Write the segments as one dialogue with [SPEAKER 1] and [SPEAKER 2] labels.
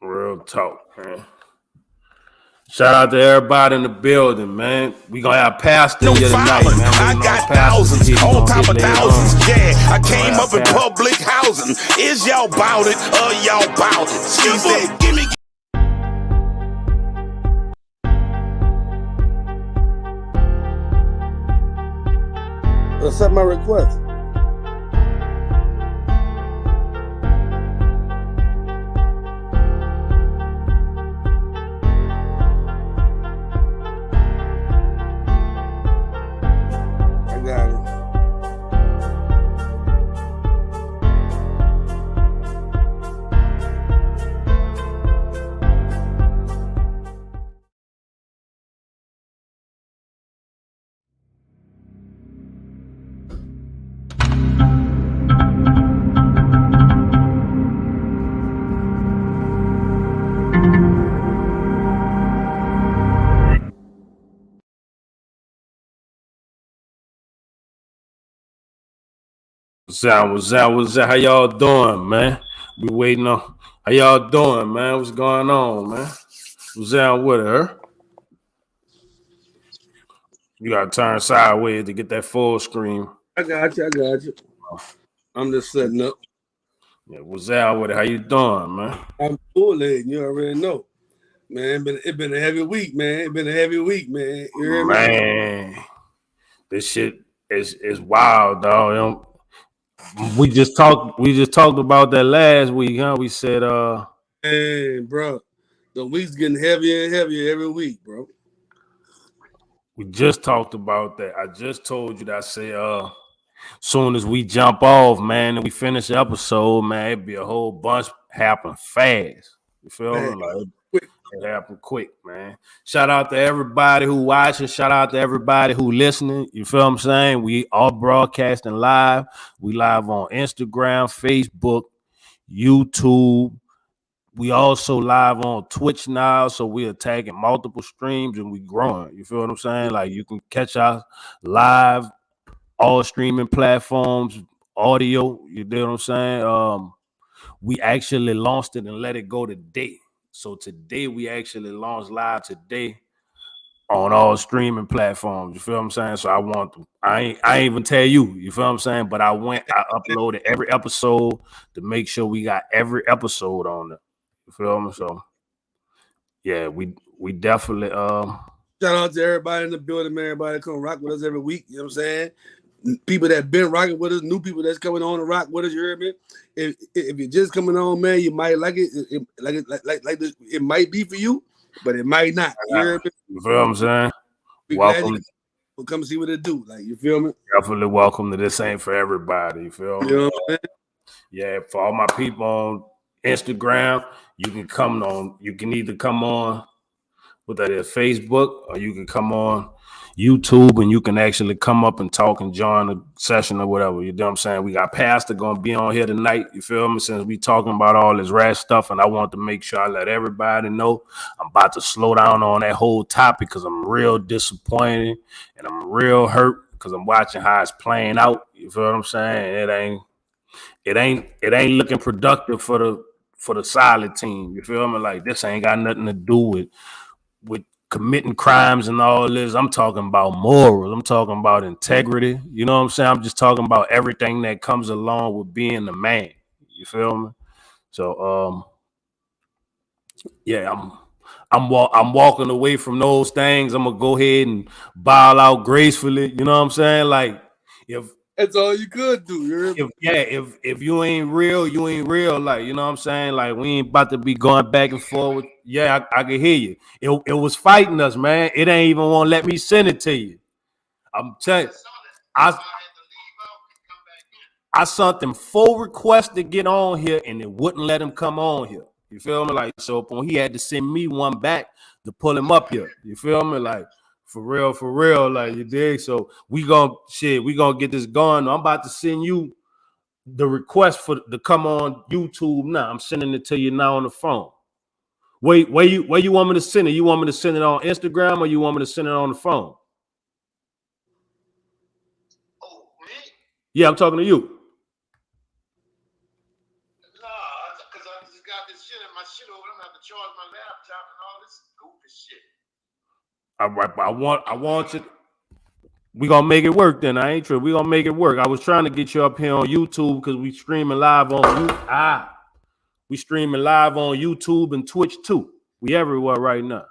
[SPEAKER 1] Real talk, man. Shout out to everybody in the building, man. We gonna have pastor
[SPEAKER 2] No
[SPEAKER 1] here tonight,
[SPEAKER 2] violence.
[SPEAKER 1] man.
[SPEAKER 2] I
[SPEAKER 1] Waiting on
[SPEAKER 2] got
[SPEAKER 1] pastor to
[SPEAKER 2] thousands
[SPEAKER 1] hit. He
[SPEAKER 2] on
[SPEAKER 1] gonna
[SPEAKER 2] top
[SPEAKER 1] hit
[SPEAKER 2] of
[SPEAKER 1] later
[SPEAKER 2] thousands.
[SPEAKER 1] on.
[SPEAKER 2] Yeah, I
[SPEAKER 1] We gonna
[SPEAKER 2] came
[SPEAKER 1] have
[SPEAKER 2] up in
[SPEAKER 1] pastor.
[SPEAKER 2] public housing. Is y'all bout it or y'all bout it? She said, give me.
[SPEAKER 3] Accept my request. I got it.
[SPEAKER 1] What's that? How y'all doing, man? We waiting on. How y'all doing, man? What's going on, man? What's down with her? You gotta turn sideways to get that full screen.
[SPEAKER 3] I got you. I'm just setting up.
[SPEAKER 1] Yeah, what's down with it? How you doing, man?
[SPEAKER 3] I'm bullying. You already know. Man, it's been a heavy week, man. It's been a heavy week, man. You hear me?
[SPEAKER 1] Man, this shit is wild, dog. We just talked about that last week, huh? We said
[SPEAKER 3] Man, bro. The week's getting heavier and heavier every week, bro.
[SPEAKER 1] we just talked about that. I just told you that I say soon as we jump off, man, and we finish the episode, man, it'd be a whole bunch happen fast. You feel me? Like it happened quick, man. Shout out to everybody who watching. Shout out to everybody who listening. You feel what I'm saying? We all broadcasting live. We live on Instagram, Facebook, YouTube. We also live on Twitch now, so we're tagging multiple streams and we growing. You feel what I'm saying? Like you can catch us live, all streaming platforms, audio. You know what I'm saying? We actually launched it and let it go today. So today we actually launched live today on all streaming platforms. You feel what I'm saying? So I ain't even tell you. You feel what I'm saying? But I uploaded every episode to make sure we got every episode on it. You feel me? So yeah, we definitely
[SPEAKER 3] Shout out to everybody in the building, man. Everybody come rock with us every week. You know what I'm saying? People that been rocking with us, new people that's coming on to rock with us. You hear me? If you're just coming on, man, you might like it. It might be for you, but it might not. You hear me?
[SPEAKER 1] You feel what I'm saying?
[SPEAKER 3] Welcome. We'll come see what it do. Like, you feel me?
[SPEAKER 1] Definitely welcome to This Ain't For Everybody. You feel me?
[SPEAKER 3] You know what I'm saying?
[SPEAKER 1] Yeah, for all my people on Instagram, you can either come on what that is, Facebook, or you can come on YouTube and you can actually come up and talk and join the session or whatever. You know what I'm saying? We got Pastor gonna be on here tonight. You feel me? Since we talking about all this rash stuff, and I want to make sure I let everybody know I'm about to slow down on that whole topic because I'm real disappointed and I'm real hurt because I'm watching how it's playing out. You feel what I'm saying? It ain't looking productive for the solid team. You feel me? Like this ain't got nothing to do with committing crimes and all this. I'm talking about morals. I'm talking about integrity. You know what I'm saying? I'm just talking about everything that comes along with being a man. You feel me? So yeah, I'm walking away from those things. I'm gonna go ahead and bow out gracefully. You know what I'm saying? Like if
[SPEAKER 3] that's all you could do.
[SPEAKER 1] If you ain't real, you ain't real. Like, you know what I'm saying? Like, we ain't about to be going back and forth. Yeah, I can hear you. It was fighting us, man. It ain't even want to let me send it to you. I'm telling you, I sent them 4 requests to get on here, and it wouldn't let him come on here. You feel me? Like, so he had to send me one back to pull him up here. You feel me? Like, for real, like, you dig? So we gonna get this going. I'm about to send you the request to come on YouTube now. I'm sending it to you now on the phone. Where you want me to send it? You want me to send it on Instagram or you want me to send it on the phone? Oh, me? Yeah, I'm talking to you.
[SPEAKER 4] just got this shit in my shit over. I'm gonna have to charge my laptop and all this goofy shit.
[SPEAKER 1] All right, but I want you. We gonna make it work then. I ain't true. We gonna make it work. I was trying to get you up here on YouTube because we streaming live on we streaming live on YouTube and Twitch too. We everywhere right now.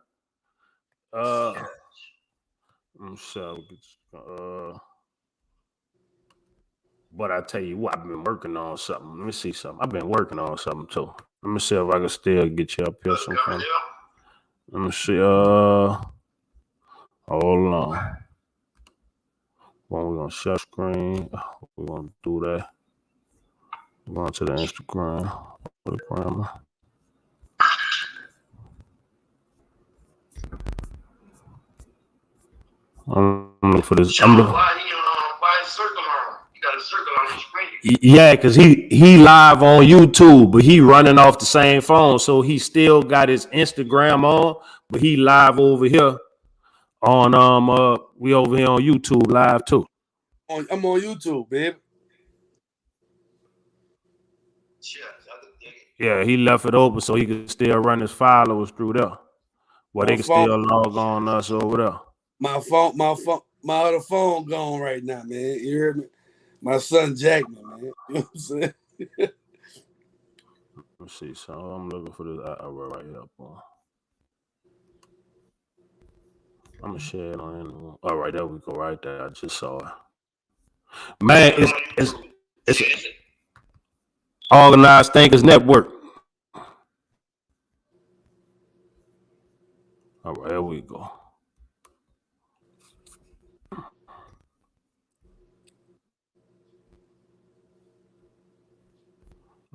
[SPEAKER 1] But I tell you what, I've been working on something. Let me see something. I've been working on something too. Let me see if I can still get you up here sometime. Let me see. Hold on. Well, we're gonna share screen. We're gonna do that. We're going to the Instagram. I'm looking for this.
[SPEAKER 4] Why he circle on? You got a circle on the screen.
[SPEAKER 1] Yeah, because he live on YouTube, but he running off the same phone, so he still got his Instagram on, but he live over here on we over here on YouTube live too.
[SPEAKER 3] I'm on YouTube, babe.
[SPEAKER 1] Yeah, he left it open so he could still run his followers through there. Well, they can still log on us over there.
[SPEAKER 3] My other phone gone right now, man. You heard me? My son jacked me, man. You know what I'm saying?
[SPEAKER 1] Let's see. So I'm looking for this right here. Boy. I'm gonna share it on. All right, there we go. Right there, I just saw it. Man, it's Organized Thinkers Network. All right, there we go.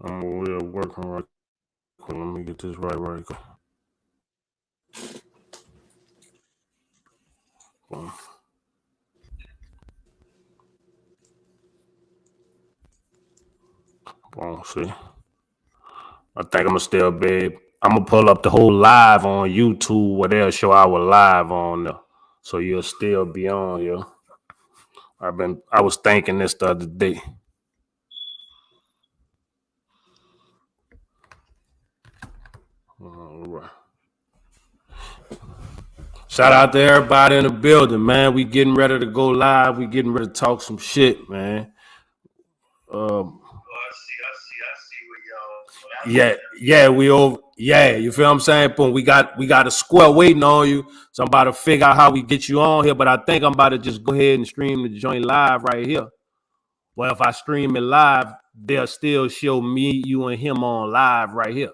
[SPEAKER 1] We're working right quick. Let me get this right quick. See. I think I'm gonna still be. I'm gonna pull up the whole live on YouTube where they'll show our live on there. So you'll still be on here. I was thinking this the other day. All right. Shout out to everybody in the building, man. We getting ready to go live. We getting ready to talk some shit, man.
[SPEAKER 4] I see where y'all.
[SPEAKER 1] Yeah, we over. Yeah, you feel what I'm saying? Boom, we got a square waiting on you. So I'm about to figure out how we get you on here, but I think I'm about to just go ahead and stream the joint live right here. Well, if I stream it live, they'll still show me, you, and him on live right here.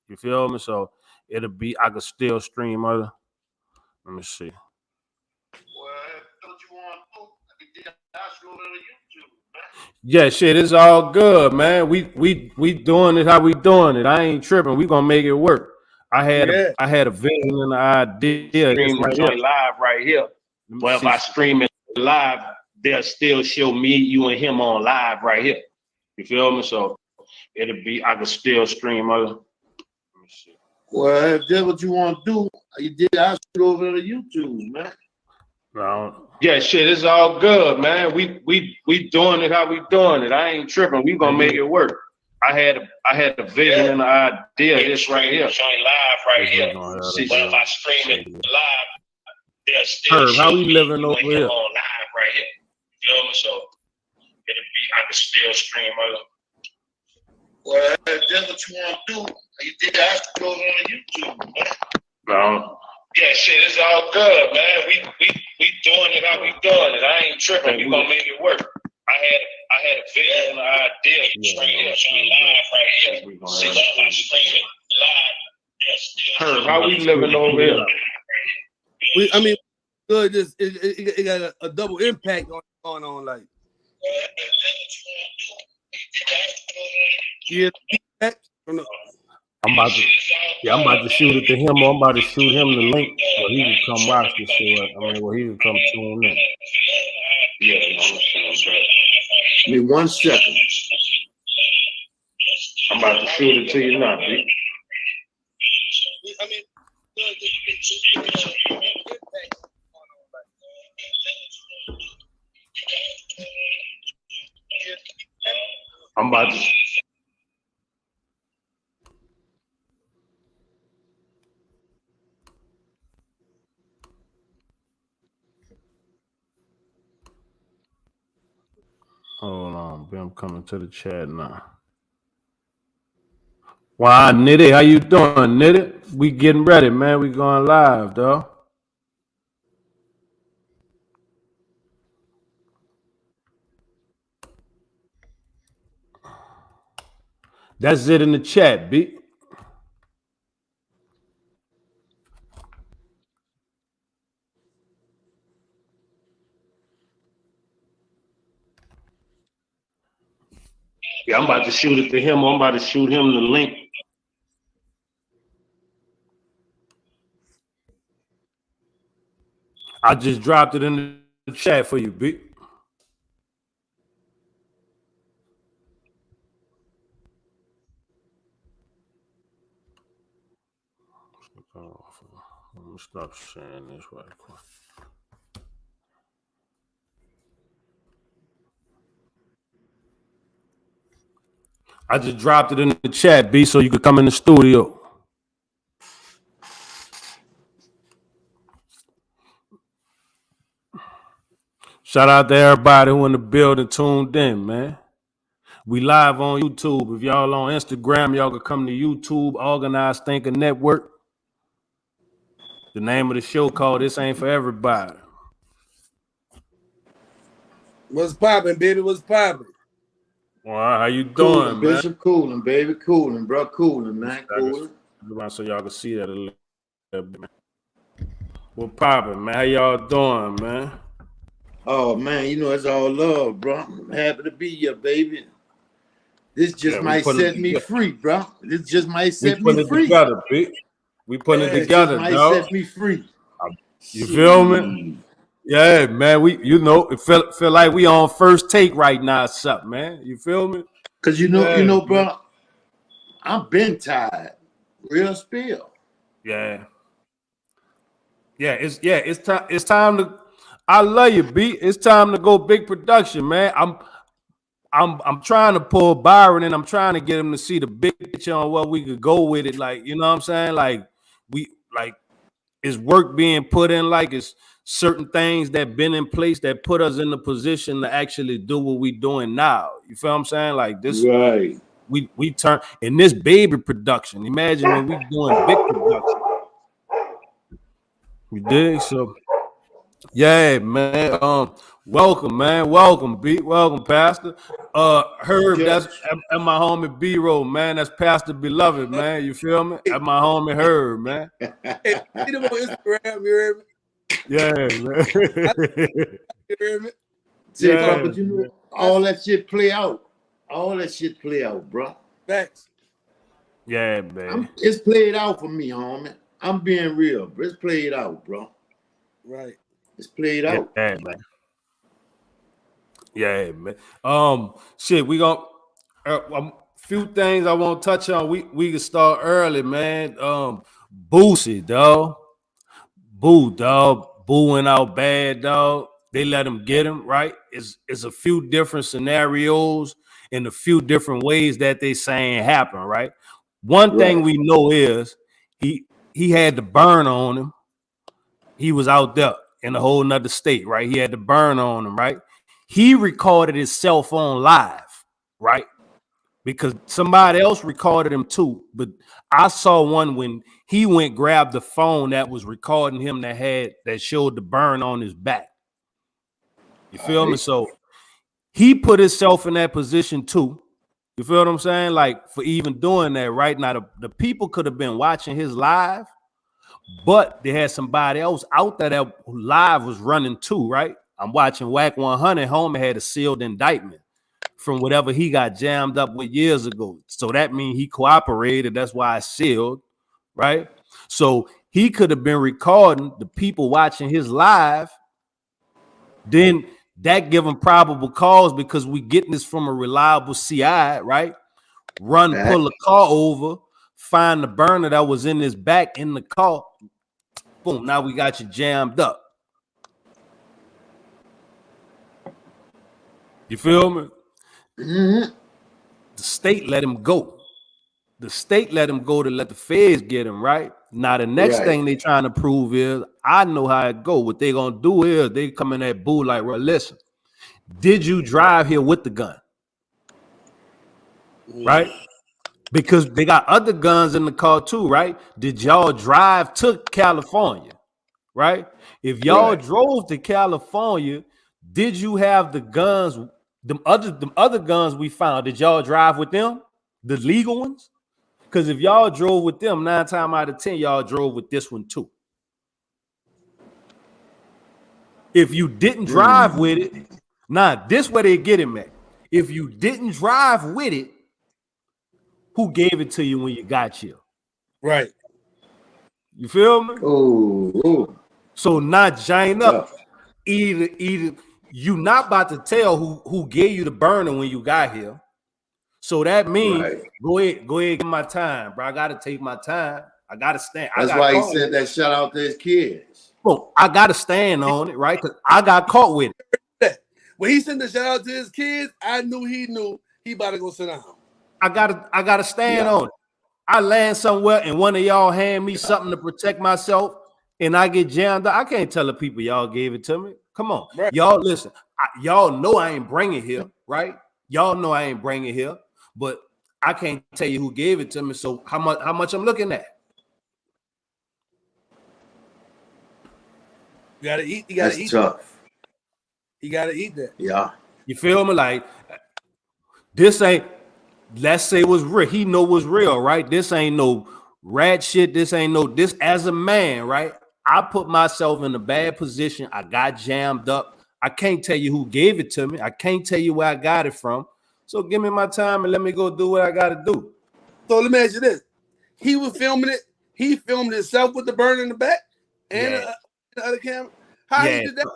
[SPEAKER 1] You feel me? So it'll be, I could still stream other. Let me see. Yeah, shit, it's all good, man. We doing it how we doing it. I ain't tripping. We gonna make it work. I had a vision and an idea. Stream the joint live right here. Well, if I stream it live, they'll still show me, you, and him on live right here. You feel me? So it'll be, I could still stream other. Let me see.
[SPEAKER 4] Well, if that's what you want to do, you did ask it over to YouTube, man.
[SPEAKER 1] No. Yeah, shit, it's all good, man. We doing it how we doing it. I ain't tripping. We gonna make it work. I had a vision and an idea. This right here. Live right here. See, well, if I stream it live, they'll still how we living over here on live right here. You know, so it'll be, I can still stream other.
[SPEAKER 4] Well, if that's what you want to do, you did ask it over on YouTube, man.
[SPEAKER 1] No. Yeah, shit, it's all good, man. We doing it how we doing it. I ain't tripping. We gonna make it work. I had a vision and an idea. Live right here. See, if I stream it live, how we living over here?
[SPEAKER 3] Good. It got a double impact going on, like. Yeah.
[SPEAKER 1] I'm about to shoot it to him. I'm about to shoot him the link so he can come watch this shit. He can come tune in.
[SPEAKER 4] Yeah, give me 1 second.
[SPEAKER 1] I'm about to shoot it to you now, B. I'm about to. I'm coming to the chat now. Why, Nitty? How you doing, Nitty? We getting ready, man. We going live, dog. That's it in the chat, B. Yeah, I'm about to shoot it to him. I'm about to shoot him the link. I just dropped it in the chat for you, B. Let me stop sharing this right quick. I just dropped it in the chat, B, so you could come in the studio. Shout out to everybody who in the building tuned in, man. We live on YouTube. If y'all on Instagram, y'all can come to YouTube, Organized Thinker Network. The name of the show called This Ain't For Everybody.
[SPEAKER 3] What's popping, baby? What's popping?
[SPEAKER 1] Well, how you
[SPEAKER 5] Cooling,
[SPEAKER 1] doing, man?
[SPEAKER 5] Bishop, cooling, baby, cooling, bro, cooling, man, cooling.
[SPEAKER 1] So y'all can see that a little bit. What popping, man? How y'all doing, man?
[SPEAKER 5] Oh man, you know it's all love, bro. I'm happy to be here, baby. This just might set me free, bro. This just might set me free.
[SPEAKER 1] Together, B. We putting it together,
[SPEAKER 5] might
[SPEAKER 1] dog.
[SPEAKER 5] set me free.
[SPEAKER 1] You feel me? Yeah, man. It feel like we on first take right now, or something, man. You feel me?
[SPEAKER 5] Cause you know, bro. I'm been tired. Real spill.
[SPEAKER 1] Yeah. It's time to. I love you, B. It's time to go big production, man. I'm trying to pull Byron and I'm trying to get him to see the big picture on what we could go with it. Like, you know what I'm saying? Like, is work being put in, like it's certain things that been in place that put us in the position to actually do what we doing now. You feel what I'm saying? Like this,
[SPEAKER 5] right.
[SPEAKER 1] We turn in this baby production. Imagine when we doing big production. We did so. Yeah, man. Welcome, man. Welcome, B. Welcome, Pastor. Herb, that's at my homie B-Roll, man. That's Pastor Beloved, man. You feel me? At my homie Herb, man.
[SPEAKER 3] Hey, see them on Instagram, you hear me?
[SPEAKER 1] Yeah, man.
[SPEAKER 3] You hear me?
[SPEAKER 5] Yeah, but you know, all that shit play out. All that shit play out, bro.
[SPEAKER 3] Facts.
[SPEAKER 1] Yeah, man.
[SPEAKER 5] It's played out for me, homie. I'm being real, bro. It's played out, bro.
[SPEAKER 3] Right.
[SPEAKER 5] It's played out.
[SPEAKER 1] Yeah, man. Yeah, man. Shit, we gonna a few things I want to touch on. We can start early, man. Boosie, dog. Boo, dog. Booing out bad, dog. They let him get him, right? It's a few different scenarios and a few different ways that they saying happen, right? One thing we know is he had the burn on him. He was out there in a whole nother state, right? He had the burn on him, right? He recorded his cell phone live, right? Because somebody else recorded him too. But I saw one when he went grabbed the phone that was recording him that showed the burn on his back. You feel me? So he put himself in that position too. You feel what I'm saying? Like for even doing that right now, the people could have been watching his live, but they had somebody else out there that live was running too, right? I'm watching Whack 100. Homie had a sealed indictment from whatever he got jammed up with years ago. So that means he cooperated. That's why it's sealed, right? So he could have been recording the people watching his live. Then that give him probable cause because we getting this from a reliable CI, right? Pull the car over, find the burner that was in his back in the car. Boom, now we got you jammed up. You feel me?
[SPEAKER 5] Mm-hmm.
[SPEAKER 1] The state let him go. The state let him go to let the feds get him, right? Now the next thing they trying to prove is, I know how it go. What they gonna do is they come in that boo like, well, listen, did you drive here with the gun? right? Because they got other guns in the car too, right? Did y'all drive to California, right? If y'all drove to California, did you have the guns, them other guns we found? Did y'all drive with them, the legal ones? Because if y'all drove with them, 9 times out of 10, y'all drove with this one too. If you didn't drive with it, this where they get him at. If you didn't drive with it, who gave it to you when you got here?
[SPEAKER 3] Right.
[SPEAKER 1] You feel me?
[SPEAKER 5] Oh.
[SPEAKER 1] So not giant up. Either you not about to tell who gave you the burner when you got here. So that means go ahead, give my time, bro. I gotta take my time. I gotta stand.
[SPEAKER 5] That's why he said that shout out to his kids.
[SPEAKER 1] Well, I gotta stand on it, right? Because I got caught with it.
[SPEAKER 3] When he sent the shout out to his kids, I knew he about to go sit down.
[SPEAKER 1] I gotta stand on it. I land somewhere and one of y'all hand me something to protect myself and I get jammed up. I can't tell the people y'all gave it to me. Come on. Right. Y'all listen. Y'all know I ain't bringing here, right? Y'all know I ain't bringing here, but I can't tell you who gave it to me. So how much I'm looking at?
[SPEAKER 3] You gotta eat. You gotta eat.
[SPEAKER 5] Tough.
[SPEAKER 3] You gotta eat that.
[SPEAKER 5] Yeah.
[SPEAKER 1] You feel me? Like this ain't. Let's say it was real. He know what's real, right? This ain't no rat shit. This ain't no. This as a man, right? I put myself in a bad position. I got jammed up. I can't tell you who gave it to me. I can't tell you where I got it from. So give me my time and let me go do what I got to do.
[SPEAKER 3] So let me ask you this: he was filming it. He filmed himself with the burner in the back and the other camera. How he did that?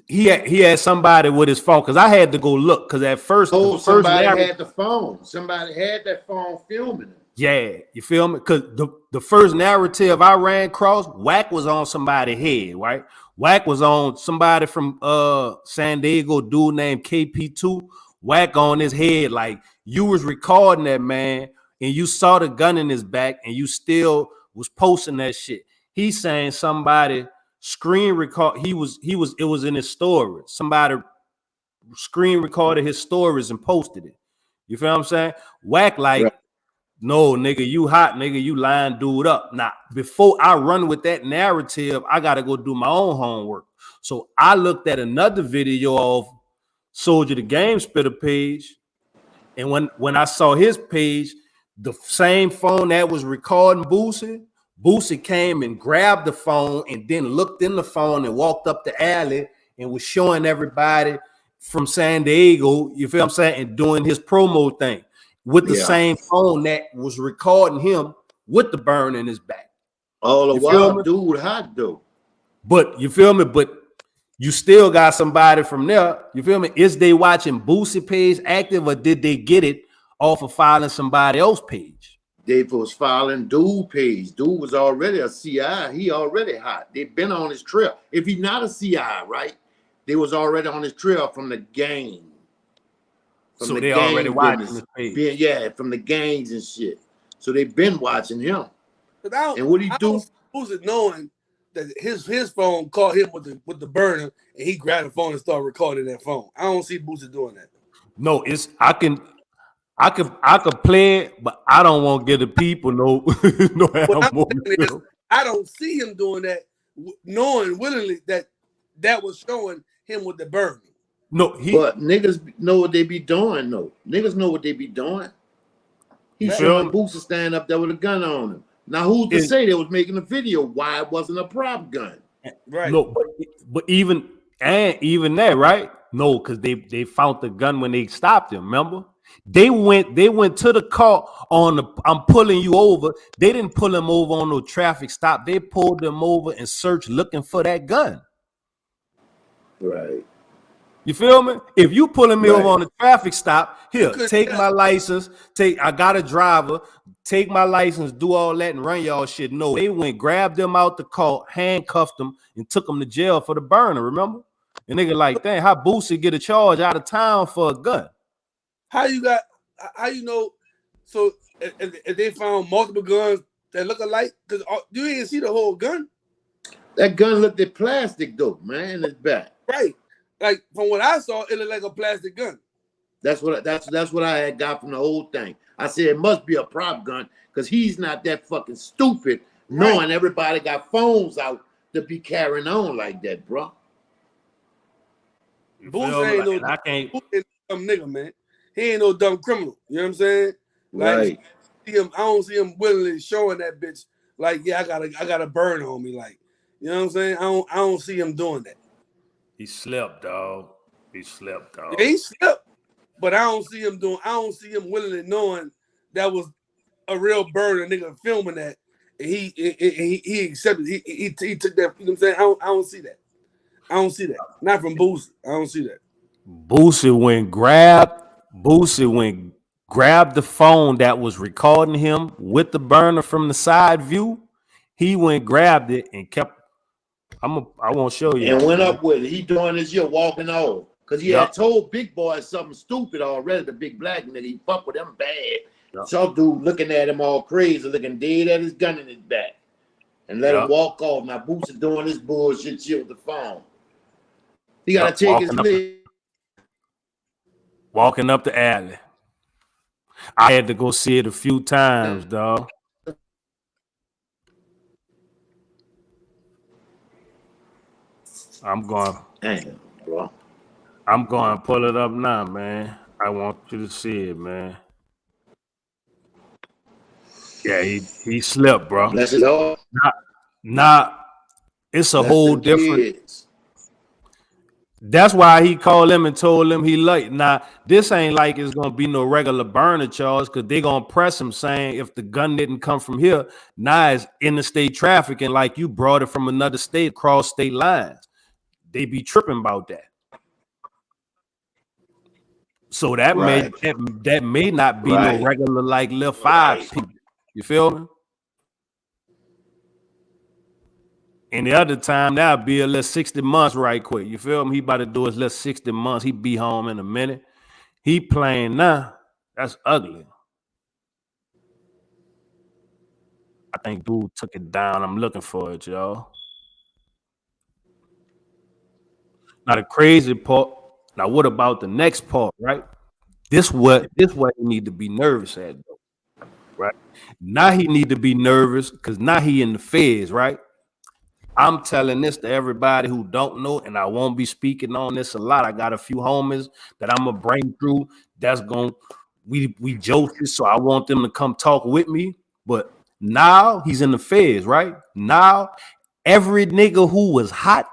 [SPEAKER 1] He had somebody with his phone because I had to go look because at first
[SPEAKER 5] somebody had the phone. Somebody had that phone filming it.
[SPEAKER 1] Yeah, you feel me? Because the first narrative I ran across, Wack was on somebody's head, right? Wack was on somebody from San Diego, dude named KP2. Wack on his head, like you was recording that man, and you saw the gun in his back, and you still was posting that shit. He's saying somebody screen record. It was in his stories. Somebody screen recorded his stories and posted it. You feel what I'm saying? Wack like. No, nigga, you hot, nigga, you lying dude up. Now, before I run with that narrative, I got to go do my own homework. So I looked at another video of Soldier the Game Spitter page. And when I saw his page, the same phone that was recording Boosie came and grabbed the phone and then looked in the phone and walked up the alley and was showing everybody from San Diego, you feel what I'm saying, and doing his promo thing. With the same phone that was recording him with the burn in his back.
[SPEAKER 5] All the while, dude, hot though.
[SPEAKER 1] But you feel me? But you still got somebody from there. You feel me? Is they watching Boosie page active or did they get it off of filing somebody else's page?
[SPEAKER 5] They was filing dude page. Dude was already a CI. He already hot. They've been on his trail. If he's not a CI, right? They was already on his trail from the game.
[SPEAKER 1] From so the they already watching the page.
[SPEAKER 5] Yeah, from the gangs and shit. So they've been watching him. And what he do?
[SPEAKER 3] Who's it knowing that his phone caught him with the burner and he grabbed the phone and started recording that phone? I don't see Boosie doing that.
[SPEAKER 1] No, it's I could play it, but I don't want to get the people no.
[SPEAKER 3] I don't see him doing that, knowing willingly that was showing him with the burner.
[SPEAKER 1] No,
[SPEAKER 5] but niggas know what they be doing, though. Niggas know what they be doing. He's showing Boosie stand up there with a gun on him. Now, who's to say they was making a video? Why it wasn't a prop gun?
[SPEAKER 1] Right. No, but even that, right? No, because they found the gun when they stopped him. Remember? They went to the car on the I'm pulling you over. They didn't pull him over on no traffic stop. They pulled him over and searched looking for that gun.
[SPEAKER 5] Right.
[SPEAKER 1] You feel me? If you pulling me over on a traffic stop, here, take my license. I got a driver. Take my license, do all that, and run y'all shit. No, they went, grabbed them out the car, handcuffed them, and took them to jail for the burner. Remember? And nigga like, dang, how Boosie get a charge out of town for a gun?
[SPEAKER 3] How you know? So if they found multiple guns that look alike, because you didn't see the whole gun.
[SPEAKER 5] That gun looked at plastic though, man. It's back.
[SPEAKER 3] Right. Like from what I saw, it looked like a plastic gun.
[SPEAKER 5] That's what I had got from the whole thing. I said it must be a prop gun because he's not that fucking stupid, knowing everybody got phones out to be carrying on like that, bro.
[SPEAKER 3] Boosie ain't no dumb nigga, man. He ain't no dumb criminal. You know what I'm saying? Like,
[SPEAKER 5] right.
[SPEAKER 3] I don't see him willingly showing that bitch like, yeah, I got a burn on me. Like, you know what I'm saying? I don't see him doing that.
[SPEAKER 1] He slept, dog. He slept, dog.
[SPEAKER 3] Yeah, he slept, but I don't see him willingly knowing that was a real burn. A nigga filming that, and he accepted. He took that. You know what I'm saying? I don't see that. I don't see that. Not from Boosie. I don't see that.
[SPEAKER 1] Boosie went grabbed the phone that was recording him with the burner from the side view. He went, grabbed it, and kept. I won't show you.
[SPEAKER 5] And went up with it. He doing his year walking off. Because he had told Big Boy something stupid already, the big black nigga. He fucked with him bad. Yep. Some dude looking at him all crazy, looking dead at his gun in his back. And let him walk off. Now Boosie doing this bullshit shit with the phone. He got to take his leg.
[SPEAKER 1] Walking up the alley. I had to go see it a few times, dog. I'm going.
[SPEAKER 5] Damn, bro.
[SPEAKER 1] I'm going to pull it up now, man. I want you to see it, man. Yeah, he slept, bro.
[SPEAKER 5] Bless his heart.
[SPEAKER 1] Nah, it's a whole different. That's why he called him and told him he late. Now, this ain't like it's gonna be no regular burner charge because they're gonna press him saying if the gun didn't come from here, now it's interstate trafficking, like you brought it from another state, across state lines. They be tripping about that. So that may not be no regular like Lil 5 people. You feel me? And the other time, that'll be a little 60 months right quick. You feel me? He about to do his little 60 months. He be home in a minute. He playing now. That's ugly. I think dude took it down. I'm looking for it, y'all. Now the crazy part. Now what about the next part, right? This what he need to be nervous at, though, right? Now he need to be nervous because now he in the feds, right? I'm telling this to everybody who don't know, and I won't be speaking on this a lot. I got a few homies that I'm gonna bring through. That's gonna we jokes, so I want them to come talk with me. But now he's in the feds, right? Now every nigga who was hot,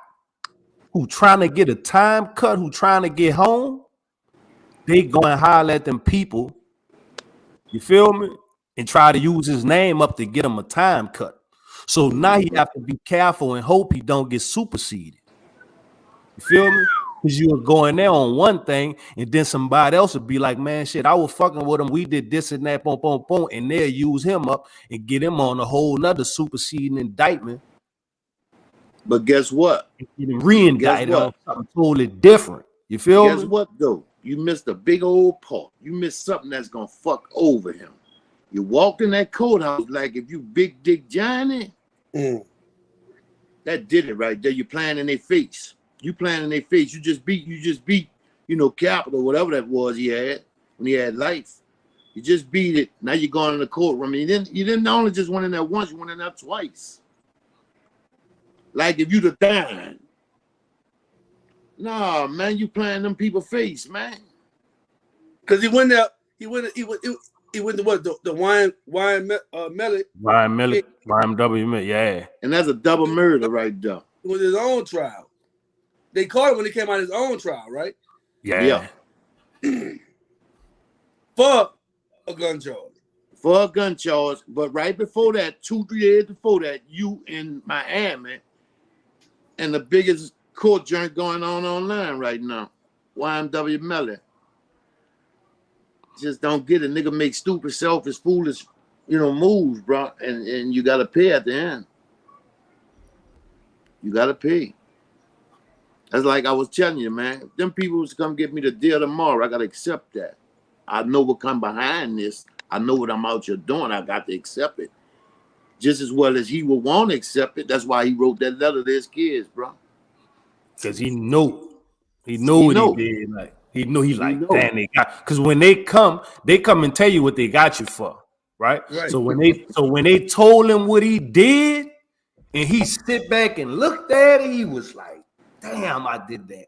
[SPEAKER 1] who trying to get a time cut, who trying to get home, they go and holler at them people. You feel me? And try to use his name up to get him a time cut. So now he have to be careful and hope he don't get superseded. You feel me? Because you were going there on one thing, and then somebody else would be like, man, shit, I was fucking with him. We did this and that, boom, boom, boom. And they'll use him up and get him on a whole nother superseding indictment.
[SPEAKER 5] But guess what?
[SPEAKER 1] Re-indicted on something totally different. You feel me?
[SPEAKER 5] Guess what, though? You missed a big old part. You missed something that's going to fuck over him. You walked in that courthouse like if you Big Dick Johnny. That did it right there. You playing in their face. You playing in their face. You just beat, you know, Capital, whatever that was he had when he had life. You just beat it. Now you're going in the courtroom. You didn't only just went in there once, you went in there twice. Like if you'd have died. Nah, man, you playing them people face, man.
[SPEAKER 3] Cause he went there, he went to what the
[SPEAKER 1] YMW, yeah.
[SPEAKER 5] And that's a double murder right there.
[SPEAKER 3] It was his own trial. They caught him when he came out of his own trial, right?
[SPEAKER 1] Yeah.
[SPEAKER 3] For a gun charge.
[SPEAKER 5] For a gun charge. But right before that, 2-3 days before that, you in Miami, and the biggest court joint going on online right now, YMW Melly. Just don't get it. Nigga make stupid, selfish, foolish, moves, bro. And you gotta pay at the end. You gotta pay. That's like I was telling you, man. If them people was come get me the deal tomorrow, I gotta accept that. I know what come behind this. I know what I'm out here doing. I got to accept it. Just as well as he would want to accept it. That's why he wrote that letter to his kids, bro.
[SPEAKER 1] Because he knew. He knew what he did. Like. He knew he
[SPEAKER 5] You
[SPEAKER 1] like,
[SPEAKER 5] know.
[SPEAKER 1] damn, they got, because when they come and tell you what they got you for, right?
[SPEAKER 3] Right.
[SPEAKER 1] So when they told him what he did, and he sit back and looked at it, he was like, damn, I did that.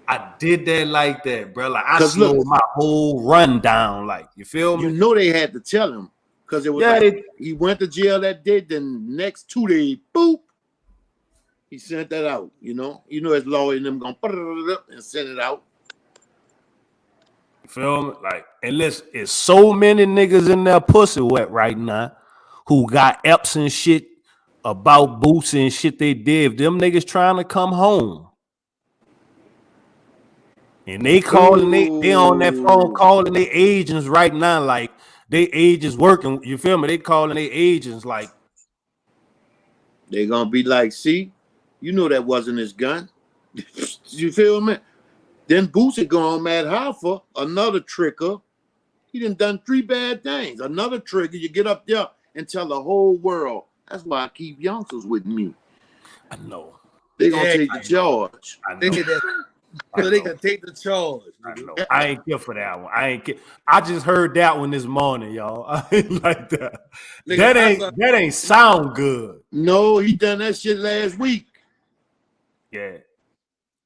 [SPEAKER 1] I did that like that, bro. Like I slowed my whole run down. Like, you feel me?
[SPEAKER 5] You know they had to tell him because it was he went to jail that day. Then next 2 days, boop, he sent that out. You know his lawyer and them gonna put it up and send it out.
[SPEAKER 1] You feel me? Like, and listen, it's so many niggas in there pussy wet right now who got eps and shit about Boosie and shit they did. If them niggas trying to come home. And they calling, they on that phone calling their agents right now, like they agents working. You feel me? They calling their agents like
[SPEAKER 5] they gonna be like, see, you know that wasn't his gun. You feel me? Then Boosie go on Matt Hoffa, another tricker. He done 3 bad things. Another trigger. You get up there and tell the whole world. That's why I keep youngsters with me.
[SPEAKER 1] I know.
[SPEAKER 5] They gonna take the charge.
[SPEAKER 1] I know.
[SPEAKER 3] They get that. So they can take the charge.
[SPEAKER 1] I know. I ain't care for that one. I ain't care. I just heard that one this morning, y'all. I ain't like that.
[SPEAKER 3] Nigga,
[SPEAKER 1] that ain't sound good.
[SPEAKER 5] No, he done that shit last week.
[SPEAKER 1] Yeah.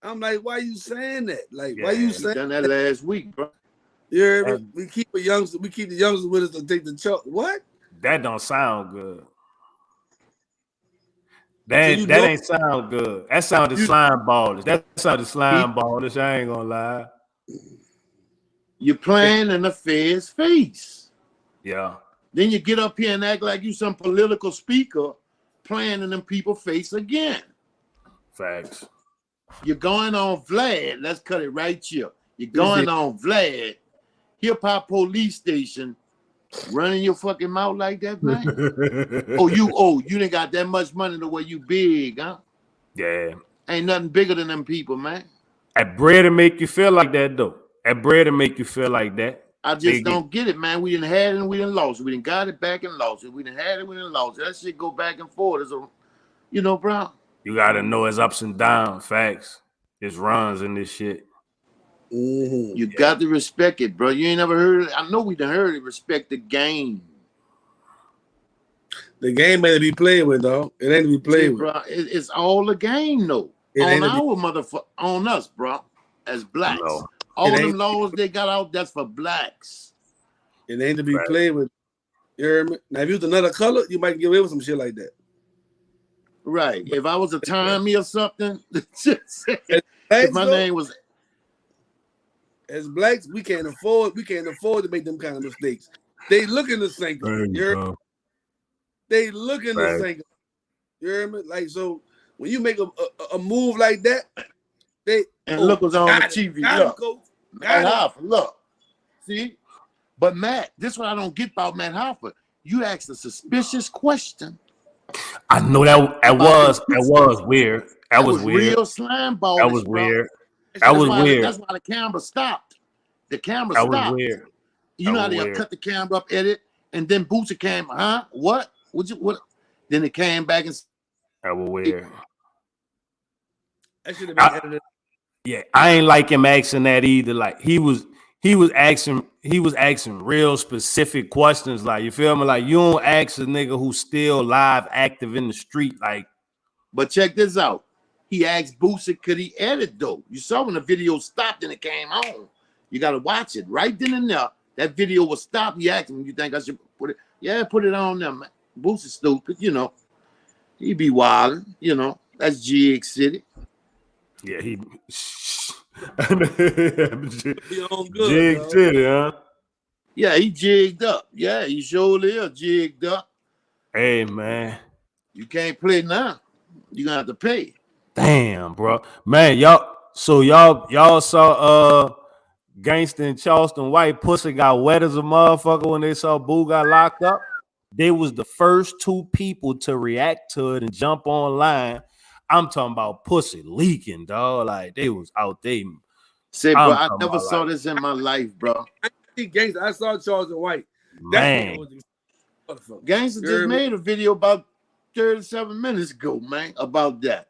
[SPEAKER 3] I'm like, why you saying that? Like,
[SPEAKER 1] Yeah,
[SPEAKER 3] why you
[SPEAKER 5] He
[SPEAKER 3] saying
[SPEAKER 5] done that last week, bro.
[SPEAKER 3] You hear me? We keep the youngsters with us to take the charge. What?
[SPEAKER 1] That don't sound good. That
[SPEAKER 3] So
[SPEAKER 1] ain't sound good. That sounded slime ballers. That sounded slime ballers. I ain't gonna lie.
[SPEAKER 5] You're playing in the Fed's face.
[SPEAKER 1] Yeah.
[SPEAKER 5] Then you get up here and act like you some political speaker playing in them people's face again.
[SPEAKER 1] Facts.
[SPEAKER 5] You're going on Vlad. Let's cut it right here. You're going on Vlad, hip hop police station, running your fucking mouth like that, man. you didn't got that much money the way you big, huh?
[SPEAKER 1] Yeah.
[SPEAKER 5] Ain't nothing bigger than them people, man.
[SPEAKER 1] That bread to make you feel like that, though. That bread to make you feel like that.
[SPEAKER 5] I just don't get it, man. We didn't had it and we didn't lost it. We didn't got it back and lost it. We didn't had it, we didn't lost it. That shit go back and forth. Bro.
[SPEAKER 1] You gotta know it's ups and downs. Facts. It's runs in this shit.
[SPEAKER 3] Mm-hmm.
[SPEAKER 5] You got to respect it, bro. You ain't never heard it. I know we done heard it. Respect the game.
[SPEAKER 3] The game ain't to be played with, though. It ain't to be played with.
[SPEAKER 5] Bro, it's all a game, though. On us, bro, as blacks. All them laws they got out, that's for blacks.
[SPEAKER 3] It ain't to be played with. You hear me? Now, if you was another color, you might get away with some shit like that.
[SPEAKER 5] Right. If I was a Tommy or something, if my name was.
[SPEAKER 3] As blacks, we can't afford to make them kind of mistakes. They looking to sink them. They looking to sink them. You hear me? Like, so when you make a move like that,
[SPEAKER 5] look what's on the TV. Look. See? But Matt, this is what I don't get about Matt Hoffa. You asked a suspicious question.
[SPEAKER 1] I know that was weird. That was weird.
[SPEAKER 5] Real slime ball.
[SPEAKER 1] That was weird. That was weird.
[SPEAKER 5] That's why the camera stopped. The camera
[SPEAKER 1] stopped.
[SPEAKER 5] That was weird. You know how they cut the camera up, edit, and then Boosie came, huh? What? What? Then it came back and.
[SPEAKER 1] That was weird.
[SPEAKER 3] That should have been edited.
[SPEAKER 1] Yeah, I ain't like him asking that either. Like he was asking real specific questions. Like, you feel me? Like, you don't ask a nigga who's still live, active in the street. Like,
[SPEAKER 5] but check this out. He asked Boosie, could he edit though? You saw when the video stopped and it came on. You got to watch it right then and there. That video was stopped. He asked him, you think I should put it? Yeah, put it on there, man. Boosie stupid, He be wilding, That's Jig City.
[SPEAKER 1] Yeah, he
[SPEAKER 3] good,
[SPEAKER 1] Jig City, huh?
[SPEAKER 5] Yeah, he jigged up. Yeah, he surely is jigged up.
[SPEAKER 1] Hey, man.
[SPEAKER 5] You can't play now. You're gonna have to pay.
[SPEAKER 1] Damn, bro. Man, y'all saw Gangsta and Charleston White pussy got wet as a motherfucker when they saw Boo got locked up. They was the first 2 people to react to it and jump online. I'm talking about pussy leaking, dog. Like, they was out there.
[SPEAKER 5] Say, bro, I never saw this in my life, bro.
[SPEAKER 3] I saw Charleston White.
[SPEAKER 1] Man.
[SPEAKER 5] Gangsta just made a video about 37 minutes ago, man, about that.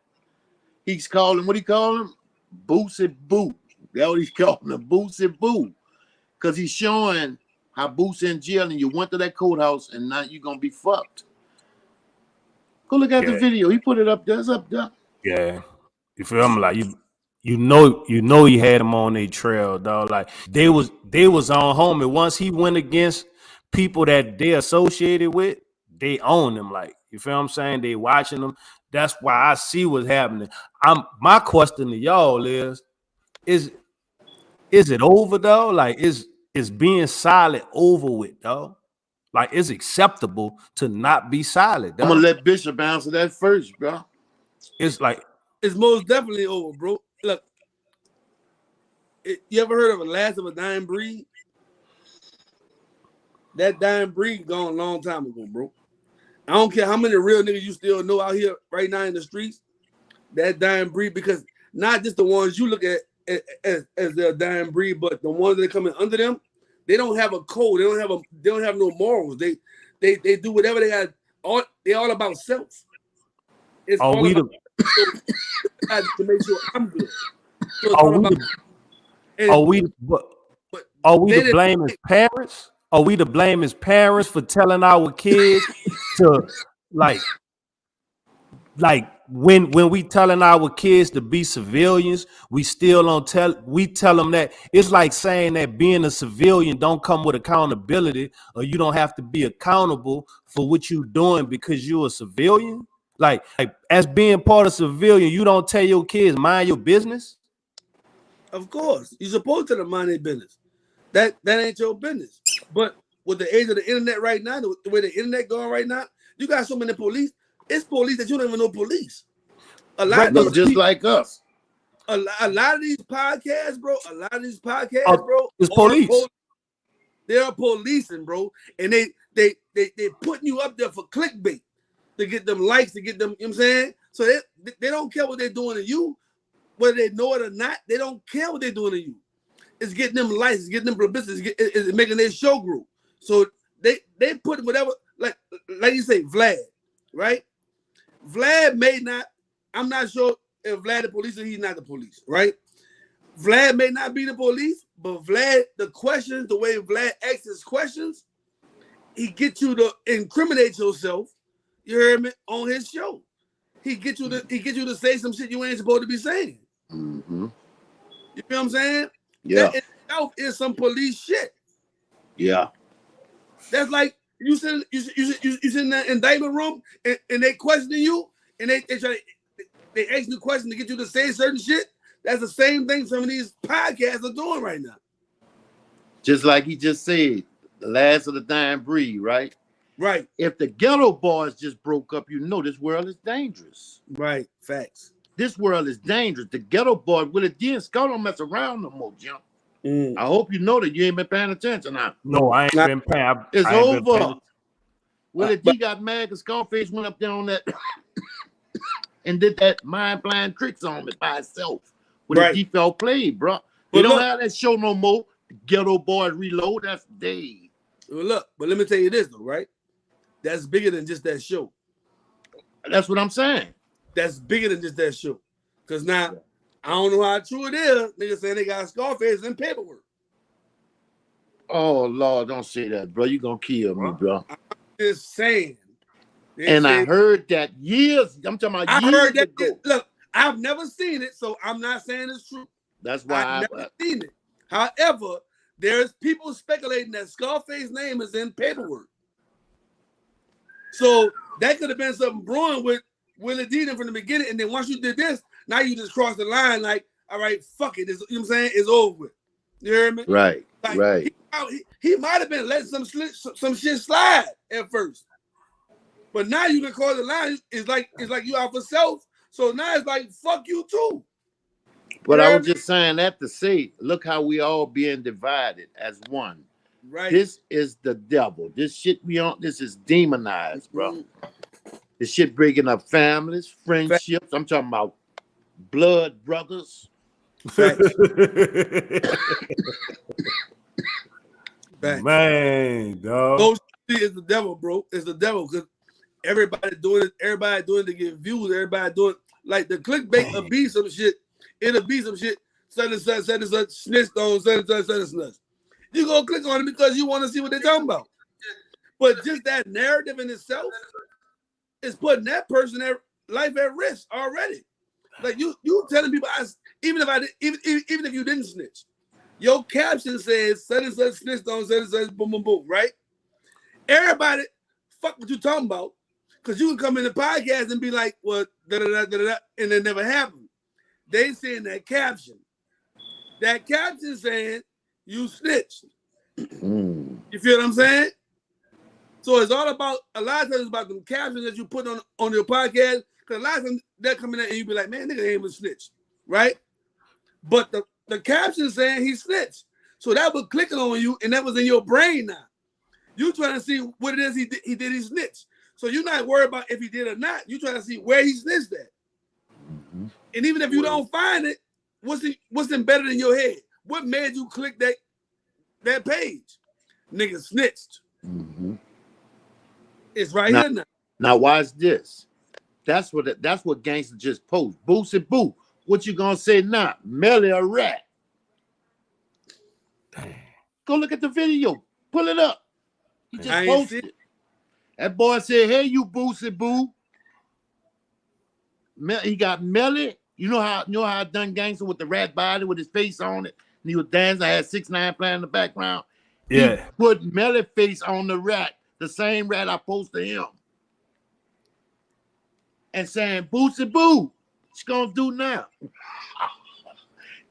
[SPEAKER 5] He's calling, what he call him? Boosie Boo. That's what he's calling the Boosie Boo. Because he's showing how Boosie in jail and you went to that courthouse and now you're going to be fucked. Go look at the video. He put it up there. It's up there.
[SPEAKER 1] Yeah. You feel me? Like you know he had him on their trail, dog. Like they was on home, and once he went against people that they associated with, they own him. Like, you feel what I'm saying? They watching them. That's why I see what's happening. My question to y'all is it over though? Like, is being silent over with, though? Like, it's acceptable to not be silent, dog.
[SPEAKER 5] I'm gonna let Bishop answer that first, bro.
[SPEAKER 1] It's like
[SPEAKER 3] it's most definitely over, bro. Look, you ever heard of a last of a dying breed? That dying breed gone a long time ago, bro. I don't care how many real niggas you still know out here right now in the streets. That dying breed, because not just the ones you look at as their dying breed, but the ones that are coming under them, they don't have a code. They don't have no morals. They do whatever they got. They all about self. It's
[SPEAKER 1] are
[SPEAKER 3] all
[SPEAKER 1] we
[SPEAKER 3] about to make sure I'm good. So are
[SPEAKER 1] we to blame as parents? Are we to blame as parents for telling our kids to like when we telling our kids to be civilians, we still don't tell them that? It's like saying that being a civilian don't come with accountability, or you don't have to be accountable for what you're doing because you're a civilian. Like as being part of civilian, you don't tell your kids mind your business.
[SPEAKER 3] Of course, you're supposed to mind their business. That ain't your business. But with the age of the internet right now, the way the internet going right now, you got so many police. It's police that you don't even know police. A lot of
[SPEAKER 5] just people, like us.
[SPEAKER 3] A lot of these podcasts, bro.
[SPEAKER 1] It's police.
[SPEAKER 3] They're policing, bro, and they putting you up there for clickbait to get them likes, to get them. You know what I'm saying? So they don't care what they're doing to you, whether they know it or not. They don't care what they're doing to you. It's getting them likes, it's getting them publicity, it's making their show grow. So they put whatever, like you say, Vlad, right? Vlad may not, I'm not sure if Vlad the police or he's not the police, right? Vlad may not be the police, but Vlad, the questions, the way Vlad asks his questions, he gets you to incriminate yourself, you heard me, on his show. He get you to say some shit you ain't supposed to be saying.
[SPEAKER 5] Mm-hmm.
[SPEAKER 3] You know what I'm saying?
[SPEAKER 5] Yeah.
[SPEAKER 3] That itself is some police shit.
[SPEAKER 5] Yeah.
[SPEAKER 3] That's like you sit in the indictment room and they questioning you and they ask you questions to get you to say certain shit. That's the same thing some of these podcasts are doing right now.
[SPEAKER 5] Just like he just said, the last of the dying breed, right?
[SPEAKER 3] Right.
[SPEAKER 5] If the ghetto boys just broke up, you know this world is dangerous.
[SPEAKER 3] Right. Facts.
[SPEAKER 5] This world is dangerous. The ghetto boy, Willie D and Scott don't mess around no more, Jim. I hope you know that you ain't been paying attention now.
[SPEAKER 1] No, I ain't been paying.
[SPEAKER 5] It's over. Willie D got mad because Scarface went up there on that and did that mind-blind tricks on me by itself with a default play, bro. They don't have that show no more. The Ghetto Boys Reload, that's day.
[SPEAKER 3] Well, look, but let me tell you this, though, right? That's bigger than just that show.
[SPEAKER 5] That's what I'm saying.
[SPEAKER 3] That's bigger than just that show. Because now, I don't know how true it is. Niggas saying they got Scarface in paperwork.
[SPEAKER 5] Oh, Lord, don't say that, bro. You gonna kill me, bro.
[SPEAKER 3] I'm just saying.
[SPEAKER 5] I heard that years. I'm talking about years ago.
[SPEAKER 3] Look, I've never seen it, so I'm not saying it's true.
[SPEAKER 5] That's why
[SPEAKER 3] I've never seen it. However, there's people speculating that Scarface's name is in paperwork. So that could have been something brewing with Willie D from the beginning, and then once you did this, now you just cross the line like, all right, fuck it. You know what I'm saying? It's over with. You hear me?
[SPEAKER 5] Right,
[SPEAKER 3] like,
[SPEAKER 5] right.
[SPEAKER 3] He might have been letting some shit slide at first. But now you can cross the line. It's like you out for self. So now it's like, fuck you too.
[SPEAKER 5] But I was just saying that to say, look how we all being divided as one.
[SPEAKER 3] Right.
[SPEAKER 5] This is the devil. This shit we on, this is demonized, bro. Mm-hmm. This shit breaking up families, friendships. I'm talking about blood brothers.
[SPEAKER 1] Man, dog.
[SPEAKER 3] Those is the devil, bro. It's the devil because everybody doing it to get views. Everybody doing like the clickbait will be some shit. It'll be some shit such, snitched on such and such. You go click on it because you want to see what they're talking about. But just that narrative in itself is putting that person's life at risk already. Like you telling people, even if you didn't snitch, your caption says such and such snitched on such and such, boom, boom, boom, right? Everybody, fuck what you talking about, because you can come in the podcast and be like, well, and it never happened. They saying that caption. That caption saying you snitched. You feel what I'm saying? So it's all about, a lot of times it's about the captions that you put on your podcast, because a lot of times they're coming in and you be like, man, nigga ain't even snitch, right? But the caption saying he snitched. So that was clicking on you, and that was in your brain now. You trying to see what it is he snitched. So you're not worried about if he did or not. You trying to see where he snitched at. And even if you don't find it, what's embedded in your head? What made you click that page? Nigga snitched. It's right here now.
[SPEAKER 5] Now watch this. That's what gangster just post. Boosie Boo. What you gonna say now? Melly a rat. Go look at the video. Pull it up. He just posted it. That boy said, hey, you Boosie Boo. He got Melly. You know how I done gangster with the rat body with his face on it? And he was dancing. I had 6ix9ine playing in the background.
[SPEAKER 1] Yeah.
[SPEAKER 5] He put Melly face on the rat, the same rat I posted him. And saying, Boosie Boo, what you gonna do now?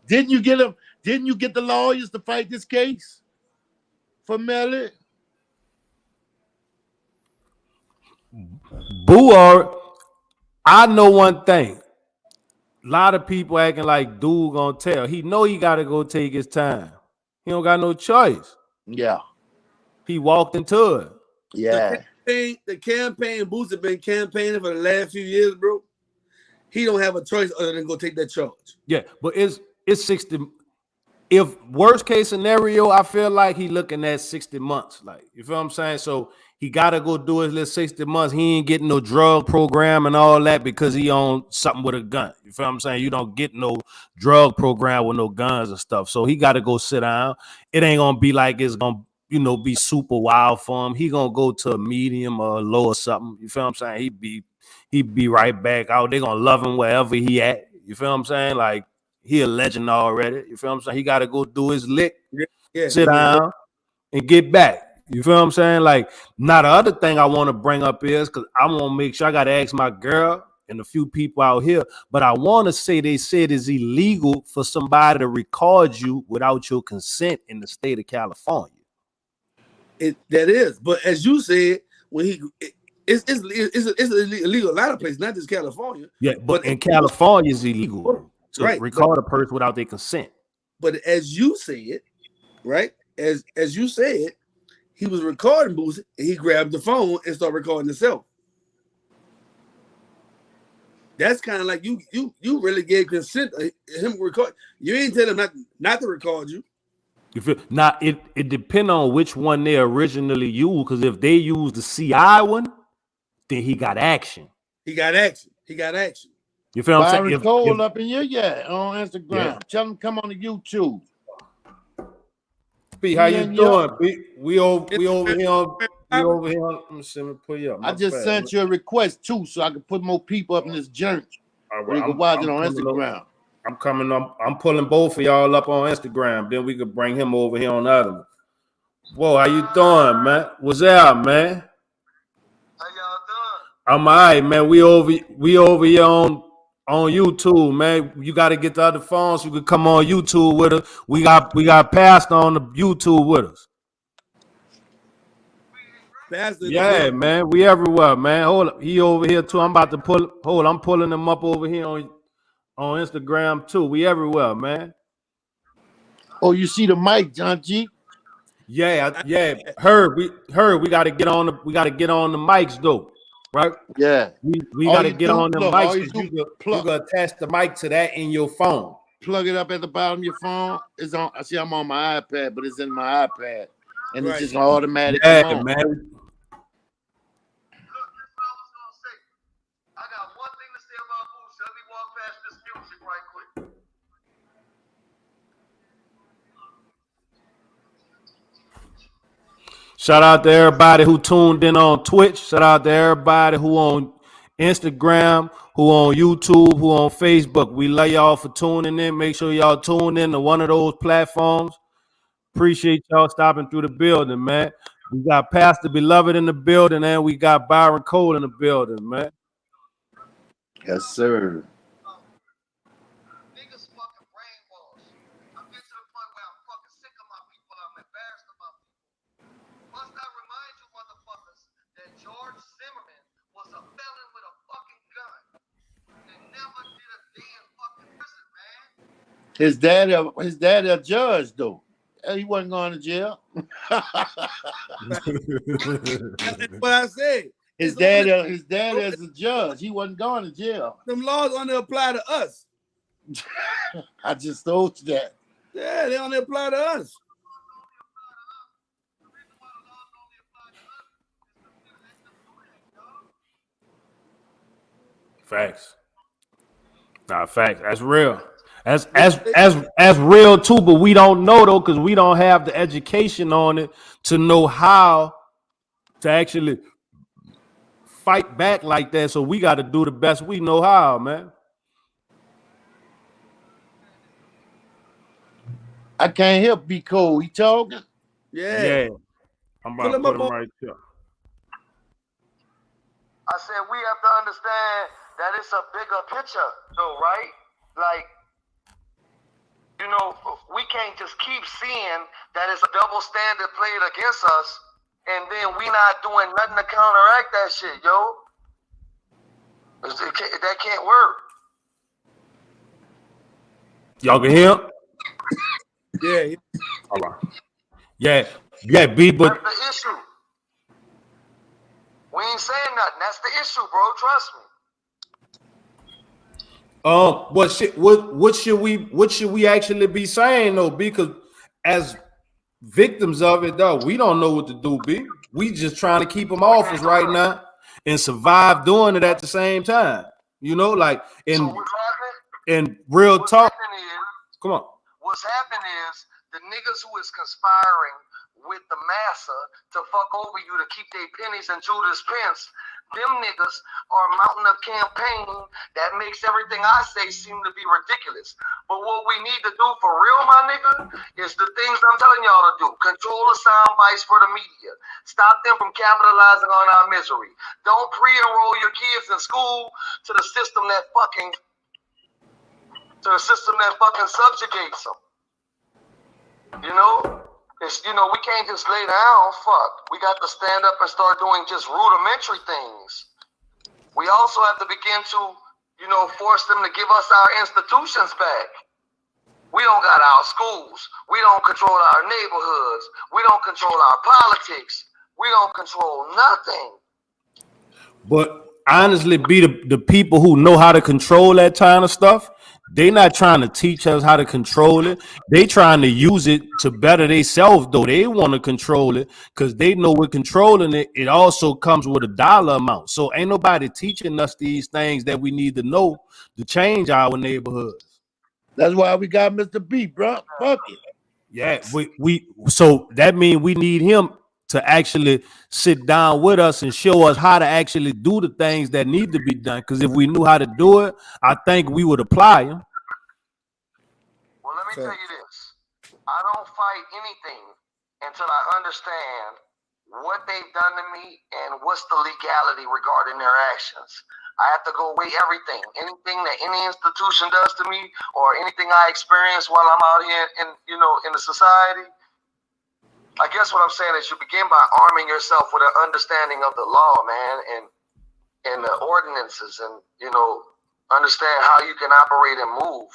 [SPEAKER 5] Didn't you get the lawyers to fight this case for Melly?
[SPEAKER 1] Boo, I know one thing. A lot of people acting like dude gonna tell. He know he gotta go take his time. He don't got no choice.
[SPEAKER 5] Yeah.
[SPEAKER 1] He walked into it.
[SPEAKER 5] Yeah.
[SPEAKER 3] The campaign, Boosie been campaigning for the last few years, bro. He don't have a choice other than go take that charge.
[SPEAKER 1] Yeah, but it's 60. If worst case scenario, I feel like he looking at 60 months. Like, you feel what I'm saying? So he gotta go do his little 60 months. He ain't getting no drug program and all that because he on something with a gun. You feel what I'm saying? You don't get no drug program with no guns and stuff. So he gotta go sit down. It ain't gonna be like it's gonna, be super wild for him. He gonna go to a medium or a low or something. You feel what I'm saying? He be right back out. They gonna love him wherever he at. You feel what I'm saying? Like, he a legend already. You feel what I'm saying? He got to go do his lick, sit down, and get back. You feel what I'm saying? Like, now the other thing I want to bring up is, because I want to make sure, I got to ask my girl and a few people out here, but I want to say they said it's illegal for somebody to record you without your consent in the state of California.
[SPEAKER 3] That is. But as you said, when it's illegal a lot of places, not just California.
[SPEAKER 1] Yeah, but in California it's illegal to record a person without their consent.
[SPEAKER 3] But as you said, right? As you said, he was recording Boosie, and he grabbed the phone and started recording himself. That's kind of like you really gave consent to him record. You ain't tell him not to record you.
[SPEAKER 1] You feel now it depends on which one they originally used, because if they use the CI one, then he got action.
[SPEAKER 3] He got action.
[SPEAKER 1] You feel what I'm saying?
[SPEAKER 5] Cole up in your on Instagram. Yeah. Tell him come on to YouTube.
[SPEAKER 1] B, how you doing? B? We over here. Let me see. Let me put you up.
[SPEAKER 5] I just sent you a request too, so I can put more people up in this journey. All right, you can watch it on Instagram.
[SPEAKER 1] I'm coming up. I'm pulling both of y'all up on Instagram. Then we could bring him over here on the other one. Whoa, how you doing, man? What's up, man?
[SPEAKER 4] How y'all doing?
[SPEAKER 1] I'm all right, man. We over here on YouTube, man. You got to get the other phones. You could come on YouTube with us. We got Pastor on the YouTube with us. Yeah, man. We everywhere, man. Hold up. He over here too. I'm pulling him up over here on Instagram too. We everywhere, man.
[SPEAKER 5] Oh, you see the mic, John G?
[SPEAKER 1] Yeah. Herb, we gotta get on the mics though. Right?
[SPEAKER 5] Yeah.
[SPEAKER 1] We got to get on the mics. You can attach the mic to that in your phone.
[SPEAKER 5] Plug it up at the bottom of your phone. It's on. I see I'm on my iPad, but it's in my iPad. And it's just automatic.
[SPEAKER 1] Yeah,
[SPEAKER 5] man.
[SPEAKER 4] Look, this is what I was going to say. I got one thing to say about Boosie. Let me walk past this music right quick.
[SPEAKER 1] Shout out to everybody who tuned in on Twitch. Shout out to everybody who on Instagram, who on YouTube, who on Facebook. We love y'all for tuning in. Make sure y'all tune in to one of those platforms. Appreciate y'all stopping through the building, man. We got Pastor Beloved in the building, and we got Byron Cole in the building, man.
[SPEAKER 5] Yes, sir.
[SPEAKER 4] Niggas fucking brainwash. I'm getting to the point where I'm fucking sick of my people. I'm embarrassed of my people. Must I remind you, motherfuckers, that George Zimmerman was a felon with a fucking gun and never did a day in fucking prison, man.
[SPEAKER 5] His dad a judge though. He wasn't going to jail.
[SPEAKER 3] That's what I said.
[SPEAKER 5] His dad is a judge. He wasn't going to jail.
[SPEAKER 3] Them laws only apply to us.
[SPEAKER 5] I just told you that.
[SPEAKER 3] Yeah, they only apply to us.
[SPEAKER 1] Facts. Nah, facts. That's real. As real too, but we don't know though, because we don't have the education on it to know how to actually fight back like that. So we got to do the best we know how, man.
[SPEAKER 5] I can't help be cold. He talking?
[SPEAKER 3] Yeah.
[SPEAKER 1] I'm about to put him right there.
[SPEAKER 4] I said we have to understand that it's a bigger picture, though, right? Like, you know, we can't just keep seeing that it's a double standard played against us, and then we not doing nothing to counteract that shit, yo. That can't work.
[SPEAKER 1] Y'all can hear him?
[SPEAKER 3] Yeah.
[SPEAKER 1] All right. Yeah, B, but
[SPEAKER 4] that's the issue. We ain't saying nothing. That's the issue, bro. Trust me.
[SPEAKER 1] What should we actually be saying though? Because as victims of it, though, we don't know what to do, B. We just trying to keep them off us right now and survive doing it at the same time. You know, like in real talk. Come on.
[SPEAKER 4] What's happening is the niggas who is conspiring with the massa to fuck over you to keep their pennies in Judas Pence, them niggas are mounting a campaign that makes everything I say seem to be ridiculous. But what we need to do for real, my nigga, is the things I'm telling y'all to do. Control the sound bites for the media. Stop them from capitalizing on our misery. Don't pre-enroll your kids in school to the system that fucking subjugates them. You know? We can't just lay down. Fuck. We got to stand up and start doing just rudimentary things. We also have to begin to, force them to give us our institutions back. We don't got our schools. We don't control our neighborhoods. We don't control our politics. We don't control nothing.
[SPEAKER 1] But honestly, be the people who know how to control that kind of stuff, they not trying to teach us how to control it. They trying to use it to better themselves, though. They want to control it because they know with controlling it, it also comes with a dollar amount. So ain't nobody teaching us these things that we need to know to change our neighborhoods.
[SPEAKER 5] That's why we got Mr. B, bro. Fuck it.
[SPEAKER 1] Yeah, so that means we need him to actually sit down with us and show us how to actually do the things that need to be done. Because if we knew how to do it, I think we would apply them.
[SPEAKER 4] Well, let me tell you this. I don't fight anything until I understand what they've done to me and what's the legality regarding their actions. I have to go weigh everything. Anything that any institution does to me or anything I experience while I'm out here in the society. I guess what I'm saying is you begin by arming yourself with an understanding of the law, man, and the ordinances, and understand how you can operate and move.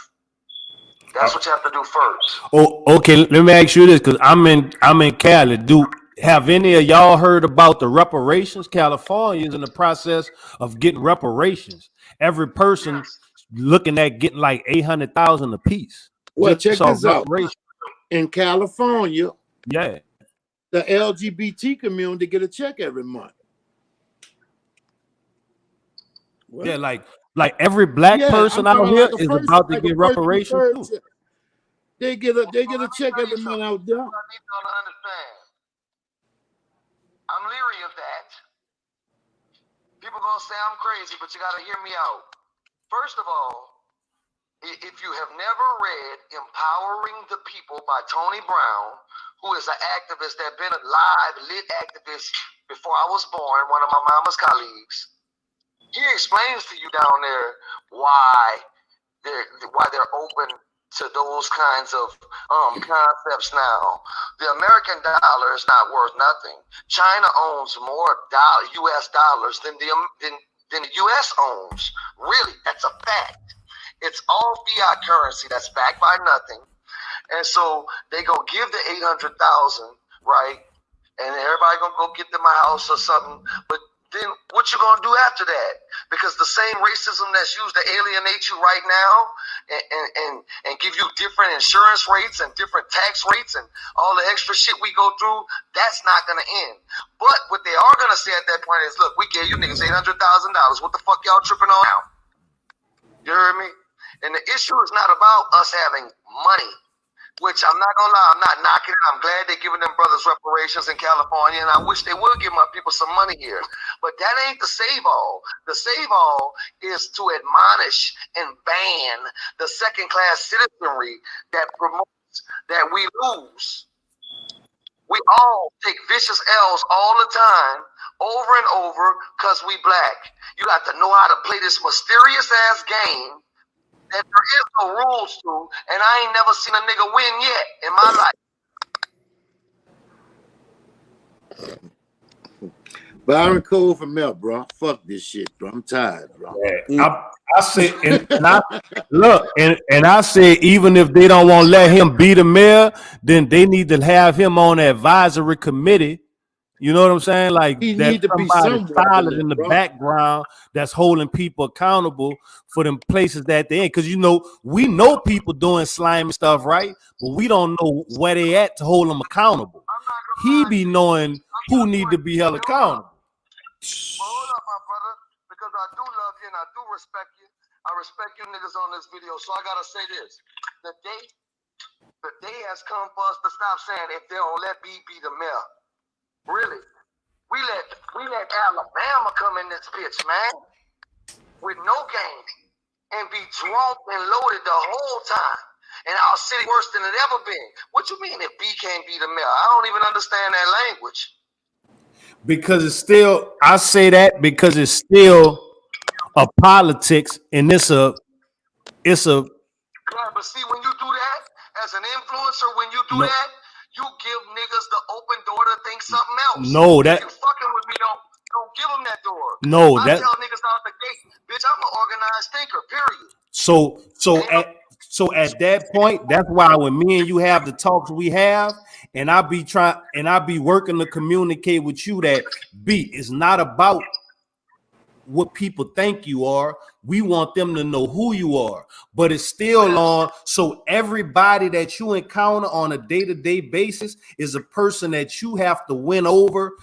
[SPEAKER 4] That's what you have to do first.
[SPEAKER 1] Oh, okay. Let me ask you this, because I'm in Cali. Have any of y'all heard about the reparations? California is in the process of getting reparations. Every person looking at getting like $800,000 a piece.
[SPEAKER 5] Well, check this out. In California,
[SPEAKER 1] yeah,
[SPEAKER 5] the LGBT community get a check every month.
[SPEAKER 1] What? Yeah, like every black person out here is about to get reparations too.
[SPEAKER 5] They get a check every month out there.
[SPEAKER 4] I need y'all to understand. I'm leery of that. People gonna say I'm crazy, but you gotta hear me out. First of all, if you have never read Empowering the People by Tony Brown, who is an activist that been a live, lit activist before I was born, one of my mama's colleagues, he explains to you down there why they're open to those kinds of concepts now. The American dollar is not worth nothing. China owns more U.S. dollars than the U.S. owns. Really, that's a fact. It's all fiat currency that's backed by nothing. And so they go give the 800,000, right? And everybody gonna go get them a house or something. But then what you gonna do after that? Because the same racism that's used to alienate you right now and give you different insurance rates and different tax rates and all the extra shit we go through, that's not gonna end. But what they are gonna say at that point is, look, we gave you niggas $800,000. What the fuck y'all tripping on now? You heard me? And the issue is not about us having money, which I'm not gonna lie, I'm not knocking it. I'm glad they're giving them brothers reparations in California, and I wish they would give my people some money here. But that ain't the save all. The save all is to admonish and ban the second-class citizenry that promotes that we lose. We all take vicious L's all the time, over and over, because we black. You got to know how to play this mysterious-ass game that there is no rules to, and I ain't never seen a nigga win yet in my life.
[SPEAKER 5] Byron Cole from Mel, bro. Fuck this shit, bro. I'm tired, bro.
[SPEAKER 1] Yeah. I said, and I look, and I said, even if they don't want to let him be the mayor, then they need to have him on the advisory committee. You know what I'm saying? Like
[SPEAKER 5] He
[SPEAKER 1] that
[SPEAKER 5] need to be
[SPEAKER 1] somebody solid
[SPEAKER 5] somewhere,
[SPEAKER 1] in the
[SPEAKER 5] bro.
[SPEAKER 1] background that's holding people accountable for them places that they in. Because we know people doing slimy stuff, right? But we don't know where they at to hold them accountable. He be knowing who need to be held accountable.
[SPEAKER 4] But hold up, my brother, because I do love you and I do respect you. I respect you niggas on this video. So I gotta say this: the day has come for us to stop saying if they don't let B be the mayor. Really, we let Alabama come in this bitch, man, with no game and be drunk and loaded the whole time. And our city worse than it ever been. What you mean if B can't be the mayor? I don't even understand that language.
[SPEAKER 1] Because it's still, I say that because it's still a politics, and it's a.
[SPEAKER 4] Yeah, but see, when you do that as an influencer, when you do that, you give niggas the open door to think something else.
[SPEAKER 1] No, that
[SPEAKER 4] if you fucking with me, don't give them that door.
[SPEAKER 1] No,
[SPEAKER 4] I
[SPEAKER 1] that
[SPEAKER 4] tell niggas out the gate, bitch, I'm an organized thinker. Period.
[SPEAKER 1] So at that point, that's why when me and you have the talks we have, and I be working to communicate with you that B is not about what people think you are. We want them to know who you are, but it's still on. So everybody that you encounter on a day-to-day basis is a person that you have to win over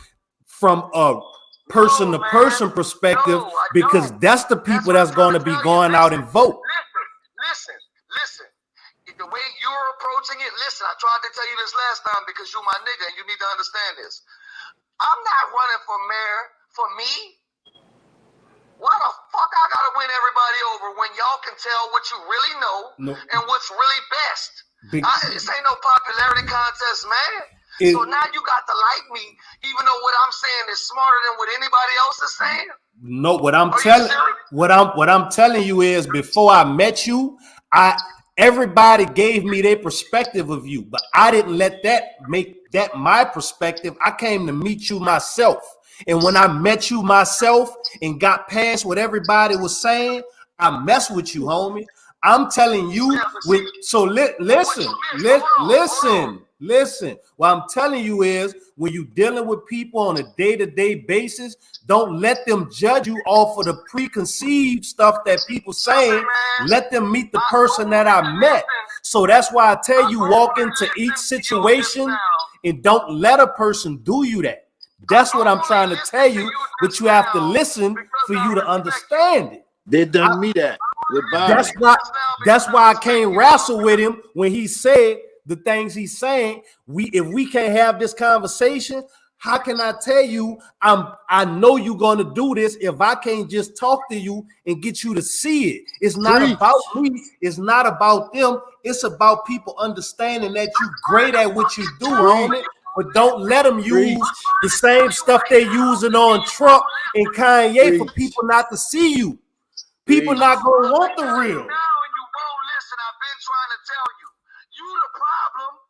[SPEAKER 1] from a person-to-person perspective, because that's the people that's going to be going out and vote.
[SPEAKER 4] Listen. The way you're approaching it, listen, I tried to tell you this last time because you're my nigga and you need to understand this. I'm not running for mayor for me. Why the fuck I gotta win everybody over when y'all can tell what you really know and what's really best? This ain't no popularity contest, man. So now you got to like me, even though what I'm saying is smarter than what anybody else is saying.
[SPEAKER 1] No, what I'm telling you is, before I met you, everybody gave me their perspective of you, but I didn't let that make that my perspective. I came to meet you myself. And when I met you myself and got past what everybody was saying, I messed with you, homie. I'm telling you. Listen. What I'm telling you is, when you're dealing with people on a day-to-day basis, don't let them judge you off of the preconceived stuff that people saying. Let them meet the person that I met. So that's why I tell you, walk into each situation and don't let a person do you that. That's what I'm trying to tell you, but you have to listen for you to understand it.
[SPEAKER 5] They done me that.
[SPEAKER 1] That's why I can't wrestle with him when he said the things he's saying. If we can't have this conversation,
[SPEAKER 6] how can I tell you I know you're gonna do this if I can't just talk to you and get you to see it? It's not about me, it's not about them, it's about people understanding that you're great at what you do, homie. But don't let them use the same stuff they're using on Trump and Kanye for people not to see you. People not gonna want the real.
[SPEAKER 4] Now you won't listen. I've been trying to tell you. You the problem.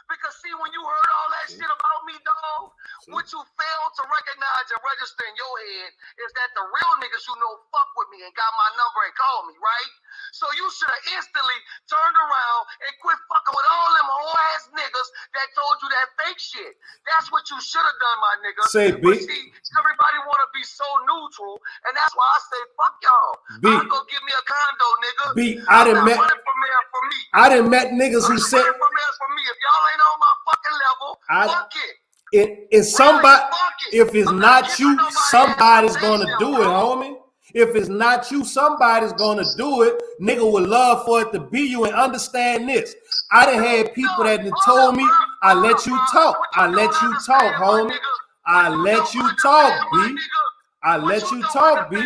[SPEAKER 4] Because see, when you heard all that shit about me, dog, what you failed to recognize and register in your head is that the real niggas you know fuck with me and got my number and called me, right? So you should have instantly turned around and quit fucking with all them whole ass niggas that told you that fake shit. That's what you should have done, my nigga.
[SPEAKER 6] Say, B.
[SPEAKER 4] But see, everybody want to be so neutral, and that's why I say fuck y'all. I'll go give me a condo, nigga.
[SPEAKER 6] B, I done met.
[SPEAKER 4] For me.
[SPEAKER 6] I done met niggas who said.
[SPEAKER 4] For me. If y'all ain't on my fucking level, fuck it.
[SPEAKER 6] It's somebody. If it's not you, somebody's gonna do it, homie. If it's not you, somebody's gonna do it. Nigga would love for it to be you, and understand this. I done had people that told me, I let you talk. I let you talk, homie. I let you talk, B. I let you talk, B.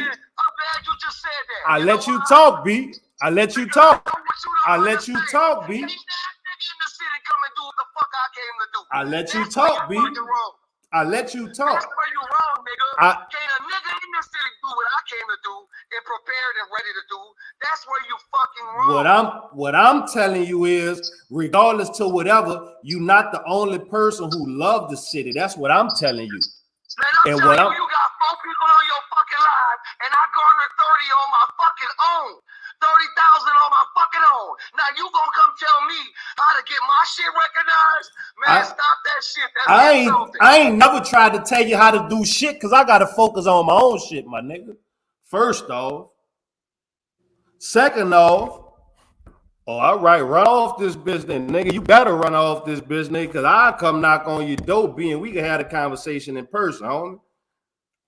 [SPEAKER 6] I let you talk, B. I let you talk. I let you talk, B. I let you talk, B. I let you talk.
[SPEAKER 4] That's where you wrong, nigga. Can't a nigga in this city do what I came to do and prepared and ready to do. That's where you fucking wrong.
[SPEAKER 6] What I'm telling you is, regardless to whatever, you're not the only person who love the city. That's what I'm telling you.
[SPEAKER 4] Man, you got 4 people on your fucking live, and I garnered 30 on my fucking own. 30,000 on my fucking own. Now you gonna come tell me how to get my shit recognized? Man, stop that shit. That's
[SPEAKER 6] I ain't never tried to tell you how to do shit because I gotta focus on my own shit, my nigga. First off. Second off, all right, run off this business, nigga. You better run off this business because I'll come knock on your door, and we can have a conversation in person, homie.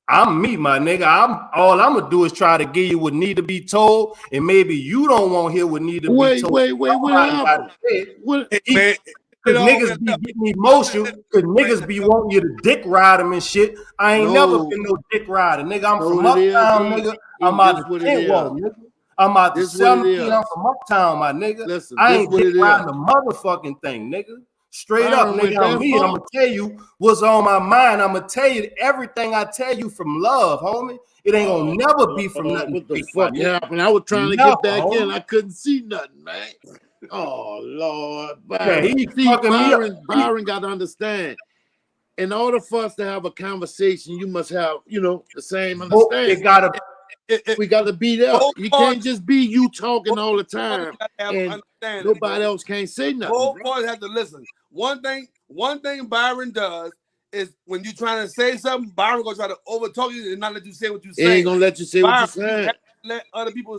[SPEAKER 6] I'm me, my nigga. All I'm gonna do is try to give you what need to be told, and maybe you don't want to hear what need to be told.
[SPEAKER 5] Wait,
[SPEAKER 6] Cause niggas be getting emotional, cause niggas be wanting you to dick ride them and shit. I ain't never been no dick rider, nigga. I'm from uptown, nigga. I'm out of Kentwall, nigga. I'm out to 17. I'm from uptown, my nigga.
[SPEAKER 5] Listen,
[SPEAKER 6] I ain't dick riding the motherfucking thing, nigga. Straight up, nigga, I'm me, and I'm gonna tell you what's on my mind. I'm gonna tell you everything I tell you from love, homie. It ain't gonna never be from nothing.
[SPEAKER 5] What the fuck happened? I was trying to get back in. I couldn't see nothing, man. Oh, Lord. Byron. Byron got to understand. In order for us to have a conversation, you must have, the same understanding. We got to be there. You can't just be you talking all the time, and nobody else can't say nothing.
[SPEAKER 3] Both parties have to listen. One thing Byron does is when you're trying to say something, Byron gonna try to overtalk you and not let you say what you say.
[SPEAKER 5] He ain't gonna let you say what you're saying.
[SPEAKER 3] Let other people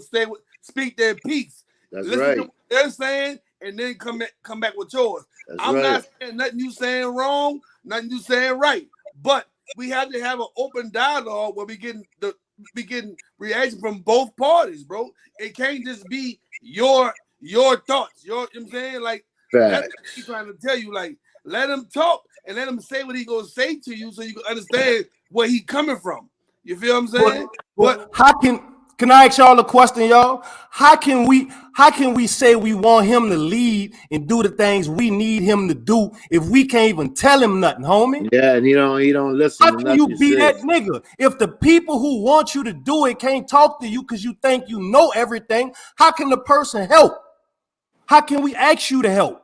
[SPEAKER 3] speak their piece.
[SPEAKER 5] That's right.
[SPEAKER 3] To what they're saying, and then come back with yours. I'm not saying nothing you saying wrong, nothing you saying right, but we have to have an open dialogue where we getting reaction from both parties, bro. It can't just be your thoughts. You know what I'm saying? Like that's what he's trying to tell you. Like, let him talk and let him say what he gonna say to you so you can understand where he coming from. You feel what I'm saying?
[SPEAKER 6] But how can I ask y'all a question, y'all? How can we say we want him to lead and do the things we need him to do if we can't even tell him nothing, homie?
[SPEAKER 5] Yeah, and he don't listen.
[SPEAKER 6] How can you be that nigga? If the people who want you to do it can't talk to you because you think you know everything, how can the person help? How can we ask you to help?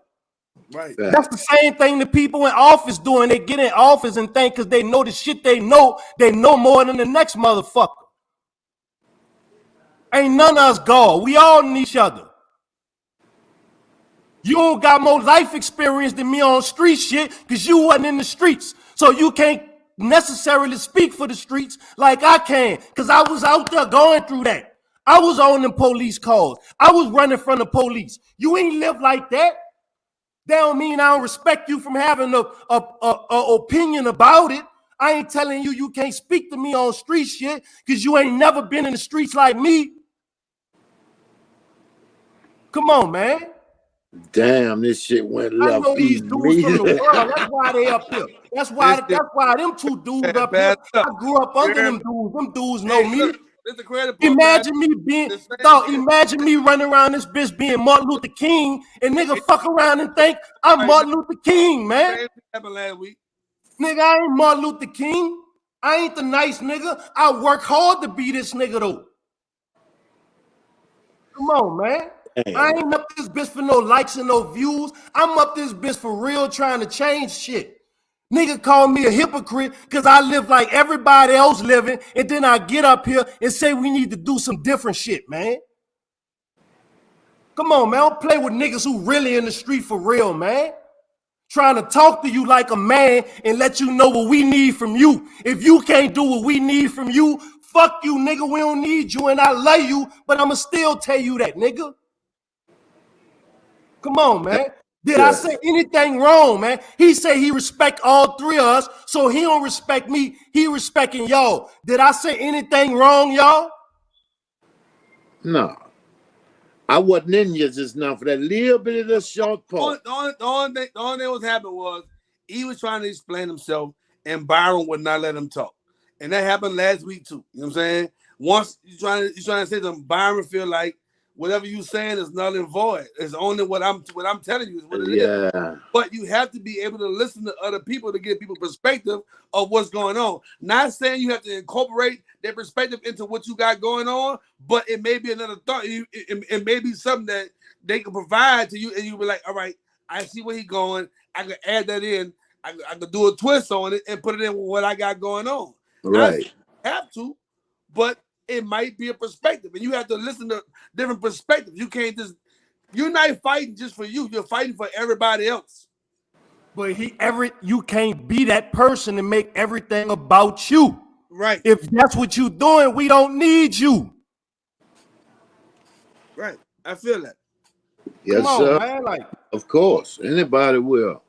[SPEAKER 3] Right.
[SPEAKER 6] That's the same thing the people in office doing. They get in office and think because they know the shit they know more than the next motherfucker. Ain't none of us God. We all need each other. You don't got more life experience than me on street shit because you wasn't in the streets. So you can't necessarily speak for the streets like I can because I was out there going through that. I was on them police calls. I was running from the police. You ain't live like that. That don't mean I don't respect you from having a opinion about it. I ain't telling you can't speak to me on street shit because you ain't never been in the streets like me. Come on, man.
[SPEAKER 5] Damn, this shit went
[SPEAKER 6] I
[SPEAKER 5] left
[SPEAKER 6] know these dudes from the
[SPEAKER 5] immediately.
[SPEAKER 6] world. That's why they up here. That's why them two dudes up here. I grew up under them dudes. Them dudes know me.
[SPEAKER 3] Look, this the credit part,
[SPEAKER 6] Imagine me being, imagine me running around this bitch being Martin Luther King and nigga fuck around and think I'm Martin Luther King, man.
[SPEAKER 3] Same thing happened last week.
[SPEAKER 6] Nigga, I ain't Martin Luther King. I ain't the nice nigga. I work hard to be this nigga though. Come on, man.
[SPEAKER 5] Damn.
[SPEAKER 6] I ain't up this bitch for no likes and no views. I'm up this bitch for real trying to change shit. Nigga call me a hypocrite because I live like everybody else living, and then I get up here and say we need to do some different shit, man. Come on, man. Don't play with niggas who really in the street for real, man. Trying to talk to you like a man and let you know what we need from you. If you can't do what we need from you, fuck you, nigga. We don't need you, and I love you, but I'ma still tell you that, nigga. Come on, man. Did I say anything wrong, man? He say he respect all three of us, so he don't respect me. He respecting y'all. Did I say anything wrong, y'all?
[SPEAKER 5] No. I wasn't in you just now for that little bit of the short part.
[SPEAKER 3] The only thing that was happening was he was trying to explain himself, and Byron would not let him talk. And that happened last week too. You know what I'm saying? Once you're trying to say something, Byron feel like whatever you saying is null and void. It's only what I'm telling you is what it is. But you have to be able to listen to other people to give people perspective of what's going on. Not saying you have to incorporate their perspective into what you got going on, but it may be another thought. It may be something that they can provide to you, and you be like, all right, I see where he's going. I can add that in. I could do a twist on it and put it in with what I got going on.
[SPEAKER 5] Right.
[SPEAKER 3] I have to, but it might be a perspective, and you have to listen to different perspectives. You can't just, you're not fighting just for you. You're fighting for everybody else.
[SPEAKER 6] But you can't be that person and make everything about you.
[SPEAKER 3] Right.
[SPEAKER 6] If that's what you're doing, we don't need you.
[SPEAKER 3] Right. I feel that.
[SPEAKER 5] Yes,
[SPEAKER 6] Come on,
[SPEAKER 5] sir.
[SPEAKER 6] man. Like,
[SPEAKER 5] of course, anybody will.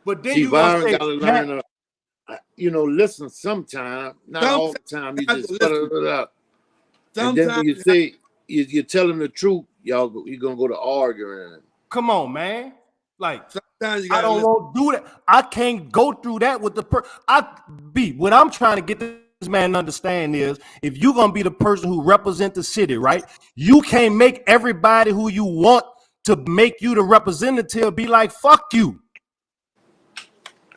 [SPEAKER 6] But then
[SPEAKER 5] See,
[SPEAKER 6] you gonna
[SPEAKER 5] Byron
[SPEAKER 6] say,
[SPEAKER 5] got to learn to, listen sometime, not all the time. You just spit it out. And then when you say you're telling the truth, you're gonna go to arguing.
[SPEAKER 6] Come on, man. Like,
[SPEAKER 3] sometimes you
[SPEAKER 6] I don't want to do that. I can't go through that with the what I'm trying to get this man to understand is, if you're gonna be the person who represent the city, right? You can't make everybody who you want to make you the representative be like, fuck you.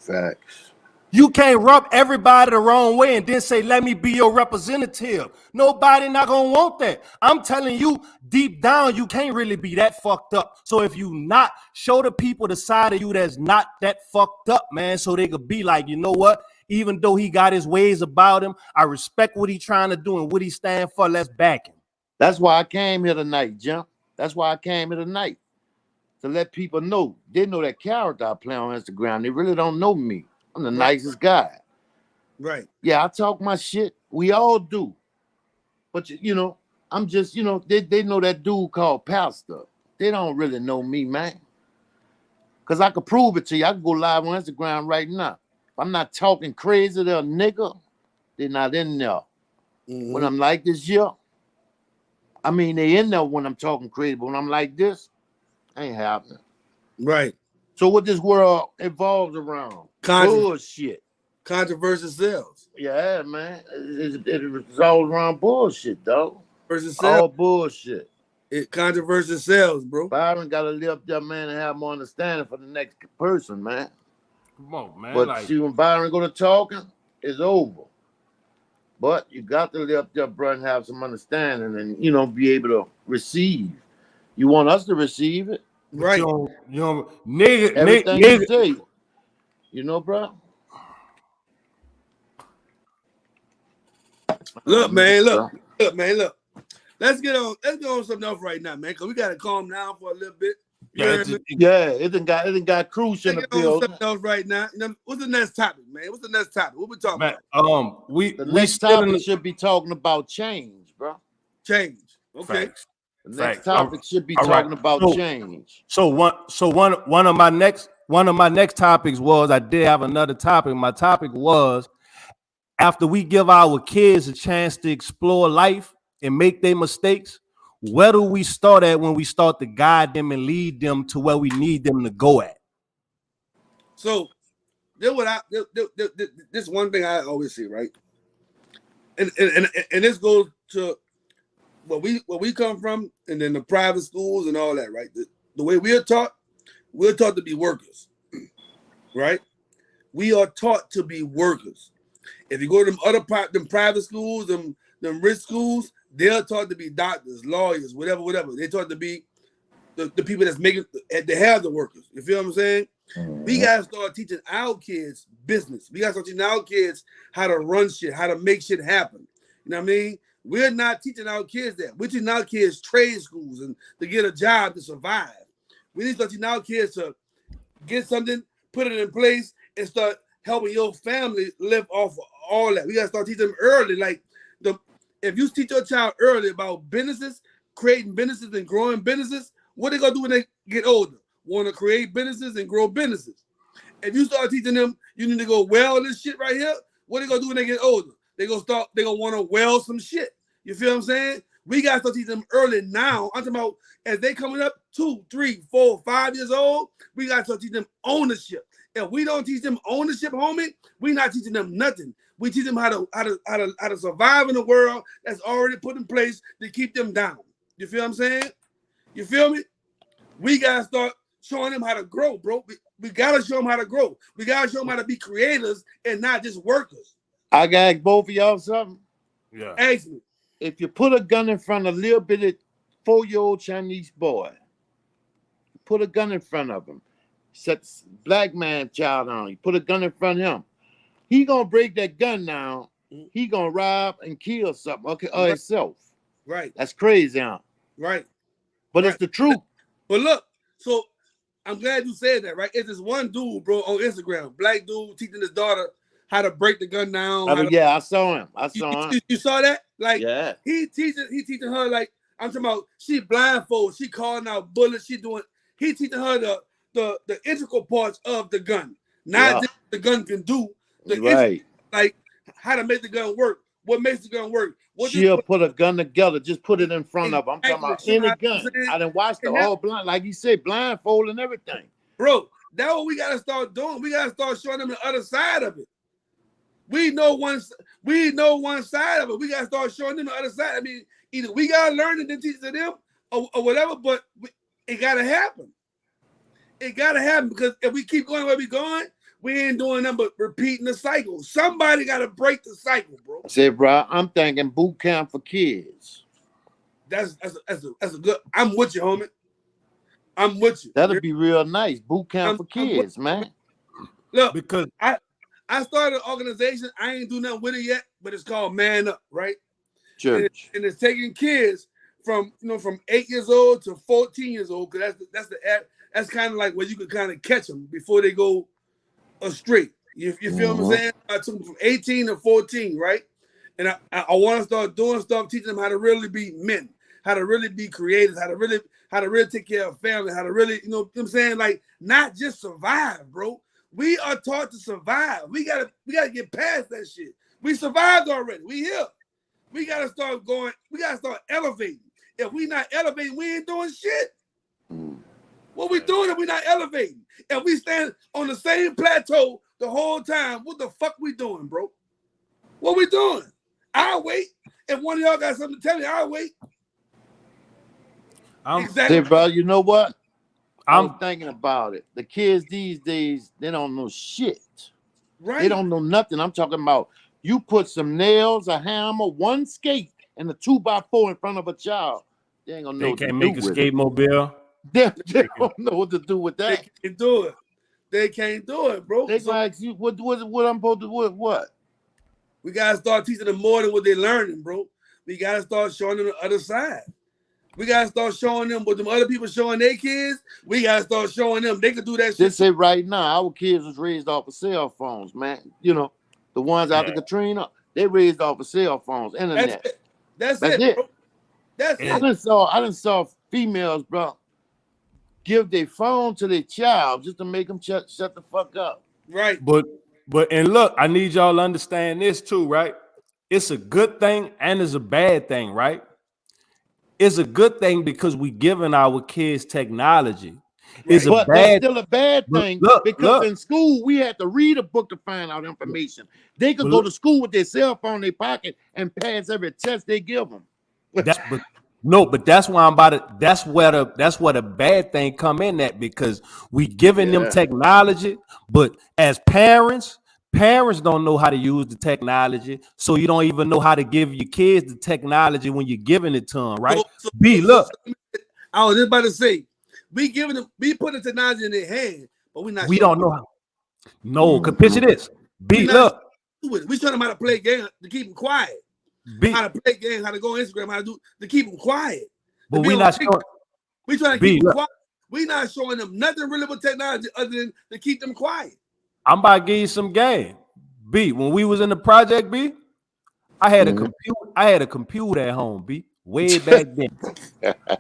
[SPEAKER 5] Facts.
[SPEAKER 6] You can't rub everybody the wrong way and then say, let me be your representative. Nobody not gonna want that. I'm telling you, deep down, you can't really be that fucked up. So if you not, show the people the side of you that's not that fucked up, man, so they could be like, you know what? Even though he got his ways about him, I respect what he's trying to do and what he stand for. Let's back him.
[SPEAKER 5] That's why I came here tonight, Jump. That's why I came here tonight. To let people know. They know that character I play on Instagram. They really don't know me. I'm the nicest guy.
[SPEAKER 3] Right.
[SPEAKER 5] Yeah, I talk my shit. We all do. But, I'm just, they know that dude called Pastor. They don't really know me, man. Because I could prove it to you. I can go live on Instagram right now. If I'm not talking crazy to a nigga, they're not in there. Mm-hmm. When I'm like this, they in there when I'm talking crazy. But when I'm like this, ain't happening.
[SPEAKER 3] Right.
[SPEAKER 5] So what this world evolves around? Bullshit.
[SPEAKER 3] Controversy sells.
[SPEAKER 5] Yeah, man. It's all around bullshit, dog. All bullshit.
[SPEAKER 3] Controversy sells, bro.
[SPEAKER 5] Byron got to live there, man, and have more understanding for the next person, man.
[SPEAKER 6] Come on, man.
[SPEAKER 5] But see, when Byron go to talking, it's over. But you got to live there, bro, and have some understanding and, be able to receive. You want us to receive it.
[SPEAKER 3] Right.
[SPEAKER 6] Nigga,
[SPEAKER 5] everything you say. Bro.
[SPEAKER 3] Look, man, look. Let's get on something else right now, man, because we gotta calm down for a little bit.
[SPEAKER 5] It done got cruise in the building.
[SPEAKER 3] Something else right now. What's the next topic, man? What's the next topic? What we talking about?
[SPEAKER 5] The next topic should be talking about change, bro.
[SPEAKER 3] Change. Okay.
[SPEAKER 6] Facts.
[SPEAKER 5] The next topic should be talking about change.
[SPEAKER 6] So one of my next topics was, I did have another topic. My topic was, after we give our kids a chance to explore life and make their mistakes, Where do we start at when we start to guide them and lead them to where we need them to go at?
[SPEAKER 3] So this one thing I always see, right? And this goes to where we come from, and then the private schools and all that, right? The way we're taught to be workers, right? We are taught to be workers. If you go to them private schools, them rich schools, they're taught to be doctors, lawyers, whatever. They're taught to be the people that's making, they have the workers. You feel what I'm saying? We gotta start teaching our kids business. We gotta start teaching our kids how to run shit, how to make shit happen. You know what I mean? We're not teaching our kids that. We're teaching our kids trade schools and to get a job to survive. We need to start teaching our kids to get something, put it in place, and start helping your family live off of all that. We gotta start teaching them early. Like if you teach your child early about businesses, creating businesses and growing businesses, what they gonna do when they get older? Want to create businesses and grow businesses. If you start teaching them, you need to go weld this shit right here. What they gonna do when they get older? They gonna want to weld some shit. You feel what I'm saying? We gotta start teaching them early now. I'm talking about as they coming up 2, 3, 4, 5 years old. We gotta start teaching them ownership. If we don't teach them ownership, homie, we not teaching them nothing. We teach them how to survive in a world that's already put in place to keep them down. You feel what I'm saying? You feel me? We gotta start showing them how to grow, bro. We gotta show them how to grow. We gotta show them how to be creators and not just workers.
[SPEAKER 5] I gotta ask both of y'all something.
[SPEAKER 1] Yeah.
[SPEAKER 3] Ask me.
[SPEAKER 5] If you put a gun in front of a little bitty 4-year-old Chinese boy, put a gun in front of him, set black man child on, you put a gun in front of him, he gonna break that gun down, he gonna rob and kill something, okay, or himself.
[SPEAKER 3] Right.
[SPEAKER 5] That's crazy, huh?
[SPEAKER 3] Right.
[SPEAKER 5] But it's the truth.
[SPEAKER 3] But look, so I'm glad you said that, right? It's this one dude, bro, on Instagram, black dude teaching his daughter how to break the gun down.
[SPEAKER 5] I saw him.
[SPEAKER 3] You saw that? Like,
[SPEAKER 5] yeah.
[SPEAKER 3] He teaching her, like, I'm talking about, she blindfold, she calling out bullets, he teaching her the integral parts of the gun, not just what the gun can do, like how to make the gun work, what makes the gun work.
[SPEAKER 5] She'll put a gun together, just put it in front of her. I'm talking about any gun. I done watched the all blind, like you said, blindfold and everything.
[SPEAKER 3] Bro, that's what we gotta start doing. We gotta start showing them the other side of it. We know one side of it. We gotta start showing them the other side. I mean, either we gotta learn and then teach it to them or whatever, but it gotta happen. It gotta happen, because if we keep going where we going, we ain't doing nothing but repeating the cycle. Somebody gotta break the cycle, bro.
[SPEAKER 5] I said, bro, I'm thinking boot camp for kids.
[SPEAKER 3] That's a good. I'm with you, homie. I'm with you.
[SPEAKER 5] That'll be real nice. Boot camp for kids, man.
[SPEAKER 3] Look,
[SPEAKER 1] Because
[SPEAKER 3] I started an organization. I ain't do nothing with it yet, but it's called Man Up, right?
[SPEAKER 5] Church.
[SPEAKER 3] And it's taking kids from 8 years old to 14 years old, because that's kind of like where you can kind of catch them before they go astray. You feel what I'm saying? I took them from 18 to 14, right? And I want to start doing stuff, teaching them how to really be men, how to really be creators, how to really take care of family, how to really, you know what I'm saying? Like, not just survive, bro. We are taught to survive. We gotta get past that shit. We survived already. We here. We gotta start going. We gotta start elevating. If we not elevating, we ain't doing shit. What we doing if we not elevating? If we stand on the same plateau the whole time, what the fuck we doing, bro? What we doing? I'll wait. If one of y'all got something to tell me, I'll wait.
[SPEAKER 5] Exactly. Hey, bro, you know what? I'm thinking about it. The kids these days, they don't know shit. Right. They don't know nothing. I'm talking about you put some nails, a hammer, one skate, and a 2x4 in front of a child. They ain't gonna know.
[SPEAKER 1] They can't make a skate mobile.
[SPEAKER 5] They don't know what to do with that.
[SPEAKER 3] They can't do it. They can't do it, bro.
[SPEAKER 5] They gonna ask you what I'm supposed to do with what?
[SPEAKER 3] We gotta start teaching them more than what they're learning, bro. We gotta start showing them the other side. We gotta start showing them what them other people showing their kids. We gotta start showing them they can do that shit.
[SPEAKER 5] Just say right now, our kids was raised off of cell phones, man. You know, the ones after Katrina, they raised off of cell phones, internet.
[SPEAKER 3] That's it. Bro. That's it.
[SPEAKER 5] I done saw females, bro, give their phone to their child just to make them shut the fuck up.
[SPEAKER 3] Right.
[SPEAKER 1] But and look, I need y'all to understand this too, right? It's a good thing and it's a bad thing, right? It's a good thing because we giving our kids technology. It's a
[SPEAKER 5] But that's
[SPEAKER 1] bad
[SPEAKER 5] still a bad thing because in school we had to read a book to find out information. They could go to school with their cell phone in their pocket and pass every test they give them.
[SPEAKER 1] But that's why that's where the bad thing come in at, because we giving them technology, but as parents don't know how to use the technology, so you don't even know how to give your kids the technology when you're giving it to them, right? Look,
[SPEAKER 3] I was just about to say, we put the technology in their hand, but we
[SPEAKER 1] don't know how. No, cause picture this. Look,
[SPEAKER 3] we tell them how to play games to keep them quiet. How to play games, how to go on Instagram, how to do to keep them quiet.
[SPEAKER 1] But we not showing.
[SPEAKER 3] We trying to keep them quiet. We not showing them nothing really with technology other than to keep them quiet.
[SPEAKER 1] I'm about to give you some game. B, when we was in the project, B, I had a computer. I had a computer at home, B, way back then.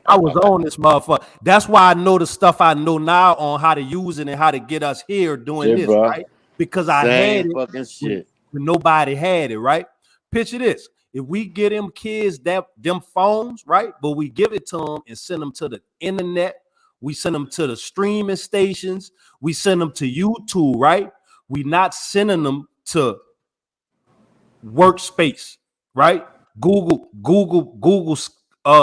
[SPEAKER 1] I was on this motherfucker. That's why I know the stuff I know now on how to use it and how to get us here doing this,
[SPEAKER 5] bro.
[SPEAKER 1] right? Because I had it
[SPEAKER 5] fucking shit.
[SPEAKER 1] When nobody had it, right? Picture this. If we get them kids them phones, right? But we give it to them and send them to the internet. We send them to the streaming stations. We send them to YouTube, right? We not sending them to workspace, right? Google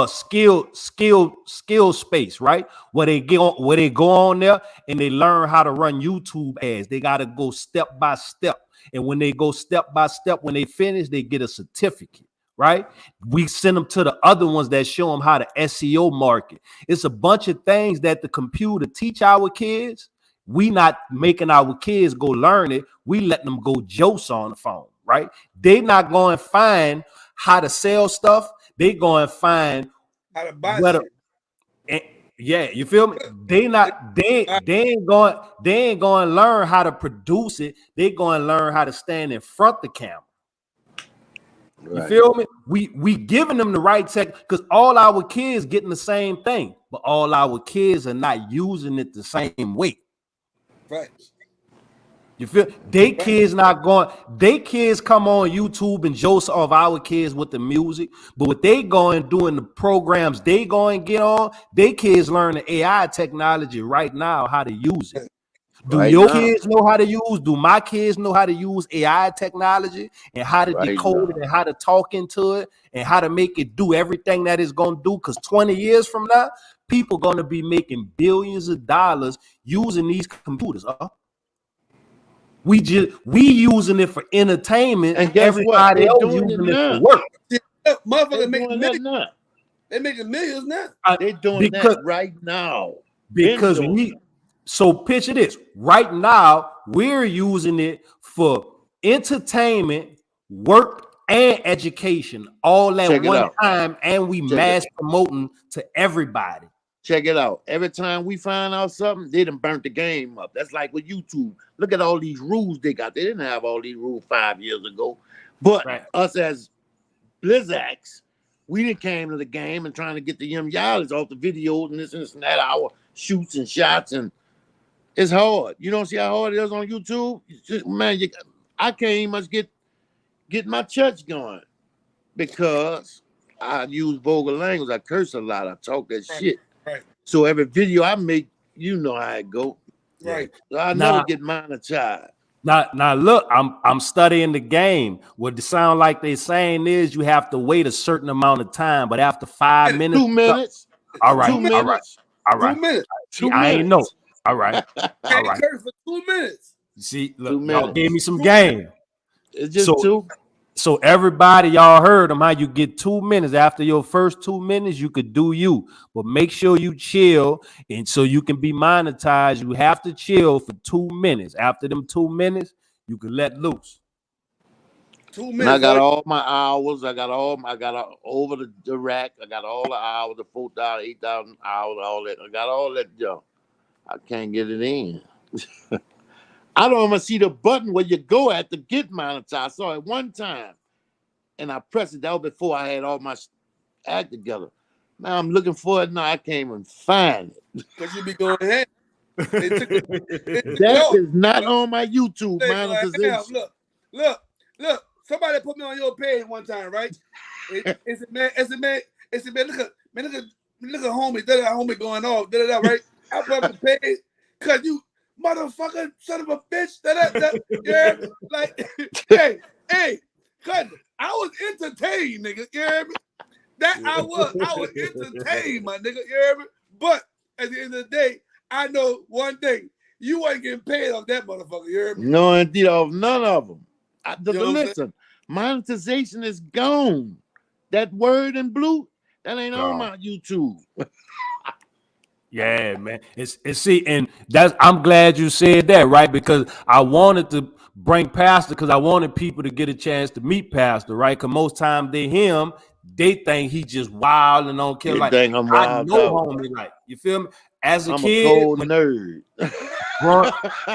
[SPEAKER 1] skill space, right? Where they go on there and they learn how to run YouTube ads. They got to go step by step. And when they go step by step, when they finish, they get a certificate, right? We send them to the other ones that show them how to SEO market. It's a bunch of things that the computer teach our kids. We not making our kids go learn it. We let them go jose on the phone, right? They not going to find how to sell stuff. They going to find
[SPEAKER 3] how to buy shit.
[SPEAKER 1] Yeah, you feel me? They ain't going to learn how to produce it. They going to learn how to stand in front of the camera. Right. You feel me? We giving them the right tech because all our kids getting the same thing, but all our kids are not using it the same way.
[SPEAKER 3] Right.
[SPEAKER 1] You feel? They kids not going. They kids come on YouTube and jose off our kids with the music, but what they going doing the programs they going get on. They kids learn the AI technology right now how to use it. Do your kids know how to use? Do my kids know how to use AI technology and how to decode it and how to talk into it and how to make it do everything that it's going to do? Because 20 years from now, people going to be making billions of dollars using these computers. We using it for entertainment,
[SPEAKER 5] and everybody else using it for work.
[SPEAKER 3] Motherfuckers making millions. They're making millions now.
[SPEAKER 5] They're doing that right now.
[SPEAKER 1] Because so picture this. Right now, we're using it for entertainment, work, and education all at one time, and we mass promoting to everybody.
[SPEAKER 5] Check it out. Every time we find out something, they done burnt the game up. That's like with YouTube. Look at all these rules they got. They didn't have all these rules 5 years ago. But us as Blizzaks, we done came to the game and trying to get the yallies off the videos and this and that, our shoots and shots, and it's hard. You don't see how hard it is on YouTube? Man, I can't even much get my church going because I use vulgar language. I curse a lot. I talk that shit.
[SPEAKER 3] Right.
[SPEAKER 5] So every video I make, you know how it go.
[SPEAKER 3] Right.
[SPEAKER 5] So I never get monetized.
[SPEAKER 1] Now look, I'm studying the game. What it sound like they saying is you have to wait a certain amount of time, but after 5 minutes,
[SPEAKER 5] 2 minutes.
[SPEAKER 1] All right,
[SPEAKER 5] 2 minutes.
[SPEAKER 1] All right.
[SPEAKER 3] 2 minutes.
[SPEAKER 1] See, I ain't know. All right. All right.
[SPEAKER 3] For 2 minutes.
[SPEAKER 1] See, look, y'all gave me some game.
[SPEAKER 5] It's just two.
[SPEAKER 1] So everybody, y'all heard them how you get 2 minutes. After your first 2 minutes, you could do you. But make sure you chill. And so you can be monetized, you have to chill for 2 minutes. After them 2 minutes, you can let loose.
[SPEAKER 3] 2 minutes.
[SPEAKER 5] And I got all my hours. I got over the rack. I got all the hours, the 4,000, 8,000 hours, all that. I got all that junk. I can't get it in. I don't even see the button where you go at to get monetized. I saw it one time, and I pressed it. That was before I had all my act together. Now I'm looking for it now. I can't even find it.
[SPEAKER 3] Because you be going ahead.
[SPEAKER 5] That is not on my YouTube monetization.
[SPEAKER 3] Look. Somebody put me on your page one time, right? It's a man and said, look at homie, homie going off, right? I put up the page, cause you motherfucker, son of a bitch, yeah, like, hey, cause I was entertained, nigga, you hear me? I was entertained, my nigga, you hear me? But at the end of the day, I know one thing. You ain't getting paid off that motherfucker, you hear me?
[SPEAKER 5] No, indeed, of none of them. Listen, monetization is gone. That word in blue, that ain't on my YouTube.
[SPEAKER 1] Yeah, man. And I'm glad you said that, right? Because I wanted to bring Pastor because I wanted people to get a chance to meet Pastor, right? Because most times they hear him, they think he just wild and don't care. Like,
[SPEAKER 5] think I'm
[SPEAKER 1] I
[SPEAKER 5] wild
[SPEAKER 1] know
[SPEAKER 5] out.
[SPEAKER 1] homie, like, you feel me? As a
[SPEAKER 5] I'm
[SPEAKER 1] kid,
[SPEAKER 5] a cold nerd.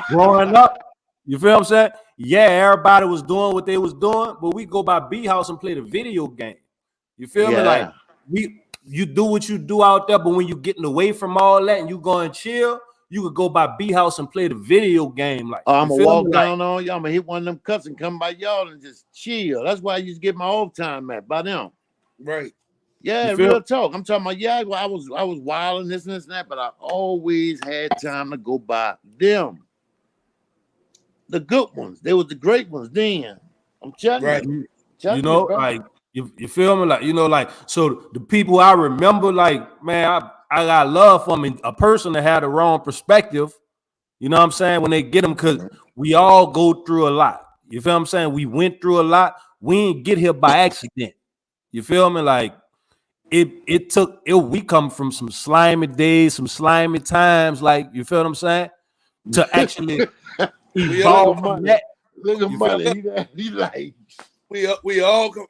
[SPEAKER 1] growing up, you feel what I'm saying? Yeah, everybody was doing what they was doing, but we go by B house and play the video game. You feel me? Like, you do what you do out there, but when you getting away from all that and you go and chill, you could go by B house and play the video game. Like,
[SPEAKER 5] I'm gonna walk down on y'all. I'm gonna hit one of them cuts and come by y'all and just chill. That's why I used to get my off time at by them.
[SPEAKER 3] Right.
[SPEAKER 5] Yeah, real talk. I'm talking about, I was wild and this and that, but I always had time to go by them. The good ones. They were the great ones then. I'm telling you.
[SPEAKER 1] You know, like, you feel me? Like, you know, like, so the people I remember, like, man, I got love for them. A person that had the wrong perspective, you know what I'm saying, when they get them, because we all go through a lot. You feel what I'm saying? We went through a lot. We ain't get here by accident. You feel me? Like, we come from some slimy days, some slimy times, like, you feel what I'm saying? To actually evolve from that.
[SPEAKER 5] Look at money. He like,
[SPEAKER 3] we all come.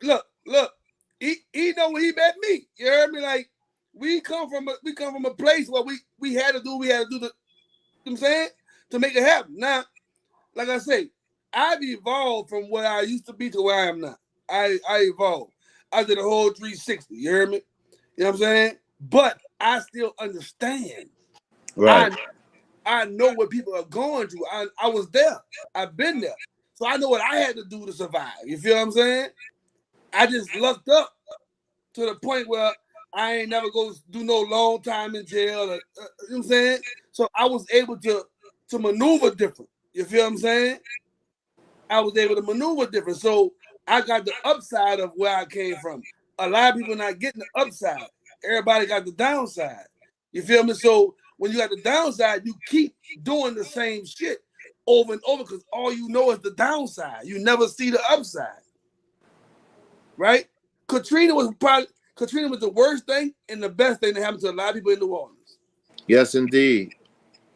[SPEAKER 3] Look. He know when he met me. You heard me? Like, we come from a place where we had to do the, you know what I'm saying, to make it happen. Now, like I say, I've evolved from where I used to be to where I am now. I evolved. I did a whole 360. You hear me? You know what I'm saying? But I still understand.
[SPEAKER 5] Right.
[SPEAKER 3] I know what people are going through. I was there. I've been there. So I know what I had to do to survive. You feel what I'm saying? I just lucked up to the point where I ain't never go do no long time in jail. You know what I'm saying? So I was able to maneuver different. You feel what I'm saying? I was able to maneuver different. So I got the upside of where I came from. A lot of people not getting the upside. Everybody got the downside. You feel me? So when you got the downside, you keep doing the same shit over and over because all you know is the downside. You never see the upside. Right? Katrina was the worst thing and the best thing that happened to a lot of people in New Orleans.
[SPEAKER 5] Yes, indeed.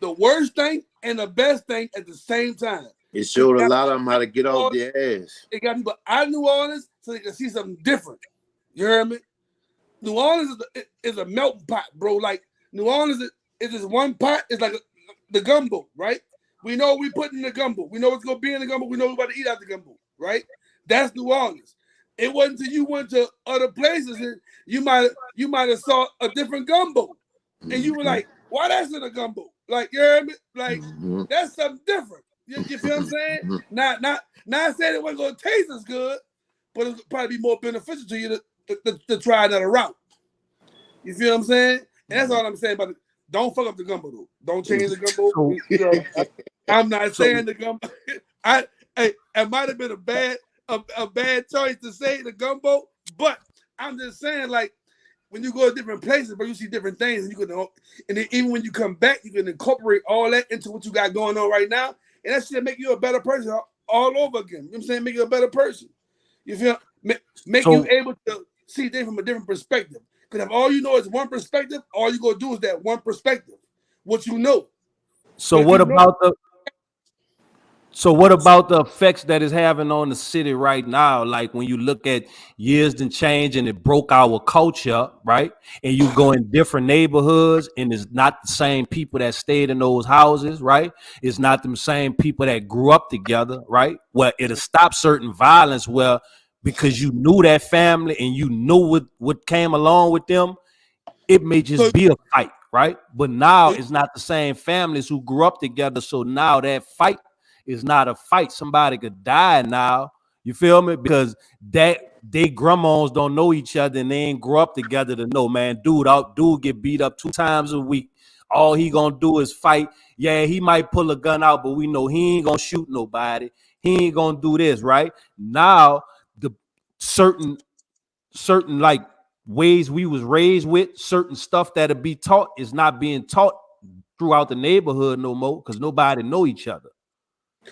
[SPEAKER 3] The worst thing and the best thing at the same time.
[SPEAKER 5] It showed a lot of them how to get off their ass.
[SPEAKER 3] It got people out of New Orleans so they can see something different. You hear me? New Orleans is a melting pot, bro. Like, New Orleans is just one pot. It's like the gumbo, right? We know we put in the gumbo. We know what's going to be in the gumbo. We know we're about to eat out the gumbo, right? That's New Orleans. It wasn't until you went to other places and you might have saw a different gumbo. And you were like, why that's in a gumbo? Like, you hear me? Like, that's something different. You feel what I'm saying? Not saying it wasn't going to taste as good, but it would probably be more beneficial to you to try another route. You feel what I'm saying? And that's all I'm saying about it. Don't fuck up the gumbo, though. Don't change the gumbo. You know, I'm not saying the gumbo. It might have been a bad choice to say the gumbo, but I'm just saying, like, when you go to different places, but you see different things, and then even when you come back, you can incorporate all that into what you got going on right now, and that should make you a better person all over again. You know what I'm saying? Make you a better person. You feel? Make you able to see things from a different perspective. Because if all you know is one perspective, all you gonna do is that one perspective. What you know.
[SPEAKER 1] So what about the effects that it's having on the city right now? Like, when you look at years and change and it broke our culture, right? And you go in different neighborhoods and it's not the same people that stayed in those houses, right? It's not the same people that grew up together, right? Well, it'll stop certain violence because you knew that family and you knew what came along with them, it may just be a fight, right? But now it's not the same families who grew up together. So now that fight is not a fight. Somebody could die now. You feel me? Because they grandmas don't know each other and they ain't grow up together to know, man. Dude get beat up 2 times a week. All he gonna do is fight. Yeah, he might pull a gun out, but we know he ain't gonna shoot nobody. He ain't gonna do this, right? Now the certain like ways we was raised with, certain stuff that'll be taught is not being taught throughout the neighborhood no more because nobody know each other.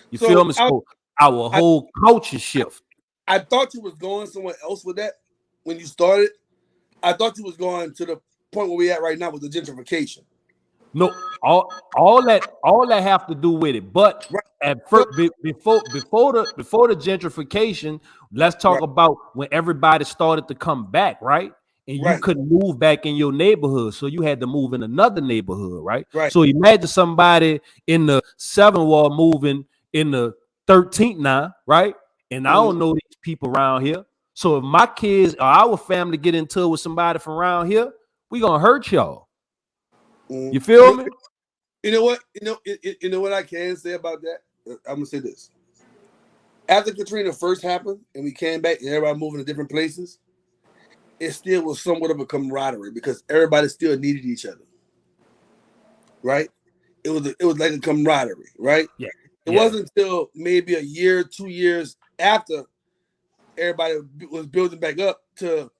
[SPEAKER 1] You feel me? So our whole culture shift.
[SPEAKER 3] I thought you was going somewhere else with that when you started. I thought you was going to the point where we at right now with the gentrification.
[SPEAKER 1] No, all that have to do with it. But at first, before the gentrification, let's talk about when everybody started to come back, right? And you couldn't move back in your neighborhood, so you had to move in another neighborhood, right? So imagine somebody in the 7th ward moving in the 13th now, right? And I don't know these people around here. So if my kids or our family get into it with somebody from around here, we gonna hurt y'all. You feel me?
[SPEAKER 3] You know what? You know what I can say about that? I'm gonna say this. After Katrina first happened and we came back and everybody moving to different places, it still was somewhat of a camaraderie because everybody still needed each other. Right? It was like a camaraderie, right?
[SPEAKER 1] Yeah.
[SPEAKER 3] It wasn't until maybe a year, 2 years after everybody was building back up to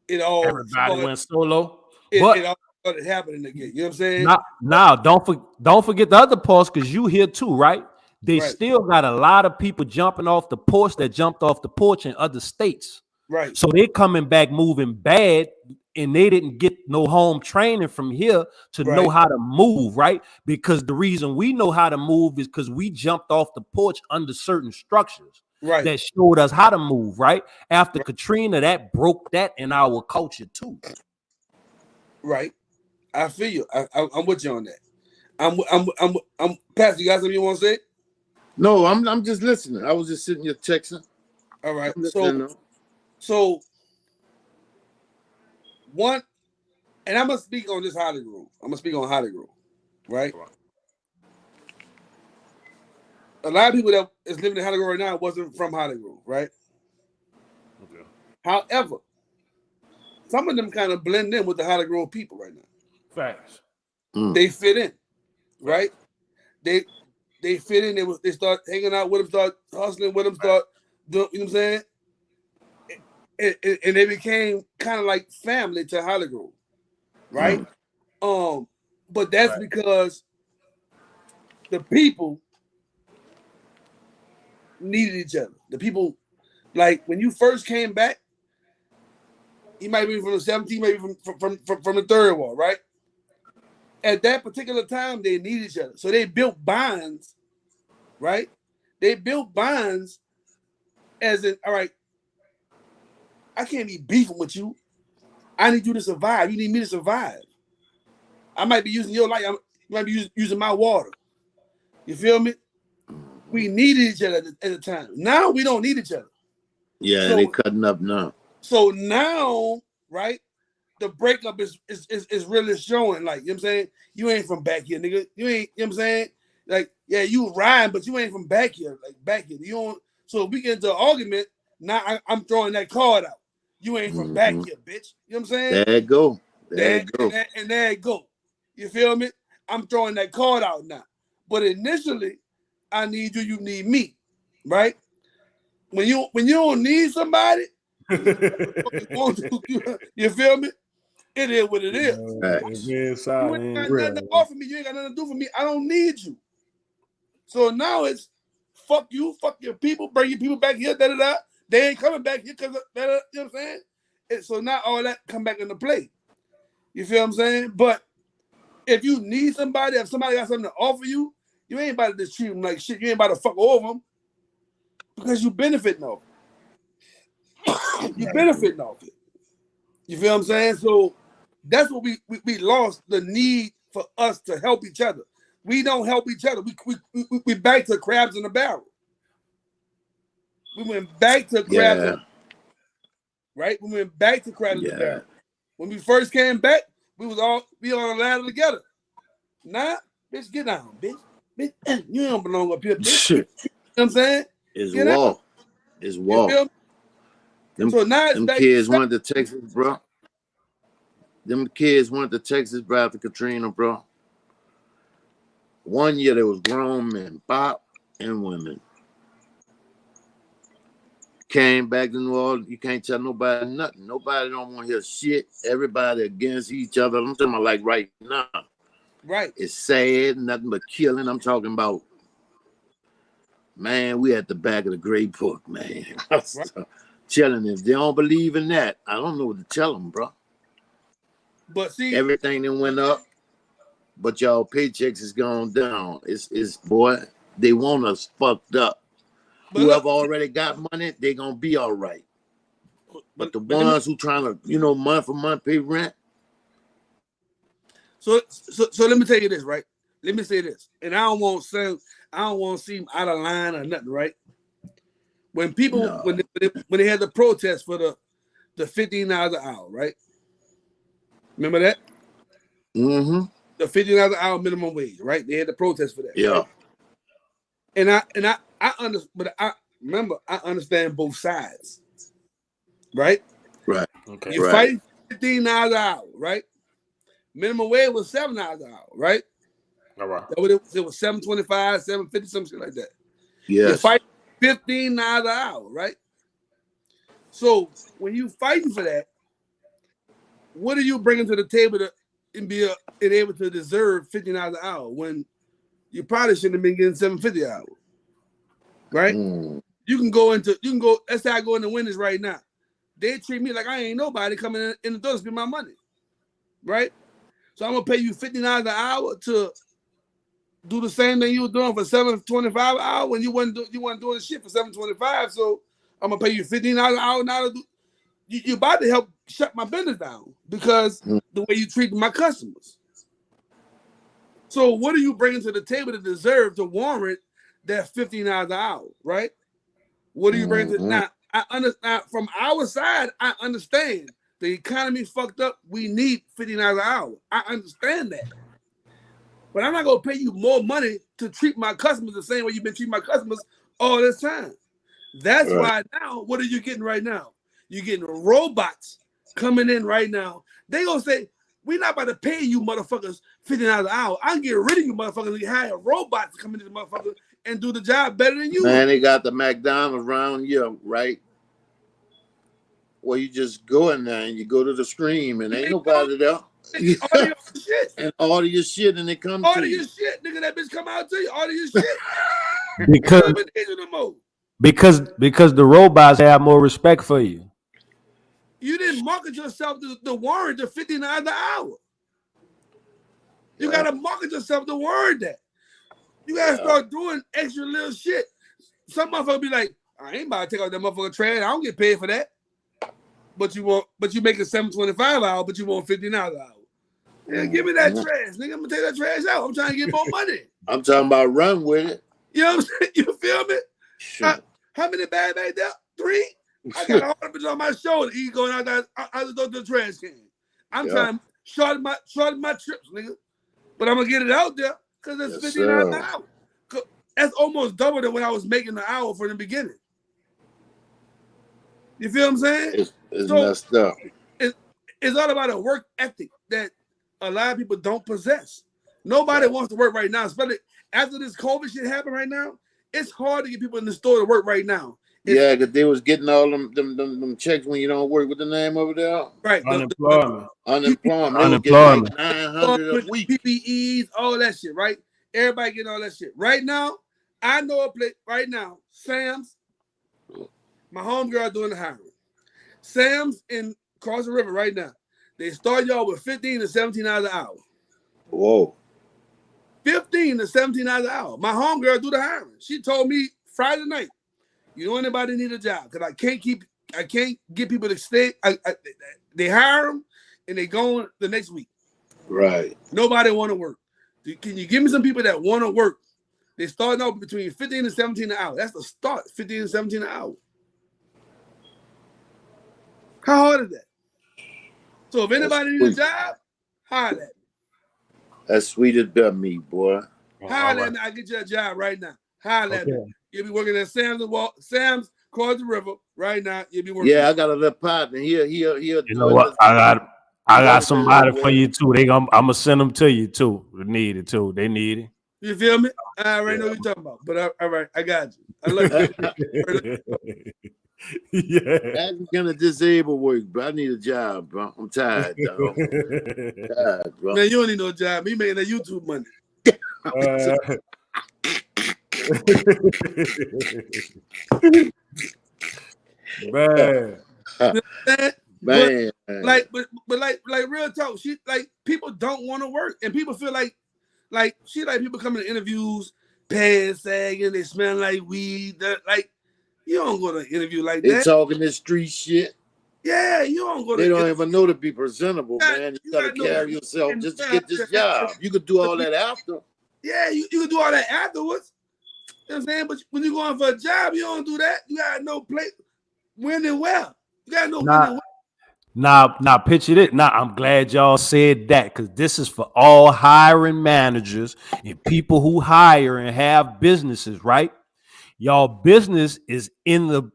[SPEAKER 3] it all.
[SPEAKER 1] Everybody went solo.
[SPEAKER 3] It all started happening again. You know what I'm saying?
[SPEAKER 1] Now don't forget the other parts because you here too, right? They still got a lot of people jumping off the porch that jumped off the porch in other states.
[SPEAKER 3] Right.
[SPEAKER 1] So they coming back moving bad and they didn't get no home training from here to know how to move, right? Because the reason we know how to move is because we jumped off the porch under certain structures that showed us how to move, right? After Katrina, that broke that in our culture too.
[SPEAKER 3] Right. I feel you. I'm with you on that. I'm Pastor, you got something you want to say?
[SPEAKER 5] No, I'm just listening. I was just sitting here texting.
[SPEAKER 3] All right.
[SPEAKER 5] So
[SPEAKER 3] one, and I'm gonna speak on this Holly Grove. I'm gonna speak on Holly Grove, right? A lot of people that is living in Holly Grove right now wasn't from Holly Grove, right? Okay. However, some of them kind of blend in with the Holly Grove people right now.
[SPEAKER 1] Facts.
[SPEAKER 3] They fit in, right? They fit in. They start hanging out with them, start hustling with them, start doing, you know what I'm saying? And they became kind of like family to Holly Grove, right? But that's because the people needed each other. The people, like when you first came back, you might be from the 17th, maybe from the 3rd ward, right? At that particular time, they needed each other. So they built bonds, right? They built bonds as in, all right, I can't be beefing with you. I need you to survive. You need me to survive. I might be using your light. You might be using my water. You feel me? We needed each other at the time. Now we don't need each other.
[SPEAKER 5] Yeah, so, they cutting up now.
[SPEAKER 3] So now, right, the breakup is really showing. Like, you know what I'm saying? You ain't from back here, nigga. You ain't, you know what I'm saying? Like, yeah, you riding, but you ain't from back here. Like, back here. You don't. So if we get into an argument, now I'm throwing that card out. You ain't from back here, bitch. You know what I'm saying?
[SPEAKER 5] There you go. There you go.
[SPEAKER 3] And there you go. You feel me? I'm throwing that card out now. But initially, I need you, you need me. Right? When you don't need somebody, you feel me? It is what it is. You ain't got nothing to offer me. You ain't got nothing to do for me. I don't need you. So now it's fuck you, fuck your people, bring your people back here, da-da-da. They ain't coming back here because, you know what I'm saying? So now all that come back into play. You feel what I'm saying? But if you need somebody, if somebody got something to offer you, you ain't about to just treat them like shit. You ain't about to fuck over them because you benefiting off it. You benefiting off it. You feel what I'm saying? So that's what we lost, the need for us to help each other. We don't help each other. We back to crabs in the barrel. We went back to crabs, right? We went back to crabs in the barrel. When we first came back, we on a ladder together. Nah, bitch, get down, bitch. Bitch, you don't belong up here, bitch. You know what I'm saying?
[SPEAKER 5] It's war. It's war.
[SPEAKER 3] So now it's
[SPEAKER 5] them
[SPEAKER 3] back
[SPEAKER 5] kids
[SPEAKER 3] to
[SPEAKER 5] went to Texas, bro. Them kids went to Texas, bro, after Katrina, bro. One year there was grown men, pop and women. Came back to New Orleans. You can't tell nobody nothing. Nobody don't want to hear shit. Everybody against each other. I'm talking about like right now.
[SPEAKER 3] right.
[SPEAKER 5] It's sad, nothing but killing. I'm talking about, man, we at the back of the great book, man.
[SPEAKER 3] Right.
[SPEAKER 5] Telling them, if they don't believe in that, I don't know what to tell them, bro.
[SPEAKER 3] But see,
[SPEAKER 5] Everything that went up, but y'all paychecks is gone down. It's boy, they want us fucked up.
[SPEAKER 3] but
[SPEAKER 5] Whoever
[SPEAKER 3] look,
[SPEAKER 5] already got money, they gonna be all right. But the
[SPEAKER 3] let me-
[SPEAKER 5] ones who trying to, month for month pay rent.
[SPEAKER 3] so let me tell you this, right? Let me say this, and I don't want to seem out of line or nothing, right? When people
[SPEAKER 5] No.
[SPEAKER 3] when they had the protest for the $15 an hour, right? Remember that?
[SPEAKER 5] Mm-hmm.
[SPEAKER 3] The $15 an hour minimum wage, right? They had the protest for that.
[SPEAKER 5] Yeah.
[SPEAKER 3] Right? And I understand, but I understand both sides, right?
[SPEAKER 5] Right.
[SPEAKER 1] Okay.
[SPEAKER 3] You
[SPEAKER 5] Right.
[SPEAKER 3] fight $15 an hour, right? Minimum wage was $7 an hour, right?
[SPEAKER 1] All right.
[SPEAKER 3] That it was $7.25, $7.50, some shit like that. You
[SPEAKER 5] Yes.
[SPEAKER 3] fight $15 an hour, right? So when you fighting for that, what are you bringing to the table and be able to deserve $15 an hour when you probably shouldn't have been getting $7.50 an hour, right?
[SPEAKER 5] Mm.
[SPEAKER 3] You can go. Let's say I go into Winners right now. They treat me like I ain't nobody coming in the door to spend my money, right? So I'm gonna pay you $15 an hour to do the same thing you were doing for $7.25 an hour when you wasn't doing shit for $7.25. So I'm gonna pay you $15 an hour now to do. You're about to help shut my business down because the way you treat my customers. So what are you bringing to the table to deserve to warrant that $15 an hour, right? What are you bringing to now? I understand from our side. I understand the economy fucked up. We need $15 an hour. I understand that, but I'm not gonna pay you more money to treat my customers the same way you've been treating my customers all this time. That's why now, what are you getting right now? You're getting robots coming in right now. They gonna say, we're not about to pay you motherfuckers $15 an hour. I can get rid of you motherfuckers and hire robots to come into the motherfucker and do the job better than you.
[SPEAKER 5] Man, they got the McDonald's around here, right? Well, you just go in there and you go to the stream and ain't nobody there.
[SPEAKER 3] Order your shit.
[SPEAKER 5] And order your shit and they come
[SPEAKER 3] Order
[SPEAKER 5] to
[SPEAKER 3] your
[SPEAKER 5] you.
[SPEAKER 3] shit, nigga. That bitch come out to you. Order your shit.
[SPEAKER 1] Because because the robots have more respect for you.
[SPEAKER 3] You didn't market yourself to warrant the $15 an hour. You gotta market yourself to warrant that. You gotta start doing extra little shit. Some motherfucker be like, I ain't about to take out that motherfucker trash. I don't get paid for that. But you make it $7.25 an hour, but you want $15 an hour. Yeah, give me that trash, nigga. I'm gonna take that trash out. I'm trying to get more money.
[SPEAKER 5] I'm talking about run with it.
[SPEAKER 3] You know what I'm saying? You feel me?
[SPEAKER 5] Sure.
[SPEAKER 3] How many bags back there? 3? I got a whole bitch on my shoulder. He going out there. I just go to the trash can. I'm trying to shorten my trips, nigga. But I'm gonna get it out there because it's $15 an hour. That's almost double than what I was making an hour from the beginning. You feel what I'm saying?
[SPEAKER 5] It's messed up.
[SPEAKER 3] It's all about a work ethic that a lot of people don't possess. Nobody wants to work right now, especially after this COVID shit happened right now. It's hard to get people in the store to work right now.
[SPEAKER 5] Because they was getting all them checks when you don't work. With the name over there?
[SPEAKER 3] Right.
[SPEAKER 1] Unemployment.
[SPEAKER 5] Unemployment. They was getting like 900 a week.
[SPEAKER 3] PPEs, all that shit, right? Everybody getting all that shit. Right now, I know a place right now, Sam's, my homegirl doing the hiring. Sam's in across the river right now. They start y'all with $15 to $17 an hour.
[SPEAKER 5] Whoa.
[SPEAKER 3] $15 to $17 an hour. My homegirl do the hiring. She told me Friday night, you know anybody need a job? Because I can't get people to stay. They hire them and they go the next week.
[SPEAKER 5] Right.
[SPEAKER 3] Nobody want to work. Can you give me some people that want to work? They start out between 15 and 17 an hour. That's the start, 15 and 17 an hour. How hard is that? So if anybody needs a job, hire at me.
[SPEAKER 5] That's sweet as bear meat, boy.
[SPEAKER 3] Hire at me. I get you a job right now. Hire at me. You'll be working at Sam's cross the river right now. You'll be working.
[SPEAKER 5] Yeah, I got a little partner. He'll
[SPEAKER 1] You know what? I got somebody for you too. I'm gonna send them to you too. They need it too. They need it.
[SPEAKER 3] You feel me? I already know what you're talking about. But all right, I got you. I love you.
[SPEAKER 1] Yeah.
[SPEAKER 5] I'm gonna disable work, bro. I need a job, bro. I'm tired, dog. Tired, bro.
[SPEAKER 3] Man, you don't need no job. He making that YouTube money.
[SPEAKER 1] Man.
[SPEAKER 5] Man.
[SPEAKER 3] But like real talk, she like people don't want to work, and people feel like she like people coming to interviews, pants sagging, they smell like weed. Like you don't go to an interview like
[SPEAKER 5] They
[SPEAKER 3] that.
[SPEAKER 5] talking this street shit.
[SPEAKER 3] Yeah, you don't go to.
[SPEAKER 5] They don't even know to be presentable, man. You gotta carry yourself just to get this job. You could do all that after.
[SPEAKER 3] Yeah, you can do all that afterwards. You know what I'm saying? But when you're going for a job, you don't do that. You gotta know when and where. You gotta know when and where.
[SPEAKER 1] Now, picture it. Now, I'm glad y'all said that because this is for all hiring managers and people who hire and have businesses, right? Y'all business is in the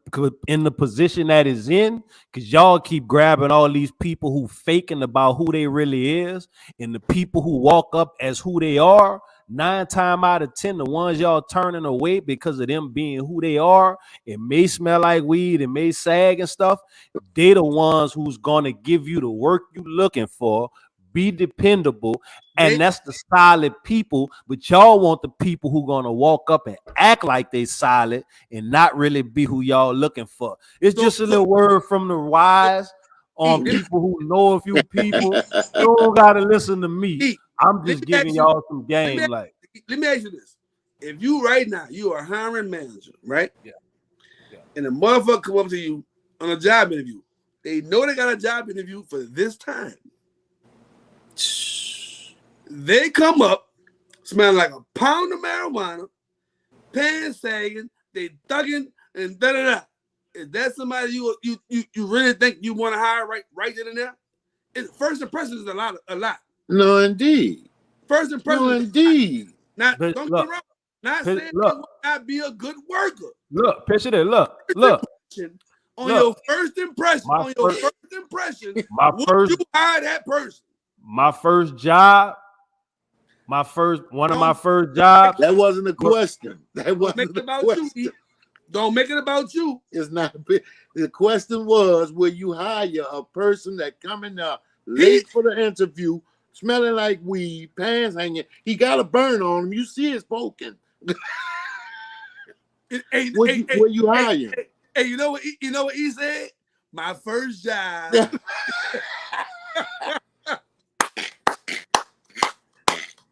[SPEAKER 1] position that is in because y'all keep grabbing all these people who faking about who they really is, and the people who walk up as who they are. 9 times out of 10, the ones y'all turning away because of them being who they are, it may smell like weed, it may sag and stuff. They the ones who's gonna give you the work you looking for, be dependable, and that's the solid people. But y'all want the people who gonna walk up and act like they solid and not really be who y'all looking for. It's just a little word from the wise on people who know a few people. You don't gotta listen to me. I'm just giving y'all some game. Let
[SPEAKER 3] me ask you this: if you right now you are a hiring manager, right?
[SPEAKER 1] Yeah.
[SPEAKER 3] And a motherfucker come up to you on a job interview, they know they got a job interview for this time. They come up smelling like a pound of marijuana, pants sagging, they thugging and da da da. Is that somebody you really think you want to hire right then and there? First impression is a lot.
[SPEAKER 5] No, indeed.
[SPEAKER 3] First impression.
[SPEAKER 5] No, indeed.
[SPEAKER 3] Not don't get wrong. Not saying you will not be a good worker.
[SPEAKER 1] Look, picture that. Look.
[SPEAKER 3] On your first impression, would you hire that person?
[SPEAKER 1] My first job. One of my first jobs.
[SPEAKER 5] That wasn't a question. That wasn't a question.
[SPEAKER 3] Don't make it about you.
[SPEAKER 5] It's not. The question was, will you hire a person that coming up late for the interview, smelling like weed, pants hanging? He got a burn on him. You see it spoken. Will you hire him?
[SPEAKER 3] Hey, you know what he said? My first job.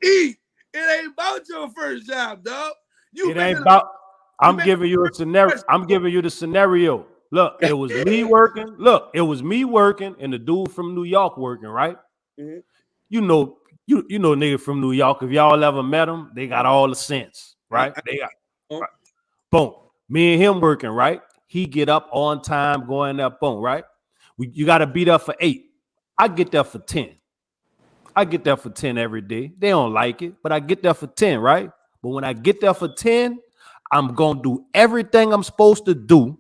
[SPEAKER 3] It ain't about your first job, dog.
[SPEAKER 1] It ain't about. I'm giving you a scenario. I'm giving you the scenario. Look, it was me working. Look, it was me working and the dude from New York working, right?
[SPEAKER 3] Mm-hmm.
[SPEAKER 1] You know nigga from New York. If y'all ever met them, they got all the sense, right? They got right. Boom. Me and him working, right? He get up on time, going up, boom, right? You got to be there for 8. I get there for 10. I get there for 10 every day. They don't like it, but I get there for 10, right? But when I get there for 10, I'm going to do everything I'm supposed to do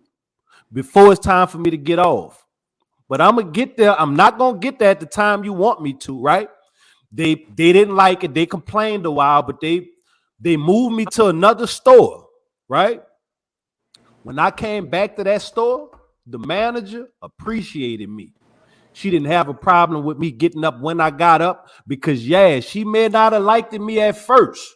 [SPEAKER 1] before it's time for me to get off. But I'm going to get there. I'm not going to get there at the time you want me to, right? They didn't like it. They complained a while, but they moved me to another store, right? When I came back to that store, the manager appreciated me. She didn't have a problem with me getting up when I got up because, she may not have liked me at first.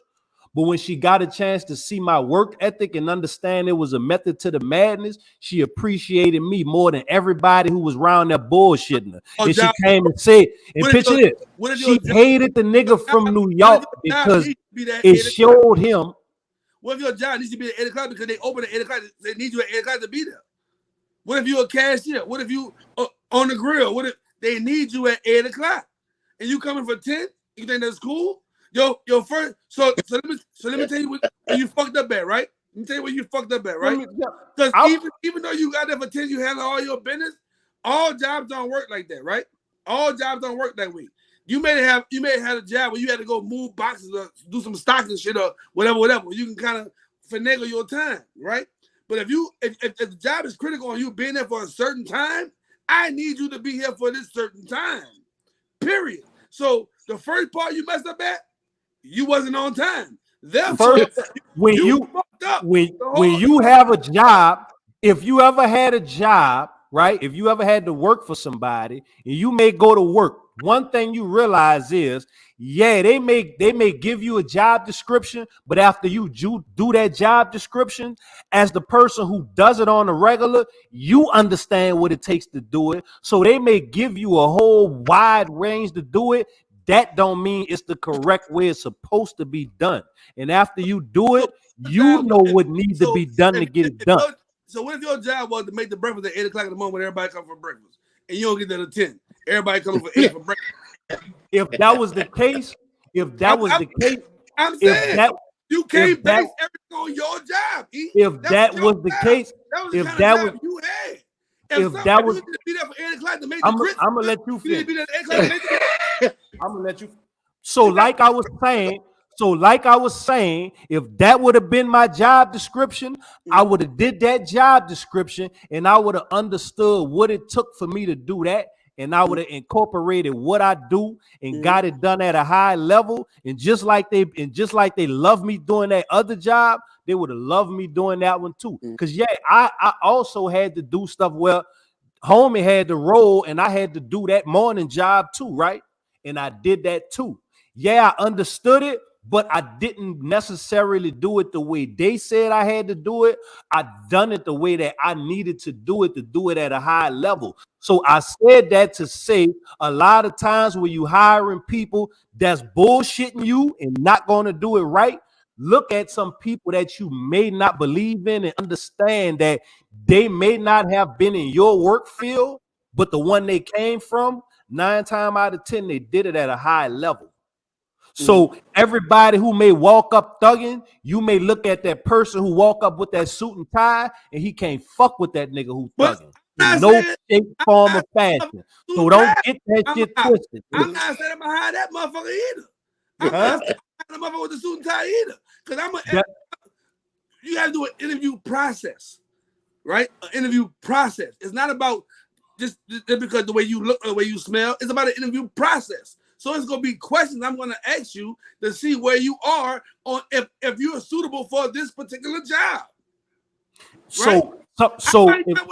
[SPEAKER 1] But when she got a chance to see my work ethic and understand it was a method to the madness, she appreciated me more than everybody who was around there bullshitting her. And she came and said, and picture it, she hated the nigga from New York because it showed him.
[SPEAKER 3] What if your job needs to be at 8 o'clock because they open at 8 o'clock? They need you at 8 o'clock to be there. What if you're a cashier? What if you on the grill? What if they need you at 8 o'clock and you coming for 10? You think that's cool? Your first. So let me tell you where you fucked up at, right? Let me tell you where you fucked up at, right? Because even though you got there for 10, you handle all your business. All jobs don't work like that, right? All jobs don't work that way. You may have had a job where you had to go move boxes or do some stocking shit or whatever. You can kind of finagle your time, right? But if the job is critical on you being there for a certain time, I need you to be here for this certain time. Period. So the first part you messed up at, you wasn't on time. Therefore,
[SPEAKER 6] when you have a job, if you ever had a job, right? If you ever had to work for somebody and you may go to work, one thing you realize is, yeah, they may give you a job description, but after you do that job description, as the person who does it on a regular, you understand what it takes to do it. So they may give you a whole wide range to do it. That don't mean it's the correct way it's supposed to be done. And after you do it, you know what needs to be done to get it done.
[SPEAKER 3] So what if your job was to make the breakfast at 8 o'clock in the morning when everybody comes for breakfast, and you don't get there at 10? Everybody coming for 8 for breakfast.
[SPEAKER 6] If that was the case,
[SPEAKER 3] I'm saying you can't base everything on your job.
[SPEAKER 6] If that was the case,
[SPEAKER 3] if that was you had. If that was, you be there for 8 o'clock to make the grits,
[SPEAKER 6] I'm gonna let you finish.
[SPEAKER 3] Be there at 8 o'clock to make the
[SPEAKER 6] I'm gonna let you. So like I was saying, if that would have been my job description, I would have did that job description and I would have understood what it took for me to do that. And I would have incorporated what I do and got it done at a high level. And just like they love me doing that other job, they would have loved me doing that one too. Because I also had to do stuff where homie had to roll and I had to do that morning job too, right? And I did that too. Yeah, I understood it, but I didn't necessarily do it the way they said I had to do it. I done it the way that I needed to do it at a high level. So I said that to say a lot of times when you hiring people that's bullshitting you and not going to do it right, look at some people that you may not believe in and understand that they may not have been in your work field, but the one they came from, 9 times out of 10, they did it at a high level. So everybody who may walk up thugging, you may look at that person who walk up with that suit and tie, and he can't fuck with that nigga who thugging. In no shape, form, or fashion. So don't get that shit twisted.
[SPEAKER 3] I'm not saying I'm gonna hire that motherfucker either. I'm not saying I'm motherfucker with the suit and tie either. Because you gotta do an interview process, right? An interview process. It's not about just because the way you look or the way you smell. It's about an interview process. So it's gonna be questions I'm gonna ask you to see where you are on if you are suitable for this particular job. Right? I might not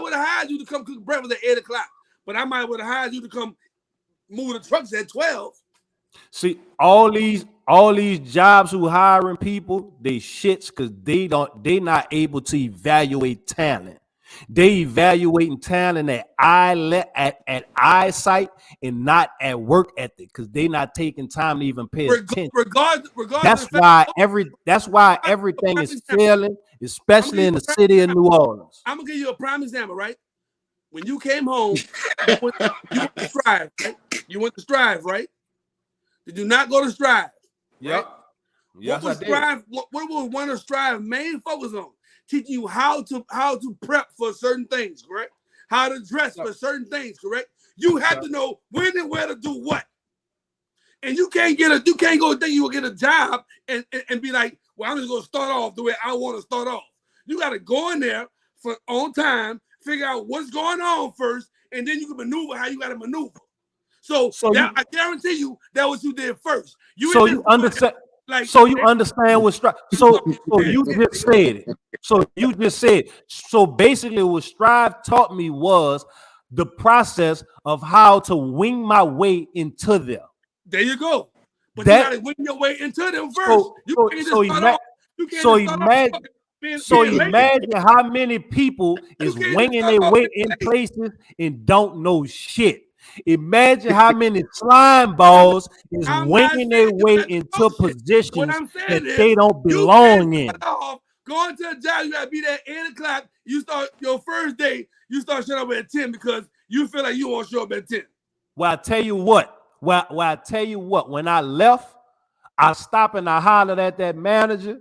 [SPEAKER 3] would have hired you to come cook breakfast at 8 o'clock, but I might would have hired you to come move the trucks at 12.
[SPEAKER 6] See, all these jobs who hiring people, they shits because they not able to evaluate talent. They evaluating talent at eyesight and not at work ethic because they not taking time to even pay attention. That's why everything is failing, especially in the city of New Orleans.
[SPEAKER 3] I'm gonna give you a prime example, right? When you came home, you went to Strive, right? You went to Strive, right? Did you not go to Strive?
[SPEAKER 6] Yep.
[SPEAKER 3] Right?
[SPEAKER 6] Yes,
[SPEAKER 3] what was Strive? What was one of Strive's main focus on? Teaching you how to prep for certain things, correct? How to dress for certain things, correct? You have to know when and where to do what. And you can't go think you will get a job and be like, well, I'm just gonna start off the way I want to start off. You gotta go in there on time, figure out what's going on first, and then you can maneuver how you gotta maneuver. I guarantee you that what you did first. You understand.
[SPEAKER 6] You understand what Strive. So you just said it. So basically, what Strive taught me was the process of how to wing my way into them.
[SPEAKER 3] There you go. But you gotta wing your way into them first.
[SPEAKER 6] Imagine how many people is winging their way in places and don't know shit. Imagine how many slime balls is winging their way into positions that they don't belong in.
[SPEAKER 3] Going to a job, you gotta be there at 8 o'clock. You start your first day, you start showing up at 10 because you feel like you won't show up at 10.
[SPEAKER 6] Well, I tell you what. When I left, I stopped and I hollered at that manager,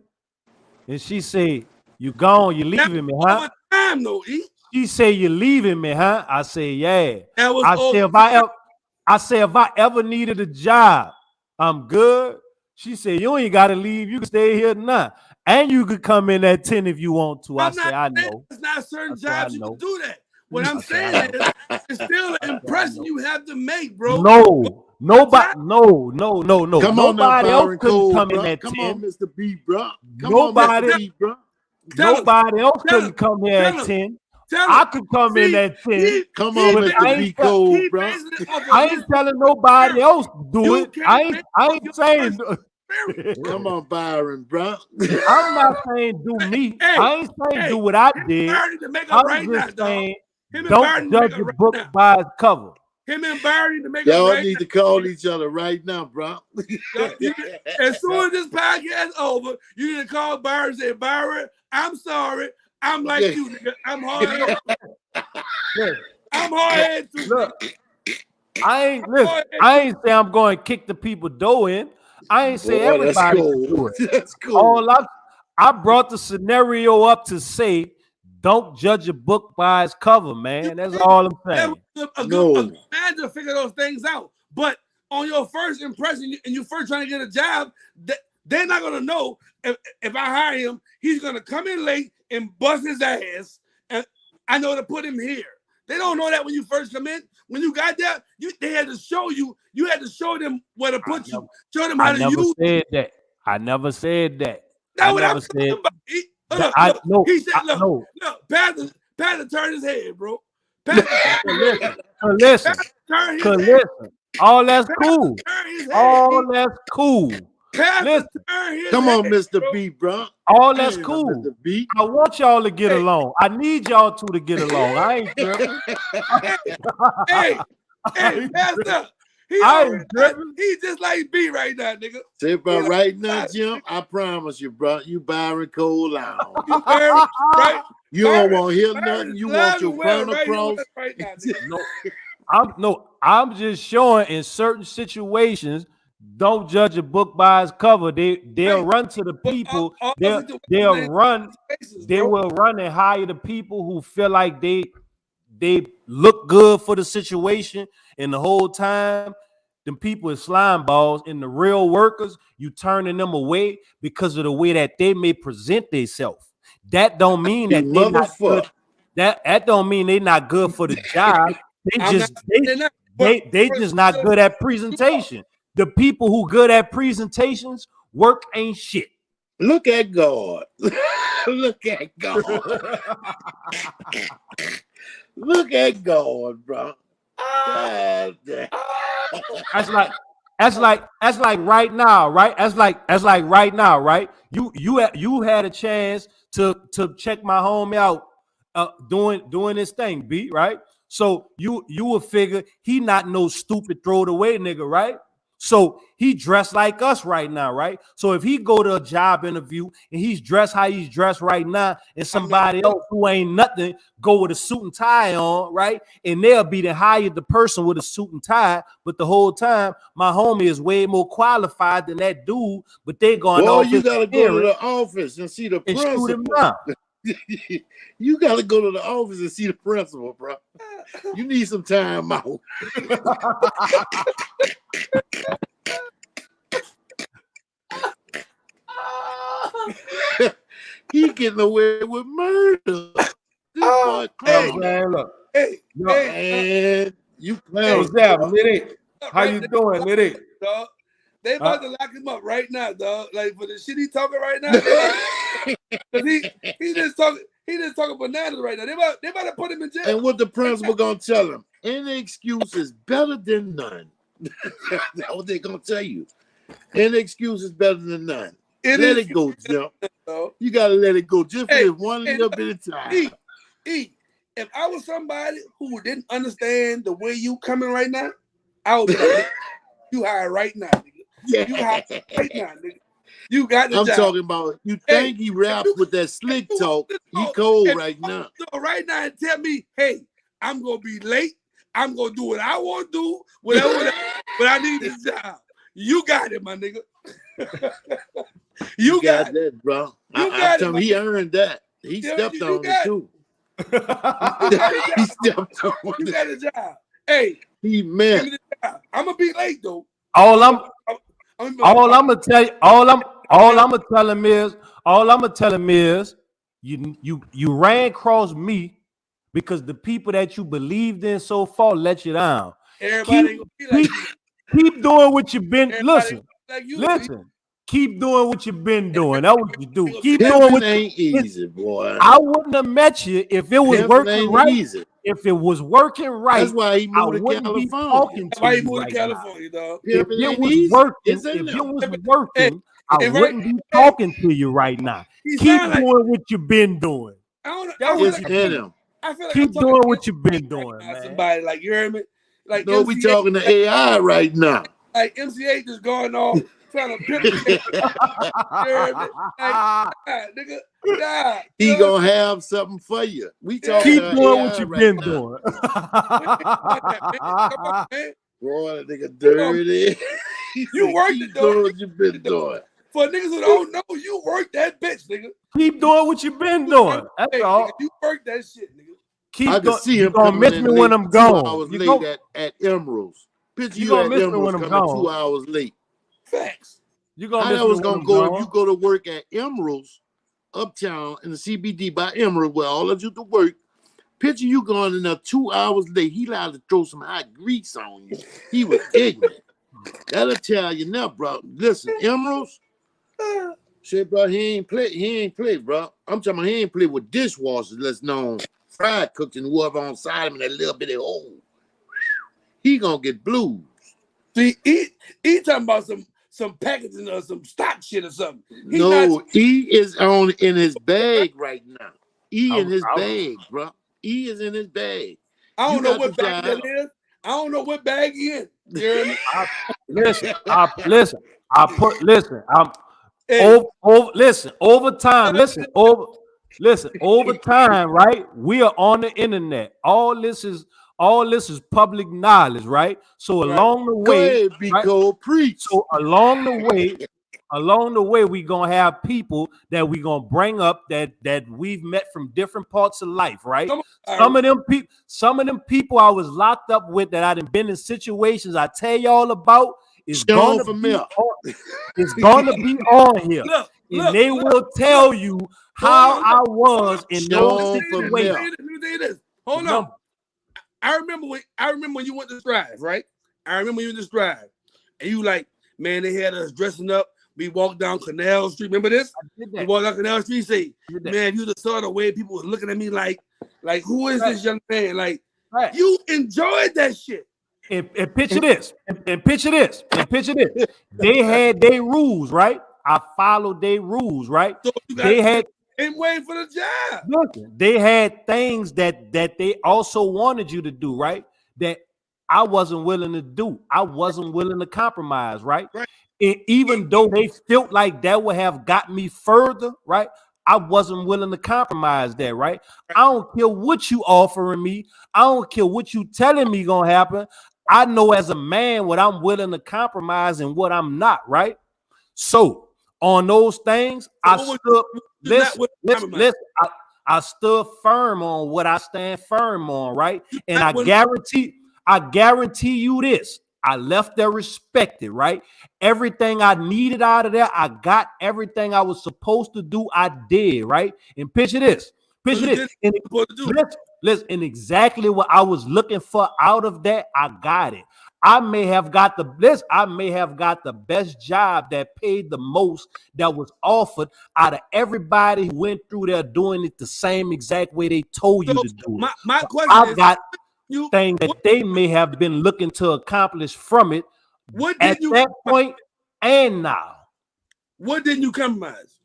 [SPEAKER 6] and she said, "You gone? You leaving me, huh?"
[SPEAKER 3] Time though, E.
[SPEAKER 6] She said, "You leaving me, huh?" I said, "Yeah." I said, if I ever needed a job, I'm good. She said, "You ain't got to leave. You can stay here now." And you could come in at 10 if you want to. I say, I know.
[SPEAKER 3] It's not certain
[SPEAKER 6] That's what I
[SPEAKER 3] jobs you
[SPEAKER 6] know.
[SPEAKER 3] can do that. What I'm saying is, it's still an impression you have to make, bro.
[SPEAKER 6] No, nobody, no.
[SPEAKER 5] Come on now,
[SPEAKER 6] Nobody else
[SPEAKER 5] Byron
[SPEAKER 6] couldn't
[SPEAKER 5] Cole,
[SPEAKER 6] come in
[SPEAKER 5] bro.
[SPEAKER 6] at
[SPEAKER 5] Come
[SPEAKER 6] 10.
[SPEAKER 5] on, Mr. B, bro. Come
[SPEAKER 6] Nobody-
[SPEAKER 5] on, Mr. B, bro.
[SPEAKER 6] Nobody else
[SPEAKER 3] tell
[SPEAKER 6] couldn't
[SPEAKER 3] him,
[SPEAKER 6] come here
[SPEAKER 3] tell
[SPEAKER 6] at
[SPEAKER 3] him,
[SPEAKER 6] 10. I could come in at 10.
[SPEAKER 5] Come on,
[SPEAKER 6] but I
[SPEAKER 5] Mr. B
[SPEAKER 6] ain't
[SPEAKER 5] Cole, bro.
[SPEAKER 6] I ain't telling nobody else to do it. I ain't saying.
[SPEAKER 5] Come on, Byron, bro.
[SPEAKER 6] I'm not saying do me. I ain't saying do what I did. I'm just saying don't judge a book by its cover.
[SPEAKER 3] Him and Byron to make
[SPEAKER 5] Y'all
[SPEAKER 3] right
[SPEAKER 5] need
[SPEAKER 3] now.
[SPEAKER 5] to call each other right now, bro.
[SPEAKER 3] As soon as this podcast is over, you need to call Byron and say, Byron, I'm sorry. I'm like you, nigga. I'm hard. I'm hard too.
[SPEAKER 6] Look, I ain't say I'm going to kick the people door in. I ain't say everybody can do it.
[SPEAKER 5] That's cool.
[SPEAKER 6] I brought the scenario up to say, don't judge a book by its cover, man. That's all I'm saying.
[SPEAKER 3] A good man to figure those things out. But on your first impression, and you first trying to get a job, they're not gonna know if I hire him, he's gonna come in late and bust his ass, and I know to put him here. They don't know that when you first come in. When you got there, they had to show you. You had to show them where to put you. Show them how to use.
[SPEAKER 6] I never said that.
[SPEAKER 3] That's what I'm talking about. He said, look, Pastor turned his head, bro.
[SPEAKER 6] Listen. All that's cool. All that's cool.
[SPEAKER 3] Listen.
[SPEAKER 5] Come on, Mr. B, bro.
[SPEAKER 6] All that's cool.
[SPEAKER 5] Mr. B.
[SPEAKER 6] I want y'all to get along. I need y'all two to get along. I ain't tripping.
[SPEAKER 3] Hey, Pastor. He just like B right now, nigga.
[SPEAKER 5] Say about right now, Jim. I promise you, bro. You Byron Cole out.
[SPEAKER 3] You Byron, right?
[SPEAKER 5] You don't want to hear nothing. You want your crown across.
[SPEAKER 3] Right now,
[SPEAKER 6] I'm just showing in certain situations. Don't judge a book by its cover. They'll run to the people. They'll run. They will run and hire the people who feel like they look good for the situation, and the whole time them people is slime balls, and the real workers, you turning them away because of the way that they may present themselves. That don't mean that they're not good. That don't mean they're not good for the job. They just not good at presentation. The people who good at presentations, work ain't shit.
[SPEAKER 5] Look at God. Look at God. Look at God, bro.
[SPEAKER 6] That's like right now, right? That's like right now, right? You had a chance to check my homie out doing this thing, B, right? So you would figure he not no stupid throw it away nigga, right? So he dressed like us right now, right? So if he go to a job interview and he's dressed how he's dressed right now, and somebody else who ain't nothing go with a suit and tie on, right? And they'll be the hired the person with a suit and tie, but the whole time my homie is way more qualified than that dude. But they going,
[SPEAKER 5] well, you gotta go to the office and see the principal. Shoot him down. You gotta go to the office and see the principal, bro. You need some time out. He getting away with murder. This boy man, you playing.
[SPEAKER 6] What's up, Liddy? How you doing, Liddy?
[SPEAKER 3] They about to lock him up right now, dog. Like for the shit he talking right now. he just talking bananas right now. They about to put him in jail.
[SPEAKER 5] And what the principal gonna tell him? Any excuse is better than none. That's what they gonna tell you. Any excuse is better than none. Let it go, Jim. You gotta let it go just for one little bit of time.
[SPEAKER 3] If I was somebody who didn't understand the way you coming right now, I would be like, you hired right now, nigga. You hired right now, nigga. You got the job.
[SPEAKER 5] I'm talking about you think he raps with that slick talk. He cold right now.
[SPEAKER 3] Right now and tell me, hey, I'm gonna be late. I'm gonna do what I want to do, whatever, but I need this job. You got it, my nigga. you got
[SPEAKER 5] that, bro. I tell him he earned that. He stepped on it too. He stepped on it.
[SPEAKER 3] You got a job. Hey,
[SPEAKER 5] he meant.
[SPEAKER 3] I'm gonna be late though.
[SPEAKER 6] All I'm gonna tell him is All I'm gonna tell him is you ran across me because the people that you believed in so far let you down.
[SPEAKER 3] Everybody ain't gonna be like you.
[SPEAKER 6] Keep doing what you've been.
[SPEAKER 3] Everybody like you.
[SPEAKER 6] Listen. Keep doing what you've been doing. That's what you do. Keep doing
[SPEAKER 5] Pimping
[SPEAKER 6] what
[SPEAKER 5] ain't easy, boy.
[SPEAKER 6] I wouldn't have met you if it was
[SPEAKER 5] Pimping
[SPEAKER 6] working
[SPEAKER 5] ain't
[SPEAKER 6] right.
[SPEAKER 5] easy.
[SPEAKER 6] If it was working right,
[SPEAKER 5] That's why he
[SPEAKER 6] I
[SPEAKER 5] moved to
[SPEAKER 6] wouldn't be
[SPEAKER 5] California.
[SPEAKER 6] talking to
[SPEAKER 3] Why you
[SPEAKER 6] you
[SPEAKER 3] moved
[SPEAKER 6] right
[SPEAKER 3] to California, dog?
[SPEAKER 6] If
[SPEAKER 5] Pimping
[SPEAKER 6] it
[SPEAKER 5] ain't
[SPEAKER 6] was
[SPEAKER 5] easy.
[SPEAKER 6] working,
[SPEAKER 5] It's in
[SPEAKER 6] if
[SPEAKER 5] there.
[SPEAKER 6] it was working, I
[SPEAKER 3] Hey,
[SPEAKER 6] wouldn't be
[SPEAKER 3] hey,
[SPEAKER 6] talking to you right now.
[SPEAKER 3] he
[SPEAKER 6] Keep
[SPEAKER 3] sound like
[SPEAKER 6] doing what you've been doing.
[SPEAKER 3] I don't know.
[SPEAKER 6] That's
[SPEAKER 3] I feel
[SPEAKER 6] what
[SPEAKER 5] It's
[SPEAKER 3] like,
[SPEAKER 6] you
[SPEAKER 5] in
[SPEAKER 6] do.
[SPEAKER 5] him.
[SPEAKER 3] I feel like
[SPEAKER 6] Keep
[SPEAKER 3] I'm talking
[SPEAKER 6] doing
[SPEAKER 3] to
[SPEAKER 6] what you've been
[SPEAKER 3] MC
[SPEAKER 6] doing,
[SPEAKER 3] right now,
[SPEAKER 6] man.
[SPEAKER 3] somebody like you heard me, like
[SPEAKER 5] No, we
[SPEAKER 3] MCA,
[SPEAKER 5] talking to AI right now.
[SPEAKER 3] like MCA just going off trying to pimp the shit. You heard me? Like, God, nigga, God,
[SPEAKER 5] He
[SPEAKER 3] you know
[SPEAKER 5] gonna have something for you. We
[SPEAKER 3] Yeah.
[SPEAKER 5] talking
[SPEAKER 6] Keep
[SPEAKER 5] to
[SPEAKER 6] doing what
[SPEAKER 5] AI
[SPEAKER 6] you've
[SPEAKER 5] right
[SPEAKER 6] been
[SPEAKER 5] now.
[SPEAKER 6] doing.
[SPEAKER 3] Come on, man.
[SPEAKER 5] Boy, that nigga dirty. He
[SPEAKER 3] You
[SPEAKER 5] said,
[SPEAKER 3] worked
[SPEAKER 5] keep
[SPEAKER 3] it though.
[SPEAKER 5] doing what you been doing.
[SPEAKER 3] For niggas who don't know, you worked that bitch, nigga.
[SPEAKER 6] Keep doing what you've been doing. That's
[SPEAKER 3] Hey,
[SPEAKER 6] all.
[SPEAKER 3] nigga, you worked that shit, nigga.
[SPEAKER 5] I
[SPEAKER 6] Keep
[SPEAKER 5] could
[SPEAKER 6] going.
[SPEAKER 5] see
[SPEAKER 6] You're
[SPEAKER 5] him
[SPEAKER 6] gonna
[SPEAKER 5] coming
[SPEAKER 6] miss
[SPEAKER 5] in
[SPEAKER 6] me when
[SPEAKER 5] late,
[SPEAKER 6] I'm
[SPEAKER 5] 2
[SPEAKER 6] gone.
[SPEAKER 5] hours
[SPEAKER 6] You
[SPEAKER 5] late
[SPEAKER 6] go.
[SPEAKER 5] at Emerald's. Picture
[SPEAKER 6] You
[SPEAKER 5] you
[SPEAKER 6] gonna
[SPEAKER 5] at
[SPEAKER 6] miss me
[SPEAKER 5] Emerald's
[SPEAKER 6] when I'm
[SPEAKER 5] coming
[SPEAKER 6] gone.
[SPEAKER 5] 2 hours late.
[SPEAKER 3] Facts.
[SPEAKER 6] You gonna
[SPEAKER 5] How
[SPEAKER 6] miss
[SPEAKER 5] that
[SPEAKER 6] me
[SPEAKER 5] was
[SPEAKER 6] when
[SPEAKER 5] gonna
[SPEAKER 6] I'm
[SPEAKER 5] go if
[SPEAKER 6] gone.
[SPEAKER 5] you go to work at Emerald's uptown in the CBD by Emerald where all of you to work. Picture you going in there 2 hours late. He allowed to throw some hot grease on you. He was ignorant. That'll tell you now, bro. Listen, Emerald's. Shit, bro, he ain't play, bro. I'm talking about he ain't play with dishwashers, let's known fried cooked and whoever on side of him in that little bitty hole. He gonna get blues.
[SPEAKER 3] See, he talking about some packaging or some stock shit or something. He
[SPEAKER 5] No,
[SPEAKER 3] not.
[SPEAKER 5] he is on in his bag right now.
[SPEAKER 6] I,
[SPEAKER 5] In his
[SPEAKER 6] I,
[SPEAKER 5] bag, bro. He is in his bag.
[SPEAKER 3] I
[SPEAKER 5] You
[SPEAKER 3] don't know
[SPEAKER 5] got the
[SPEAKER 3] what bag that
[SPEAKER 5] job.
[SPEAKER 3] is. I don't know what bag he in. You hear me?
[SPEAKER 6] listen. Listen. Listen. I'm
[SPEAKER 3] Hey,
[SPEAKER 6] listen. Over time. Listen. Over time, right? We are on the internet. All this is public knowledge, right? So
[SPEAKER 3] right.
[SPEAKER 6] along the
[SPEAKER 5] Go
[SPEAKER 6] way,
[SPEAKER 5] ahead, be
[SPEAKER 6] right?
[SPEAKER 5] cold, preach.
[SPEAKER 6] So along the way, we gonna have people that we gonna bring up that we've met from different parts of life, right?
[SPEAKER 3] Come on,
[SPEAKER 6] Some of them people I was locked up with that I done been in situations I tell y'all about is
[SPEAKER 5] Sean
[SPEAKER 6] gonna
[SPEAKER 5] from
[SPEAKER 6] be
[SPEAKER 5] Mel.
[SPEAKER 6] on, is gonna be on here, and they will tell you
[SPEAKER 3] Hold
[SPEAKER 6] how
[SPEAKER 3] on,
[SPEAKER 6] I
[SPEAKER 3] hold on.
[SPEAKER 6] was in those
[SPEAKER 5] Sean from
[SPEAKER 3] Let me tell
[SPEAKER 6] situations.
[SPEAKER 5] Mel.
[SPEAKER 3] you this. Let me tell you this. Hold on.
[SPEAKER 6] Remember,
[SPEAKER 3] I remember when you went to Strive, right? I remember you went to Strive, and you like, man, they had us dressing up. We walked down Canal Street. Remember this?
[SPEAKER 6] I did
[SPEAKER 3] We
[SPEAKER 6] that.
[SPEAKER 3] walked down Canal Street. Say,
[SPEAKER 6] I did that.
[SPEAKER 3] man, you just saw the way people was looking at me like who is
[SPEAKER 6] Right.
[SPEAKER 3] this young man? Like,
[SPEAKER 6] Right.
[SPEAKER 3] you enjoyed that shit.
[SPEAKER 6] And picture this. And picture this. And picture this. They had their rules, right? I followed their rules, right?
[SPEAKER 3] So you got
[SPEAKER 6] They had
[SPEAKER 3] and waiting for the job.
[SPEAKER 6] listen, they had things that they also wanted you to do, right? That I wasn't willing to do. I wasn't willing to compromise, right?
[SPEAKER 3] Right.
[SPEAKER 6] And even though they felt like that would have got me further, right? I wasn't willing to compromise that, right? I don't care what you offering me. I don't care what you telling me gonna happen. I know as a man what I'm willing to compromise and what I'm not, right? So on those things, I
[SPEAKER 3] what
[SPEAKER 6] stood.
[SPEAKER 3] was not with compromise?
[SPEAKER 6] Listen. I stood firm on what I stand firm on, right? And
[SPEAKER 3] Not with-
[SPEAKER 6] I guarantee you this. I left there respected, right? Everything I needed out of there, I got everything I was supposed to do, I did, right? And picture this.
[SPEAKER 3] you did what you were supposed to do.
[SPEAKER 6] Listen, and exactly what I was looking for out of that, I got it. I may have got the best job that paid the most that was offered out of everybody who went through there doing it the same exact way they told you
[SPEAKER 3] So
[SPEAKER 6] to do it.
[SPEAKER 3] my question
[SPEAKER 6] I
[SPEAKER 3] is,
[SPEAKER 6] got
[SPEAKER 3] you
[SPEAKER 6] things that they may have been looking to accomplish from it
[SPEAKER 3] what
[SPEAKER 6] at
[SPEAKER 3] did you
[SPEAKER 6] that point and now.
[SPEAKER 3] what didn't you compromise?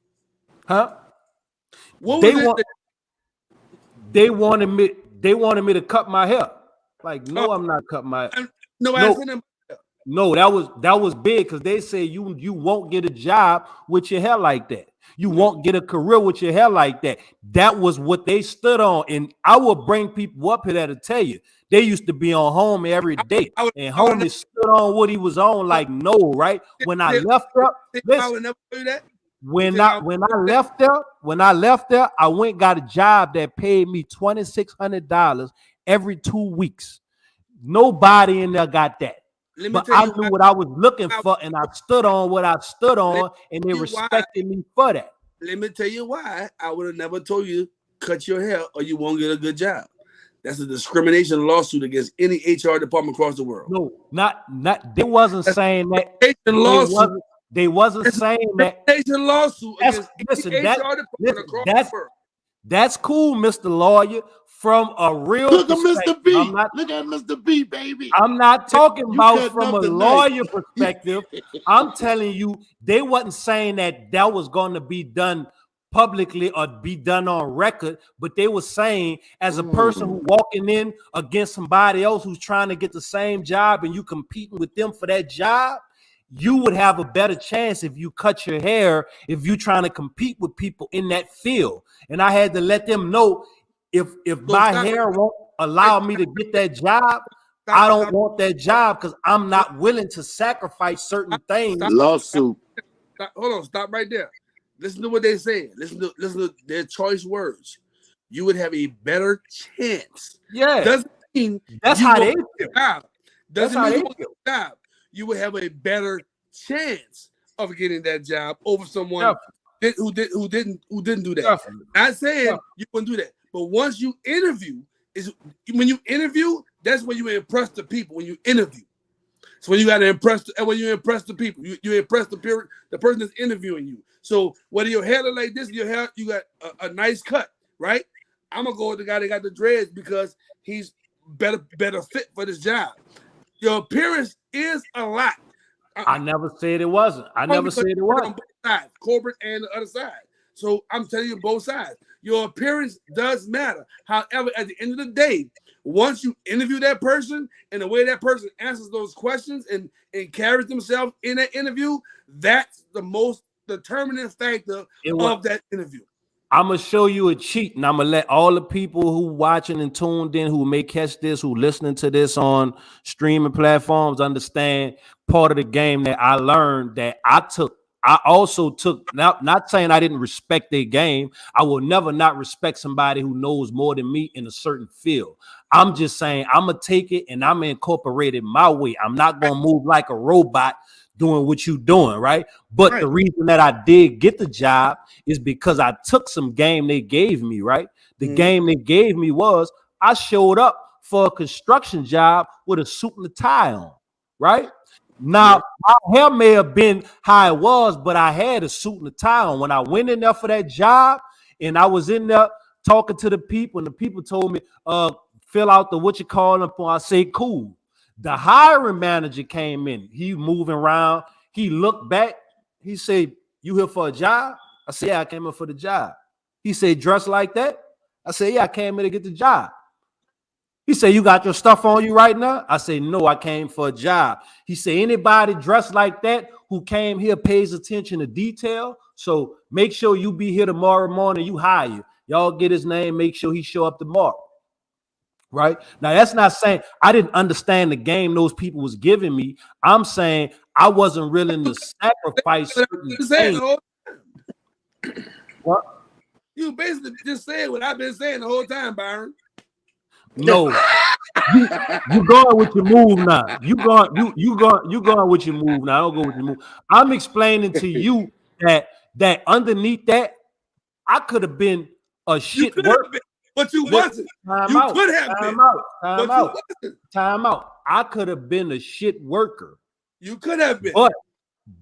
[SPEAKER 6] Huh?
[SPEAKER 3] What
[SPEAKER 6] They
[SPEAKER 3] was
[SPEAKER 6] want
[SPEAKER 3] it?
[SPEAKER 6] they wanted me to cut my hair. Like, no, I'm not cutting my
[SPEAKER 3] Nobody said nothing.
[SPEAKER 6] No, that was big because they say you won't get a job with your hair like that. You won't get a career with your hair like that. That was what they stood on. And I will bring people up here that'll tell you they used to be on Homie every day. And Homie stood on what he was on, like, no, right? When I left up,
[SPEAKER 3] I would never do that.
[SPEAKER 6] when I left there, I went got a job that paid me $2,600 every 2 weeks. Nobody in there got that. But I knew what I was looking for, and I stood on what I stood on, and they respected me for that.
[SPEAKER 3] Let me tell you why I would have never told you cut your hair or you won't get a good job. That's a discrimination lawsuit against any HR department across the world.
[SPEAKER 1] No, not. They wasn't saying that. They wasn't saying that.
[SPEAKER 3] Discrimination lawsuit against
[SPEAKER 1] Listen,
[SPEAKER 3] any HR department across the world.
[SPEAKER 1] That's cool, Mr. Lawyer. From a real
[SPEAKER 5] Look at Mr. B.
[SPEAKER 1] Look
[SPEAKER 5] at Mr. B, baby.
[SPEAKER 1] I'm not talking about from a lawyer perspective. I'm telling you, they wasn't saying that was going to be done publicly or be done on record, but they were saying as a person who walking in against somebody else who's trying to get the same job and you competing with them for that job, you would have a better chance if you cut your hair, if you're trying to compete with people in that field. And I had to let them know if my hair won't allow me to get that job, I don't want that job because I'm not willing to sacrifice certain things.
[SPEAKER 5] Lawsuit.
[SPEAKER 3] Hold on, stop right there. Listen to what they say. Listen to their choice words. You would have a better chance.
[SPEAKER 1] Yeah.
[SPEAKER 3] Doesn't mean
[SPEAKER 1] that's how they feel.
[SPEAKER 3] Doesn't mean you want a job. You would have a better chance of getting that job over someone who didn't do that. Definitely. Not saying you wouldn't do that, but once you interview, that's when you impress the people. When you interview, so when you got to impress, when you impress the people, you impress the person that's interviewing you. So whether your hair look like this, your hair, you got a nice cut, right? I'm gonna go with the guy that got the dreads because he's better fit for this job. Your appearance is a lot.
[SPEAKER 1] I never said it wasn't. I never said it wasn't.
[SPEAKER 3] On both sides, corporate and the other side. So I'm telling you both sides. Your appearance does matter. However, at the end of the day, once you interview that person and the way that person answers those questions and carries themselves in that interview, that's the most determining factor of that interview.
[SPEAKER 1] I'm gonna show you a cheat, and I'm gonna let all the people who watching and tuned in, who may catch this, who listening to this on streaming platforms, understand part of the game that I learned that I also took. Not saying I didn't respect their game. I will never not respect somebody who knows more than me in a certain field. I'm just saying I'm gonna take it and I'm gonna incorporate it my way. I'm not gonna move like a robot doing what you doing, right? But the reason that I did get the job is because I took some game they gave me, right? The game they gave me was I showed up for a construction job with a suit and a tie on, right? Now, my hair may have been how it was, but I had a suit and a tie on. When I went in there for that job and I was in there talking to the people and the people told me, fill out the what you call them for, I say, cool. The hiring manager came in. He moving around. He looked back. He said, you here for a job? I said, yeah, I came here for the job. He said, dress like that? I said, yeah, I came here to get the job. He said, you got your stuff on you right now? I said, no, I came for a job. He said, anybody dressed like that who came here pays attention to detail. So make sure you be here tomorrow morning. You hire. Y'all get his name. Make sure he show up tomorrow. Right now, that's not saying I didn't understand the game those people was giving me. I'm saying I wasn't willing to sacrifice certain things. What?
[SPEAKER 3] You basically just said what I've been saying the whole time, Byron.
[SPEAKER 1] No, you going with your move now. You going with your move now. I don't go with your move. I'm explaining to you that underneath that, I could have been a shit worker.
[SPEAKER 3] But you wasn't. You could have been.
[SPEAKER 1] Time out. I could have been a shit worker.
[SPEAKER 3] You could have been.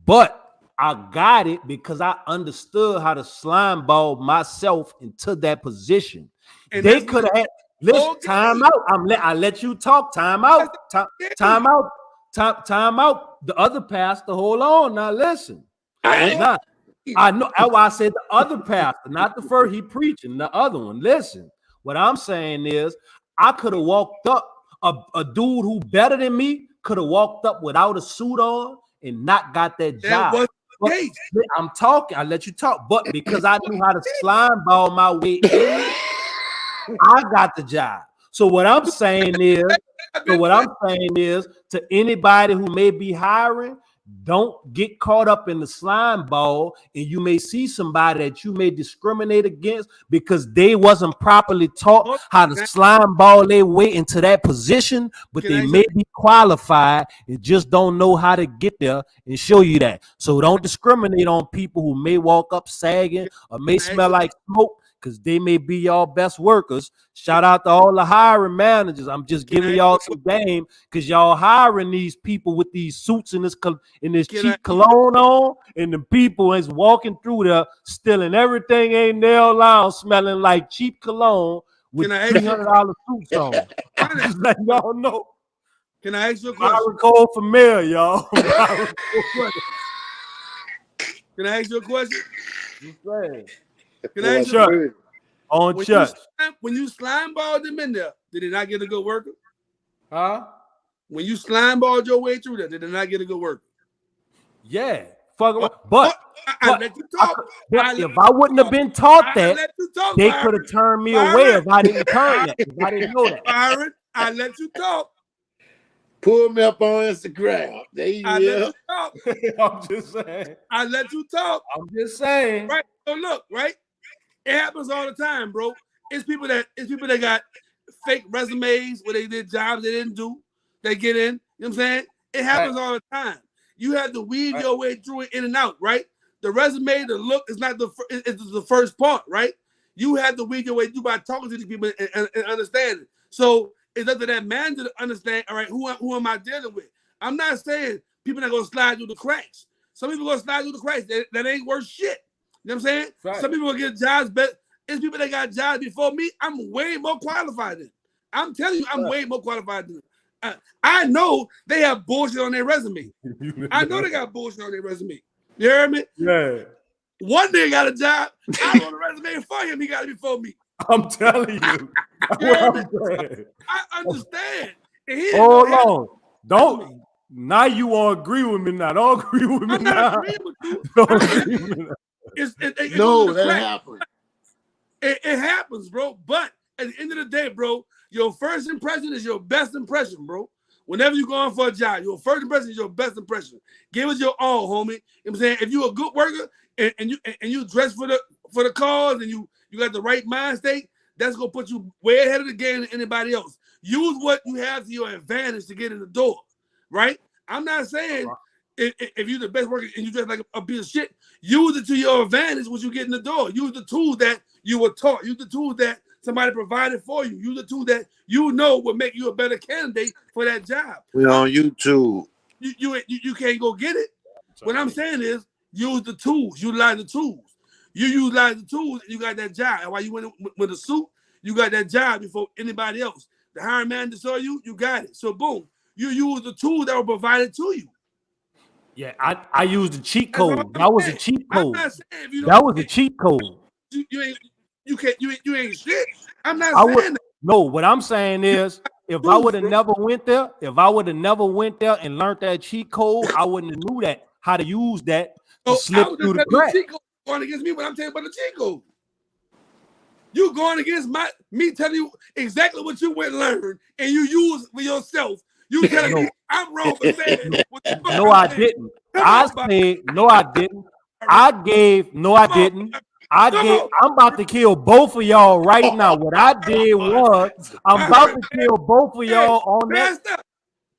[SPEAKER 1] But I got it because I understood how to slime ball myself into that position. And they could have had. Listen, time out. I let you talk. Time out. Time out. Time out. The other pastor. Hold on. Now listen. I know. That's why I said the other pastor, not the first. He preaching the other one. Listen. What I'm saying is, I could have walked up, a dude who better than me could have walked up without a suit on and not got that job. But I'm talking, I let you talk, but because I knew how to slime ball my way in, I got the job. So what I'm saying is, to anybody who may be hiring,
[SPEAKER 6] don't get caught up in the slime ball, and you may see somebody that you may discriminate against because they wasn't properly taught how to slime ball their way into that position, but they may be qualified and just don't know how to get there and show you that. So don't discriminate on people who may walk up sagging or may smell like smoke, because they may be y'all best workers. Shout out to all the hiring managers. I'm just giving y'all some game because y'all hiring these people with these suits and this cheap cologne on, and the people is walking through there stealing everything ain't nail line, smelling like cheap cologne with $300 suits on. I'm just letting y'all know.
[SPEAKER 3] Can I ask you a question?
[SPEAKER 6] I recall for mayor, y'all.
[SPEAKER 3] Can I ask you a question? Can I ask you
[SPEAKER 6] on church?
[SPEAKER 3] When you slime balled them in there, did they not get a good worker?
[SPEAKER 6] Huh?
[SPEAKER 3] When you slime balled your way through there, did they not get a good worker?
[SPEAKER 6] Yeah. But
[SPEAKER 3] I let you talk.
[SPEAKER 6] If I wouldn't have been taught that, they could have turned me away if I didn't turn that. If I didn't know that.
[SPEAKER 3] Byron, I let you talk.
[SPEAKER 5] Pull me up on Instagram. There you
[SPEAKER 3] I let you talk.
[SPEAKER 6] I'm just saying.
[SPEAKER 3] I let you talk.
[SPEAKER 6] I'm just saying.
[SPEAKER 3] Right. So look, right? It happens all the time, bro. It's people that got fake resumes where they did jobs they didn't do. They get in. You know what I'm saying? It happens all the time. You have to weave your way through it in and out, right? The resume, the look is not it's the first part, right? You have to weave your way through by talking to these people and understanding. So it's up to that manager to understand, all right, who am I dealing with? I'm not saying people not gonna slide through the cracks. Some people gonna slide through the cracks. That ain't worth shit. You know what I'm saying? Right. Some people will get jobs, but it's people that got jobs before me. I'm way more qualified than. I'm telling you, I'm way more qualified than. I know they have bullshit on their resume. I know they got bullshit on their resume. You heard me?
[SPEAKER 6] Yeah.
[SPEAKER 3] One day got a job. I was on the resume for him. He got it before me.
[SPEAKER 6] I'm telling you.
[SPEAKER 3] I understand.
[SPEAKER 6] Hold on. Don't. Now you won't agree with me now. Don't agree with me
[SPEAKER 3] I'm
[SPEAKER 6] now.
[SPEAKER 3] not agreeing with you.
[SPEAKER 6] Don't agree with me now.
[SPEAKER 5] That happens.
[SPEAKER 3] It happens, bro. But at the end of the day, bro, your first impression is your best impression, bro. Whenever you're going for a job, your first impression is your best impression. Give it your all, homie. You know what I'm saying? If you're a good worker and you dress for the cause and you got the right mind state, that's gonna put you way ahead of the game than anybody else. Use what you have to your advantage to get in the door, right? I'm not saying if you're the best worker and you dress like a piece of shit, use it to your advantage when you get in the door. Use the tools that you were taught. Use the tools that somebody provided for you. Use the tools that you know will make you a better candidate for that job.
[SPEAKER 5] We're on YouTube.
[SPEAKER 3] You can't go get it. What I'm saying is use the tools. Utilize the tools. You utilize the tools and you got that job. And while you went with a suit, you got that job before anybody else. The hiring manager saw you, you got it. So boom, you use the tools that were provided to you.
[SPEAKER 6] Yeah, I used the cheat code. That was a cheat code.
[SPEAKER 3] I'm not saying if you
[SPEAKER 6] that was a cheat code.
[SPEAKER 3] You ain't shit. I'm not saying that.
[SPEAKER 6] No, what I'm saying is if I would have never went there, and learned that cheat code, I wouldn't have knew that how to use that to slip through the cracks.
[SPEAKER 3] Going against me when I'm telling you about the cheat code. You going against me telling you exactly what you went and learned, and you use for yourself. You telling me I'm wrong for saying what the fuck
[SPEAKER 6] No, I didn't. I said no, I didn't. I'm about to kill both of y'all right now. What I did was I'm about to kill both of y'all on that.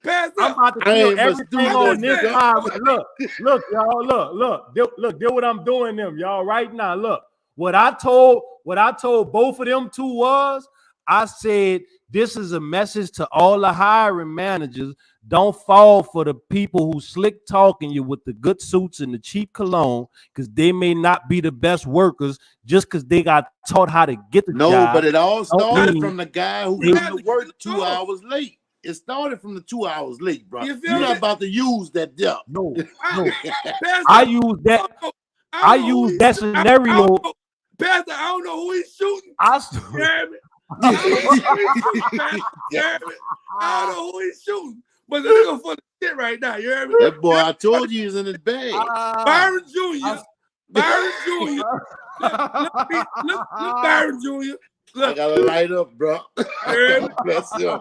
[SPEAKER 6] I'm about to kill everything on this side. Look, y'all, look, do what I'm doing them, y'all, right now. Look, what I told both of them two was, I said, this is a message to all the hiring managers. Don't fall for the people who slick talking you with the good suits and the cheap cologne, because they may not be the best workers just because they got taught how to get the job.
[SPEAKER 5] No, but it all started from the guy who came to work 2 hours late. It started from the 2 hours late, bro. You're not about to use that depth.
[SPEAKER 6] No. I use that scenario.
[SPEAKER 3] Pastor, I don't know who he's shooting.
[SPEAKER 6] I
[SPEAKER 3] don't know who he's shooting. But the nigga for the shit right now. You heard me?
[SPEAKER 5] That boy, I told you, he's in his bag.
[SPEAKER 3] Byron Jr. Look, Byron Jr. Look.
[SPEAKER 5] I gotta light up, bro. Bless him.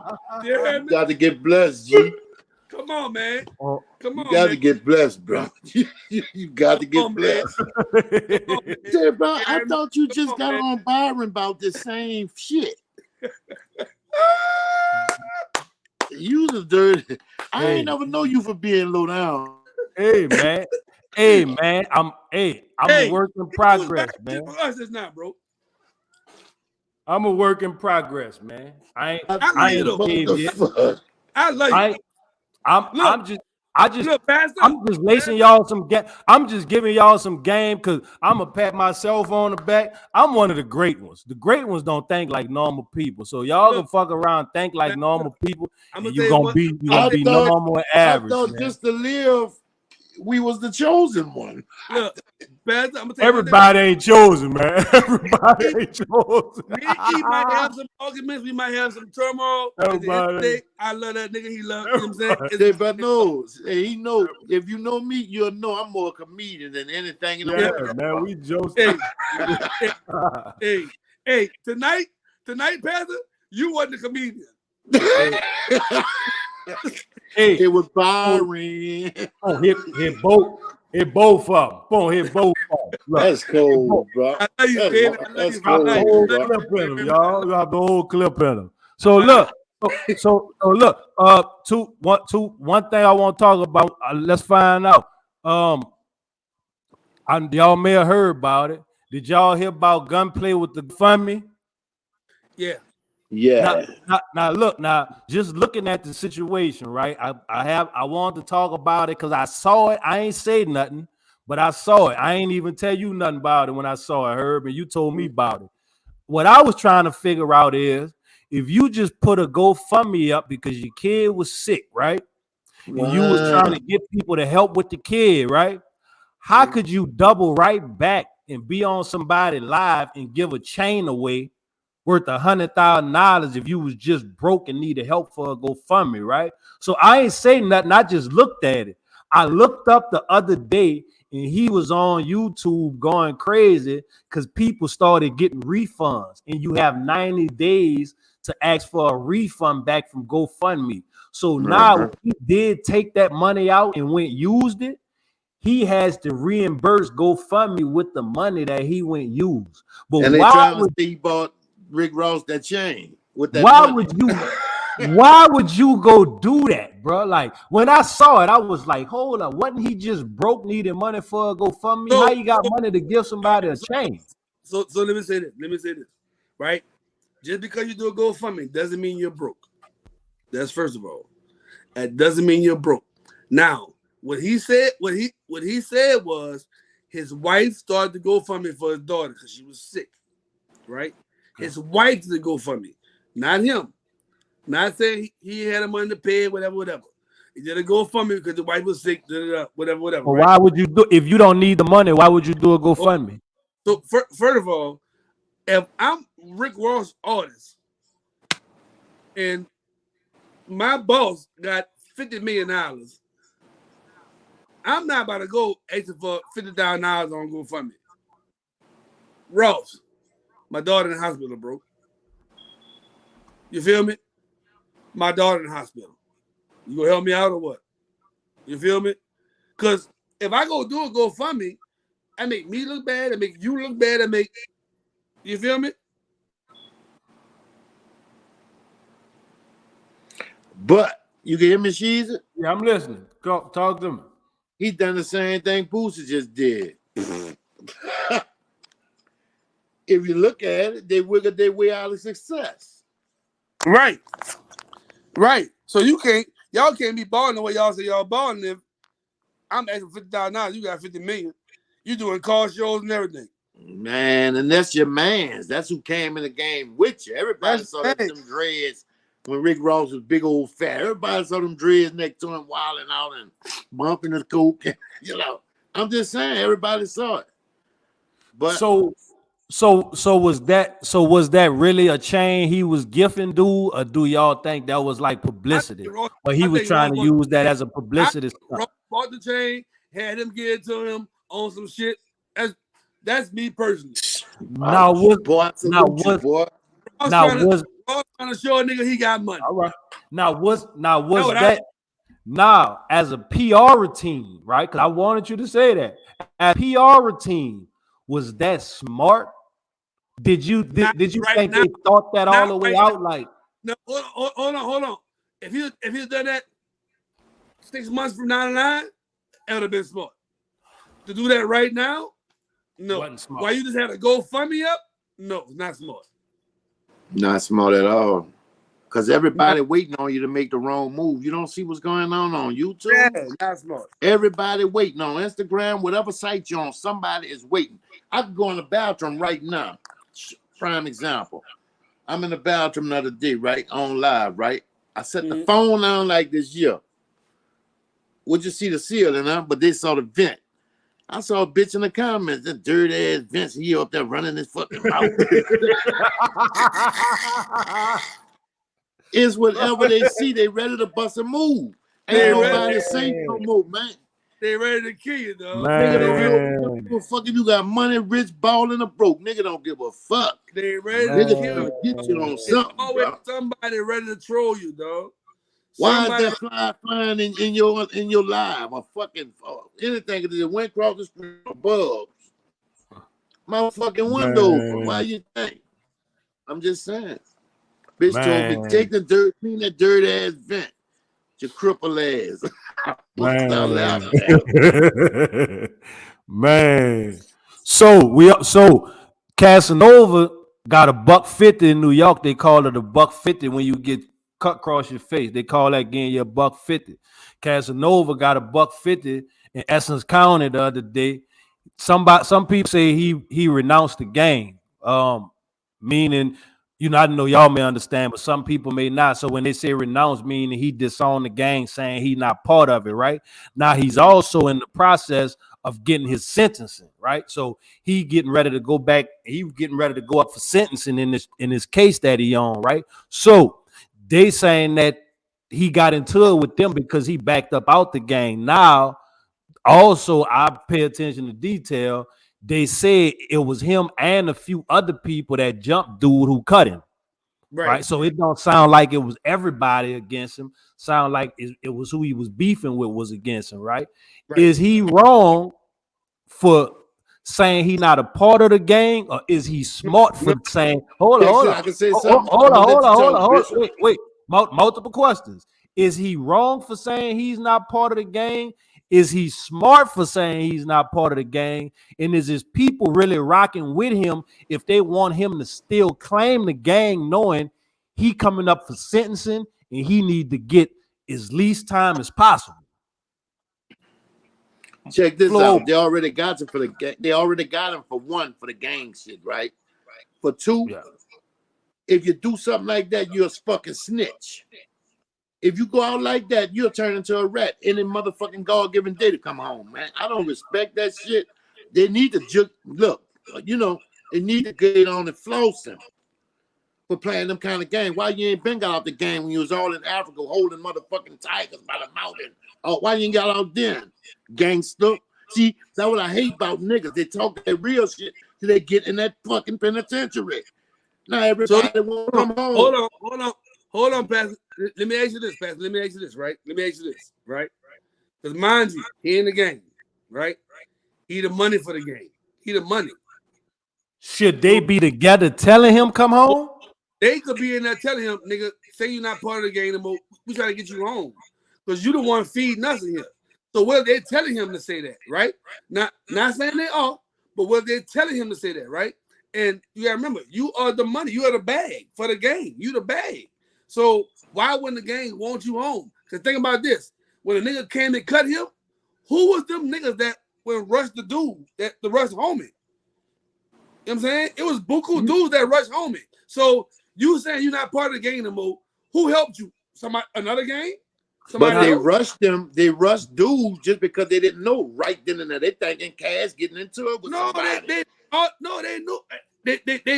[SPEAKER 5] Got to get blessed, G.
[SPEAKER 3] Come on, man.
[SPEAKER 1] Oh,
[SPEAKER 3] Come
[SPEAKER 5] You
[SPEAKER 3] on,
[SPEAKER 5] got
[SPEAKER 3] man.
[SPEAKER 5] to get blessed, bro. You got to get
[SPEAKER 3] on,
[SPEAKER 5] blessed.
[SPEAKER 3] Come on, man.
[SPEAKER 5] Say, bro, I
[SPEAKER 3] Jeremy,
[SPEAKER 5] thought you
[SPEAKER 3] come
[SPEAKER 5] just
[SPEAKER 3] on,
[SPEAKER 5] got
[SPEAKER 3] man.
[SPEAKER 5] on Byron about the same shit. You the dirty. I
[SPEAKER 1] Hey.
[SPEAKER 5] ain't never know you for being low down.
[SPEAKER 1] Hey, man. Hey, man. I'm a work in progress, man.
[SPEAKER 3] For us, it's not, bro.
[SPEAKER 1] I'm a work in progress, man. I
[SPEAKER 3] love you,
[SPEAKER 1] ain't
[SPEAKER 3] though.
[SPEAKER 1] caved yet.
[SPEAKER 5] Fuck?
[SPEAKER 3] I love you.
[SPEAKER 1] I'm
[SPEAKER 3] Look, Pastor.
[SPEAKER 1] I'm just lacing y'all some game. I'm just giving y'all some game because I'm gonna pat myself on the back. I'm one of the great ones. The great ones don't think like normal people. So y'all
[SPEAKER 3] Look,
[SPEAKER 1] can fuck around, think like
[SPEAKER 3] Pastor,
[SPEAKER 1] normal people,
[SPEAKER 3] I'm
[SPEAKER 1] and
[SPEAKER 3] gonna tell you what.
[SPEAKER 1] you gonna be normal and
[SPEAKER 5] I
[SPEAKER 1] average.
[SPEAKER 5] thought
[SPEAKER 1] Man.
[SPEAKER 5] just to live, we was the chosen one.
[SPEAKER 3] Look, Pastor, I'm gonna tell you
[SPEAKER 1] Everybody ain't chosen, man. Everybody ain't chosen.
[SPEAKER 3] me and E might have some arguments. We might have some turmoil. At the end of the day, I love that nigga. He love. You know what I'm saying?
[SPEAKER 5] But knows. Hey, he know. If you know me, you'll know I'm more a comedian than anything in the world.
[SPEAKER 1] Man, we Joseph.
[SPEAKER 3] Hey, tonight, Pastor, you wasn't a comedian.
[SPEAKER 1] Hey,
[SPEAKER 5] it was Byron.
[SPEAKER 1] Oh, hit both of them. Boom, hit both of them.
[SPEAKER 5] That's cold, bro.
[SPEAKER 3] I love you, baby. I love
[SPEAKER 5] That's
[SPEAKER 3] you.
[SPEAKER 1] Got the
[SPEAKER 5] cold,
[SPEAKER 1] whole
[SPEAKER 5] bro.
[SPEAKER 1] clip in them, y'all. Got the whole clip in them. So look, look. One thing I want to talk about. Let's find out. Y'all may have heard about it. Did y'all hear about gunplay with the GoFundMe?
[SPEAKER 3] Yeah.
[SPEAKER 5] Yeah.
[SPEAKER 1] Now look, just looking at the situation, right? I wanted to talk about it because I saw it. I ain't say nothing, but I saw it. I ain't even tell you nothing about it when I saw it, Herb, and you told me about it. What I was trying to figure out is if you just put a GoFundMe up because your kid was sick, right? And you was trying to get people to help with the kid, right? How could you double right back and be on somebody live and give a chain away worth $100,000 if you was just broke and needed help for a GoFundMe, right? So I ain't saying nothing. I just looked at it. I looked up the other day and he was on YouTube going crazy because people started getting refunds and you have 90 days to ask for a refund back from GoFundMe. So now he did take that money out and used it. He has to reimburse GoFundMe with the money that he went use. But
[SPEAKER 5] and they
[SPEAKER 1] why
[SPEAKER 5] trying to
[SPEAKER 1] would
[SPEAKER 5] say he bought Rick Ross that chain with that
[SPEAKER 1] why
[SPEAKER 5] money.
[SPEAKER 1] would you go do that, bro? Like when I saw it, I was like, hold up, wasn't he just broke, needed money for a GoFundMe? How you got money to give somebody a chain?
[SPEAKER 3] So let me say this, right? Just because you do a GoFundMe doesn't mean you're broke. That's first of all. That doesn't mean you're broke. Now, what he said was his wife started the GoFundMe for his daughter because she was sick, right? His wife did the GoFundMe, not him. Not saying he had the money to pay, whatever. He did a GoFundMe because the wife was sick, whatever.
[SPEAKER 1] Well,
[SPEAKER 3] right?
[SPEAKER 1] why would you do if you don't need the money? Why would you do a GoFundMe?
[SPEAKER 3] So first of all, if I'm Rick Ross' artist and my boss got $50 million, I'm not about to go asking for $50,000 on GoFundMe. Ross, my daughter in the hospital, bro. You feel me? My daughter in the hospital. You gonna help me out or what? You feel me? Because if I go do a GoFundMe, I make me look bad, I make you look bad, you feel me?
[SPEAKER 5] But you can hear me, Sheezy?
[SPEAKER 1] Yeah, I'm listening. Talk to me.
[SPEAKER 5] He done the same thing Boosie just did. If you look at it, they wiggled their way out of success.
[SPEAKER 3] Right. So y'all can't be balling the way y'all say y'all balling. If I'm asking $50,000, you got $50 million. You doing car shows and everything.
[SPEAKER 5] Man, and that's your mans. That's who came in the game with you. Everybody saw them dreads when Rick Ross was big old fat. Everybody saw them dreads next to him wilding out and bumping his coke. You know, I'm just saying, everybody saw it. But
[SPEAKER 1] so was that really a chain he was gifting dude, or do y'all think that was like publicity? Or he was trying to use that as a publicity stunt?
[SPEAKER 3] Ross bought the chain, had him give it to him on some shit. That's me personally.
[SPEAKER 1] Now was
[SPEAKER 3] Ross trying to show a nigga he got money.
[SPEAKER 1] All right. Now was Now, as a PR routine, right? Because I wanted you to say that. As a PR routine, was that smart? Did you
[SPEAKER 3] Right
[SPEAKER 1] think
[SPEAKER 3] now,
[SPEAKER 1] they thought that all
[SPEAKER 3] not
[SPEAKER 1] the way
[SPEAKER 3] right now.
[SPEAKER 1] out? Like,
[SPEAKER 3] No, hold on. If you done that 6 months from now, it would have been smart. To do that right now, no.
[SPEAKER 1] wasn't smart.
[SPEAKER 3] Why you just had a GoFundMe up? No, not smart.
[SPEAKER 5] Not smart at all. Because everybody waiting on you to make the wrong move. You don't see what's going on YouTube?
[SPEAKER 3] Yeah, not smart.
[SPEAKER 5] Everybody waiting on Instagram, whatever site you're on, somebody is waiting. I can go in the bathroom right now. Prime example. I'm in the bathroom the other day, right? On live, right? I set the phone on like this year. Would you see the ceiling, huh? But they saw the vent. I saw a bitch in the comments, that dirty ass Vince, he up there running his fucking mouth. It's whatever they see, they ready to bust a move. Ain't nobody safe no more, man.
[SPEAKER 3] They ready to kill you, though.
[SPEAKER 5] Nigga don't give a fuck if you got money, rich, balling, or broke. Nigga don't give a fuck.
[SPEAKER 3] They ready
[SPEAKER 5] Nigga
[SPEAKER 3] to
[SPEAKER 5] trying
[SPEAKER 3] kill
[SPEAKER 5] to
[SPEAKER 3] you.
[SPEAKER 5] get you on something,
[SPEAKER 3] Always
[SPEAKER 5] bro.
[SPEAKER 3] somebody ready to troll you, dog.
[SPEAKER 5] Why is that fly flying in your live? A fucking anything that just went across the street above my fucking window. Why you think? I'm just saying. Bitch told me take the dirt, clean that dirt ass vent. Your cripple ass.
[SPEAKER 1] Man. So Casanova got a $1.50 in New York. They call it a $1.50 when you get cut across your face. They call that getting your $1.50. Casanova got a $1.50 in Essex County the other day. Some people say he renounced the game. Meaning, I know y'all may understand, but some people may not. So when they say renounce, meaning he disowned the gang, saying he not part of it, right? Now he's also in the process of getting his sentencing, right? So he getting ready to go back. He getting ready to go up for sentencing in this case that he on, right? So they saying that he got into it with them because he backed up out the gang. Now, also, I pay attention to detail. They said it was him and a few other people that jumped dude who cut him. Right. So it don't sound like it was everybody against him. Sound like it was who he was beefing with was against him, right? Is he wrong for saying he not a part of the gang, or is he smart for saying, hold on.
[SPEAKER 5] I can say something. Hold
[SPEAKER 1] on. Wait. Multiple questions. Is he wrong for saying he's not part of the gang? Is he smart for saying he's not part of the gang? And is his people really rocking with him if they want him to still claim the gang, knowing he coming up for sentencing and he need to get as least time as possible?
[SPEAKER 5] Check this out. They already got him for the. They already got him for one for the gang shit, right? For two, if you do something like that, you're a fucking snitch. If you go out like that, you'll turn into a rat any motherfucking God-given day to come home, man. I don't respect that shit. They need to look, they need to get on and floss him for playing them kind of game. Why you ain't been got out the game when you was all in Africa holding motherfucking tigers by the mountain? Oh, why you ain't got out then, gangster? See, that's what I hate about niggas. They talk that real shit till they get in that fucking penitentiary. Now everybody won't come home.
[SPEAKER 3] Hold on, Pastor. Let me ask you this, Pastor. Let me ask you this, right? Because mind you, he in the game, right? He the money for the game. He the money.
[SPEAKER 1] Should they be together telling him come home?
[SPEAKER 3] They could be in there telling him, nigga, say you're not part of the game anymore. We trying to get you home. Because you the one feeding us in here. So what they telling him to say that, right? Not saying they are, but what they're telling him to say that, right? And you gotta remember, you are the money, you are the bag for the game. You the bag. So why wouldn't the gang want you home? Because think about this. When a nigga came and cut him, who was them niggas that when rushed the dude, the rush homie? You know what I'm saying? It was buku dudes that rushed homie. So you saying you're not part of the gang anymore. Who helped you? Somebody, another gang?
[SPEAKER 5] But they rushed them. They rushed dudes just because they didn't know right then and there. They thinking Cass getting into it with somebody.
[SPEAKER 3] They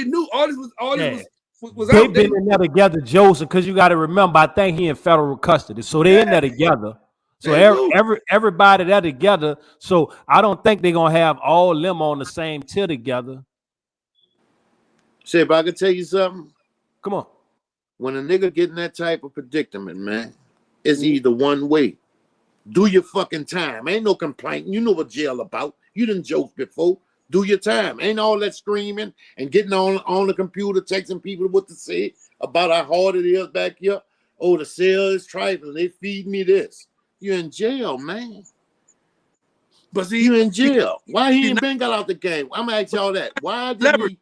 [SPEAKER 3] knew all this was
[SPEAKER 1] They've
[SPEAKER 3] out.
[SPEAKER 1] been in there together, Joseph, because you got to remember, I think he in federal custody. So they in there together. So everybody there together. So I don't think they're going to have all them on the same tier together.
[SPEAKER 5] Say, if I could tell you something.
[SPEAKER 1] Come on.
[SPEAKER 5] When a nigga get in that type of predicament, man, it's either one way. Do your fucking time. Ain't no complaint. You know what jail about. You done joked before. Do your time. Ain't all that screaming and getting on the computer, texting people what to say about how hard it is back here. Oh, the cell is trifling. They feed me this. You're in jail, man.
[SPEAKER 3] But see,
[SPEAKER 5] you in jail. Why he ain't been got out the game? I'm gonna ask y'all that. Why did he?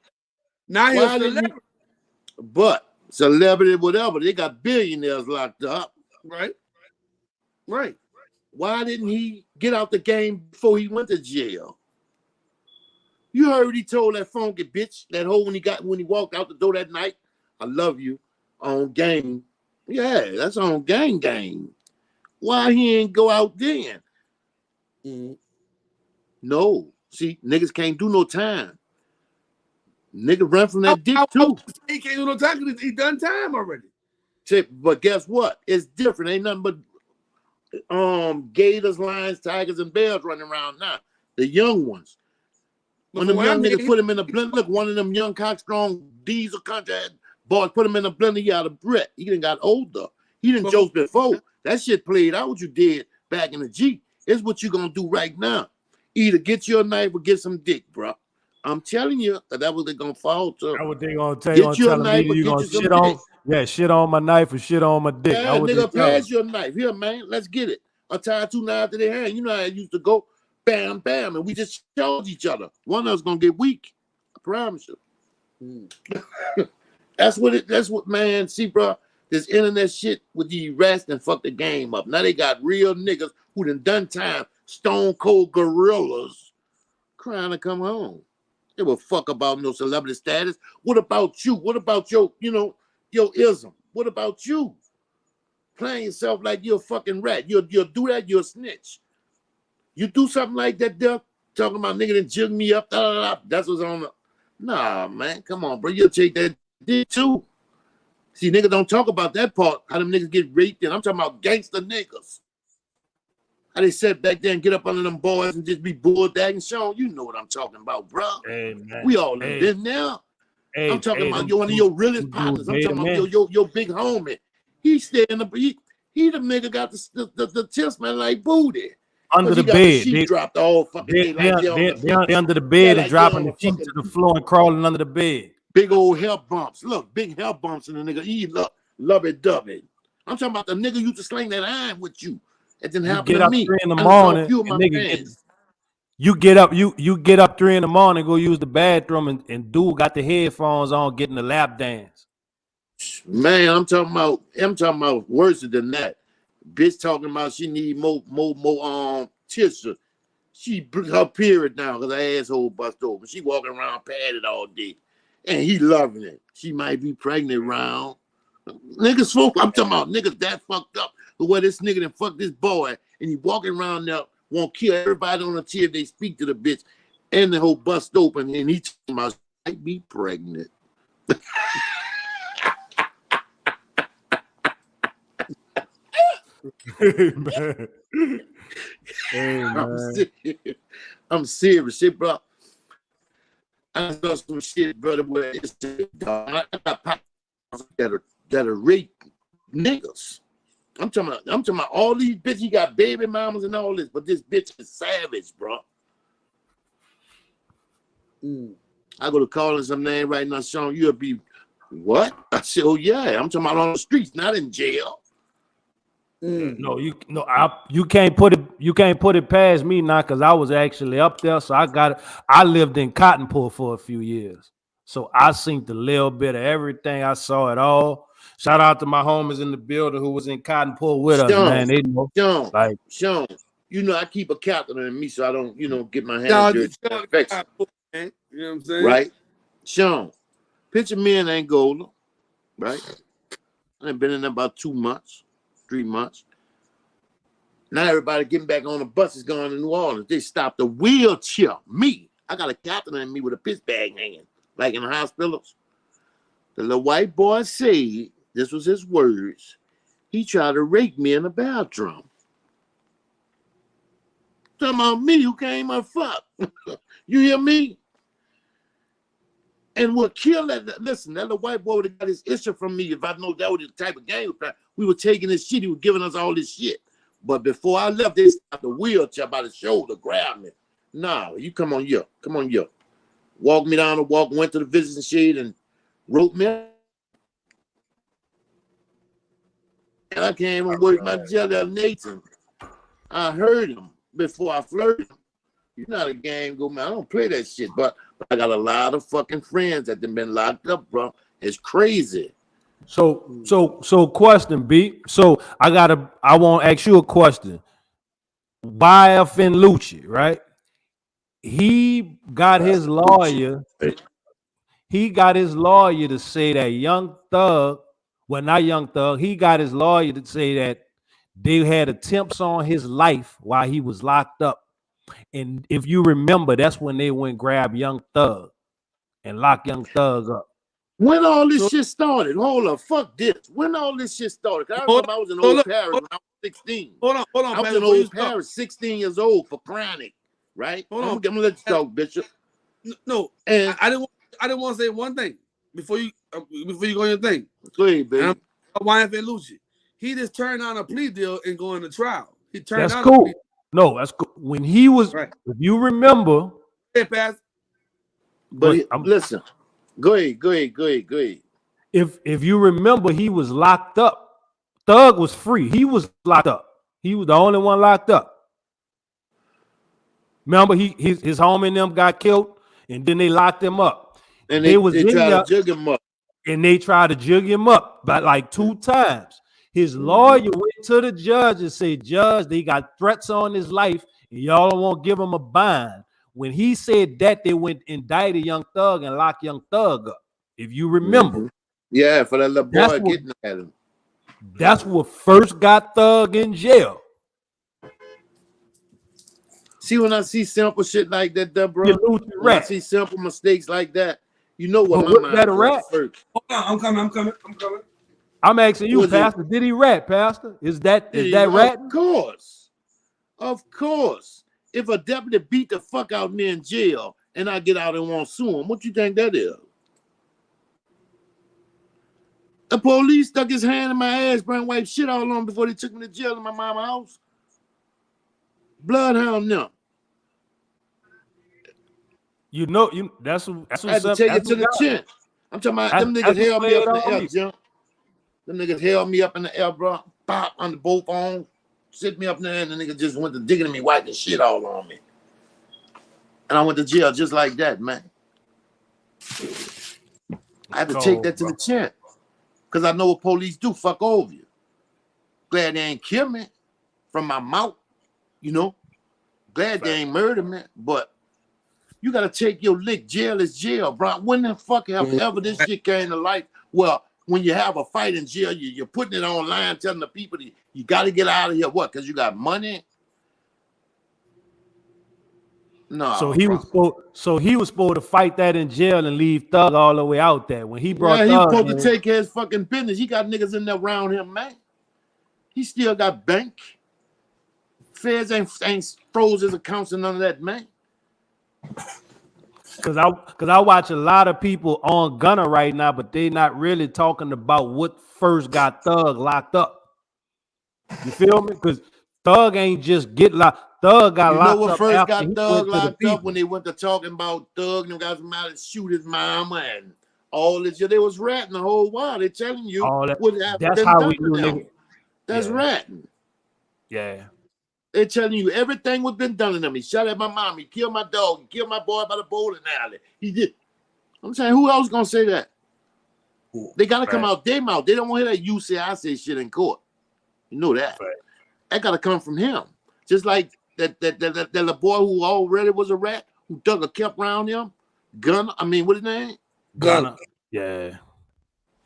[SPEAKER 3] Now
[SPEAKER 5] Why
[SPEAKER 3] he's a
[SPEAKER 5] did he?
[SPEAKER 3] celebrity.
[SPEAKER 5] But celebrity, whatever, they got billionaires locked up.
[SPEAKER 3] Right. Right.
[SPEAKER 5] Why didn't he get out the game before he went to jail? You heard he told that funky bitch, that hoe when he walked out the door that night, I love you, on game. Yeah, that's on gang. Why he ain't go out then?
[SPEAKER 3] Mm-hmm.
[SPEAKER 5] No. See, niggas can't do no time. Nigga run from that dick too.
[SPEAKER 3] He can't do no time because he done time already.
[SPEAKER 5] But guess what? It's different. Ain't nothing but gators, lions, tigers, and bears running around now. The young ones. When them young niggas put him in a blender, look, one of them young cockstrong diesel contract boys put him in a blender, he out of breath. He done got older. He done joked before. That shit played out what you did back in the G. It's what you gonna do right now. Either get your knife or get some dick, bro. I'm telling you that what they're gonna fall to.
[SPEAKER 1] That's what they gonna tell you.
[SPEAKER 5] Get your knife or
[SPEAKER 1] you
[SPEAKER 5] get
[SPEAKER 1] gonna
[SPEAKER 5] you some
[SPEAKER 1] shit on.
[SPEAKER 5] dick.
[SPEAKER 1] Yeah, shit on my knife or shit on my dick.
[SPEAKER 5] Yeah, nigga, pass your knife. Here, man, let's get it. I tied 2 knives to their hand. You know how it used to go. Bam, bam, and we just charge each other. One of us gonna get weak. I promise you. That's what, man. See, bro, this internet shit with the rest and fuck the game up. Now they got real niggas who done time, stone cold gorillas, crying to come home. They will fuck about no celebrity status. What about you? What about your ism? What about you? Playing yourself like you're a fucking rat. You'll do that, you're a snitch. You do something like that, there, talking about nigga that jig me up, that's what's on the. Nah, man, come on, bro. You'll take that dick too. See, niggas don't talk about that part, how them niggas get raped, and I'm talking about gangster niggas. How they sit back there and get up under them boys and just be bulldagging. Sean, you know what I'm talking about, bro.
[SPEAKER 1] Hey, man.
[SPEAKER 5] We all been there. I'm talking about one of your realest partners. I'm talking about your big homie. He stay in the he the nigga got the tips, man, like booty.
[SPEAKER 1] Under the bed.
[SPEAKER 5] She dropped all fucking day like
[SPEAKER 1] they under the bed and dropping the sheet to the floor and crawling under the bed.
[SPEAKER 5] Big old hell bumps. Look, big hell bumps in the nigga. He love it, dub it. I'm talking about the nigga used to sling that iron with you. It didn't happen to me.
[SPEAKER 1] 3 in the morning. You get up 3 in the morning, go use the bathroom, and dude got the headphones on, getting the lap dance.
[SPEAKER 5] Man, I'm talking about worse than that. Bitch talking about she need more tissue. She her period now because her asshole bust open. She walking around padded all day, and he loving it. She might be pregnant round. Niggas folk, I'm talking about niggas that fucked up. The way this nigga done fucked this boy, and he walking around now, won't kill everybody on the chair if they speak to the bitch, and the whole bust open, and he talking about she might be pregnant.
[SPEAKER 1] Hey, man. Hey, man.
[SPEAKER 5] I'm serious, shit, bro. I saw some shit, brother, where it's I got pops that are rape niggas. I'm talking about all these bitches. He got baby mamas and all this, but this bitch is savage, bro. I go to calling some name right now, Sean. You'll be what? I said, oh yeah. I'm talking about on the streets, not in jail.
[SPEAKER 1] No, you can't put it past me now because I was actually up there. So I lived in Cottonport for a few years. So I seen a little bit of everything. I saw it all. Shout out to my homies in the building who was in Cottonport with us, man. They know.
[SPEAKER 5] Sean, you know I keep a catheter in me so I don't, get my hands dirty.
[SPEAKER 3] You know what I'm saying?
[SPEAKER 5] Right? Sean, picture me in Angola, right? I've been in there about 2 months. 3 months. Now everybody getting back on the buses going to New Orleans. They stopped the wheelchair. Me. I got a catheter in me with a piss bag hanging, like in the hospitals. The little white boy said, this was his words, he tried to rape me in the bathroom. Talking about me who came up fuck. You hear me? And what killed that, listen, that little white boy would have got his issue from me if I know that was the type of game we were taking this shit. He was giving us all this shit. But before I left, they stopped the wheelchair by the shoulder, grabbed me. Nah, you come on here. Come on here. Walked me down the walk, went to the visiting shade and wrote me up. And I came and worked my jelly Nathan. I heard him before I flirted. You're not a game go, man. I don't play that shit, but I got a lot of fucking friends that have been locked up, bro. It's crazy.
[SPEAKER 1] So question, B. So I want to ask you a question. YFN Lucci, right? He got his lawyer. He got his lawyer to say that Young Thug, well, not Young Thug, he got his lawyer to say that they had attempts on his life while he was locked up. And if you remember, that's when they went grab Young Thug and lock Young Thug up.
[SPEAKER 5] When all this shit started, hold up, fuck this. When all this shit started, I remember I was in Old Paris when I was 16.
[SPEAKER 3] Hold on.
[SPEAKER 5] I was in Old Paris, 16 years old for chronic, right? I'm gonna let you talk, Bishop.
[SPEAKER 3] No,
[SPEAKER 5] and
[SPEAKER 3] I didn't want to say one thing before you go on your thing.
[SPEAKER 5] Go ahead, baby.
[SPEAKER 3] YFN Lucci, he just turned down a plea deal and going to trial. He turned
[SPEAKER 1] That's
[SPEAKER 3] down
[SPEAKER 1] cool. No, that's cool. When he was, right. If you remember,
[SPEAKER 3] hey, Pass.
[SPEAKER 5] But listen, go ahead.
[SPEAKER 1] If you remember, he was locked up. Thug was free. He was locked up. He was the only one locked up. Remember, his homie and them got killed, and then they locked him up.
[SPEAKER 5] And they tried to jug him up.
[SPEAKER 1] And they tried to jug him up by like 2 times. His lawyer went to the judge and said, Judge, they got threats on his life, and y'all won't give him a bond. When he said that, they went indicted Young Thug and locked Young Thug up. If you remember.
[SPEAKER 5] Yeah, for that little boy getting at him.
[SPEAKER 1] That's what first got Thug in jail.
[SPEAKER 5] See, when I see simple shit like that, bro, when I see simple mistakes like that, you know what my mind goes first.
[SPEAKER 3] Hold on, I'm coming.
[SPEAKER 1] I'm asking you, Pastor, did he rat, Pastor? Is that rat?
[SPEAKER 5] Of course. If a deputy beat the fuck out of me in jail and I get out and won't sue him, what you think that is? The police stuck his hand in my ass, burn white shit all on before they took me to jail in my mama's house. Bloodhound now.
[SPEAKER 1] That's
[SPEAKER 5] I had to take it to the chin. I'm talking about them niggas held me up in the air, Jim. Them niggas held me up in the air, bro. Pop on the both arms, sit me up there, and the nigga just went to digging me, wiping shit all on me. And I went to jail just like that, man. I had to take that to the chin. Because I know what police do, fuck over you. Glad they ain't kill me from my mouth, you know. Glad they ain't murder me, but you got to take your lick. Jail is jail, bro. When the fuck have ever this shit came to light? Well, when you have a fight in jail, you're putting it online, telling the people you got to get out of here. What? Because you got money? No.
[SPEAKER 1] So he was supposed to fight that in jail and leave Thug all the way out there. When he brought
[SPEAKER 5] Thug,
[SPEAKER 1] he was
[SPEAKER 5] supposed to take care of his fucking business. He got niggas in there around him, man. He still got bank. Feds ain't froze his accounts and none of that, man.
[SPEAKER 1] Cause I watch a lot of people on Gunner right now, but they not really talking about what first got Thug locked up. You feel me? Because Thug ain't just get locked. Thug got locked up. You know what first got
[SPEAKER 5] Thug locked up? When they went to talking about Thug and guys might shoot his mama and all this. They was ratting the whole while. They telling you what happened.
[SPEAKER 1] That's how we do it.
[SPEAKER 5] That's ratting.
[SPEAKER 1] Yeah.
[SPEAKER 5] They're telling you everything was been done to them. He shot at my mom. He killed my dog. He killed my boy by the bowling alley. He did. I'm saying, who else gonna say that? They gotta come out their mouth. They don't want to hear that you say I say shit in court. You know that. That gotta come from him. Just like that little boy who already was a rat, who Thugger kept around him. Gunner. I mean, what his name?
[SPEAKER 1] Gunner. Yeah.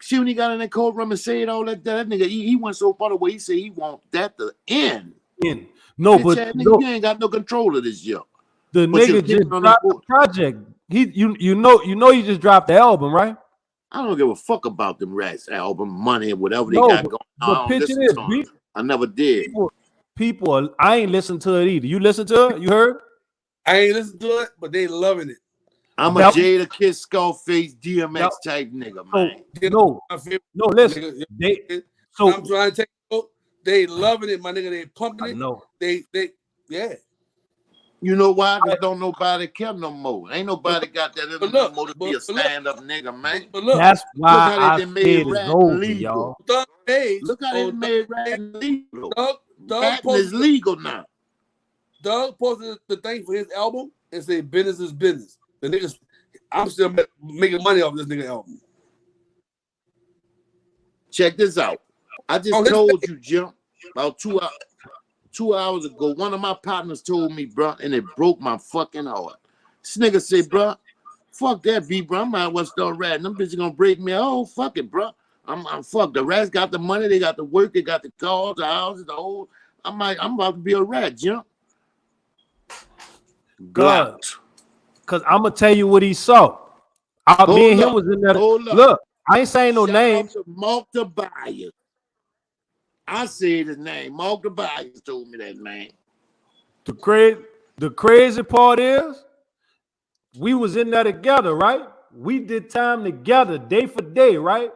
[SPEAKER 5] See, when he got in that courtroom and said all that nigga, he went so far away. He said he want that to end.
[SPEAKER 1] No, but
[SPEAKER 5] you ain't got no control of this, yo.
[SPEAKER 1] The nigga just dropped the project. You know he just dropped the album, right?
[SPEAKER 5] I don't give a fuck about them rats album, money, whatever they got going on.
[SPEAKER 1] Picture this,
[SPEAKER 5] I never did.
[SPEAKER 1] People, I ain't listened to it either. You listen to it? You heard?
[SPEAKER 3] I ain't listened to it, but they loving it.
[SPEAKER 5] I'm a Jada Kiss, Skullface, DMX type nigga, man.
[SPEAKER 1] No, listen.
[SPEAKER 3] I'm trying to take They loving it, my nigga. They pumping
[SPEAKER 1] I
[SPEAKER 3] it.
[SPEAKER 1] know.
[SPEAKER 3] Yeah.
[SPEAKER 5] You know why? Because don't nobody care no more. Ain't nobody got that in them no more to be a stand-up nigga, man.
[SPEAKER 3] But look,
[SPEAKER 1] That's
[SPEAKER 5] Look
[SPEAKER 1] why
[SPEAKER 5] how
[SPEAKER 1] I
[SPEAKER 5] they
[SPEAKER 1] said
[SPEAKER 5] made
[SPEAKER 1] it's
[SPEAKER 5] ratting
[SPEAKER 1] over,
[SPEAKER 5] legal.
[SPEAKER 1] y'all.
[SPEAKER 3] Thug Page
[SPEAKER 5] Look how they
[SPEAKER 3] on
[SPEAKER 5] made ratting legal.
[SPEAKER 3] Doug
[SPEAKER 5] Ratting is
[SPEAKER 3] posted,
[SPEAKER 5] legal now.
[SPEAKER 3] Doug posted the thing for his album and said business is business. The niggas, I'm still making money off this nigga album.
[SPEAKER 5] Check this out. I just told you, Jim, about 2 hours ago, one of my partners told me, bro, and it broke my fucking heart. This nigga say, bro, fuck that beat, bro. I might as well start ratting. Them bitches gonna break me. Oh, fuck it, bro. I'm fuck. The rats got the money, they got the work, they got the cars, the houses, the whole. I'm about to be a rat, Jim.
[SPEAKER 1] God, because I'm gonna tell you what he saw. Me and him was in there. Look, I ain't saying no name.
[SPEAKER 5] Mark Tobias. I said his name. Mark Tobias told me that, man.
[SPEAKER 1] The crazy part is, we was in there together, right? We did time together, day for day, right?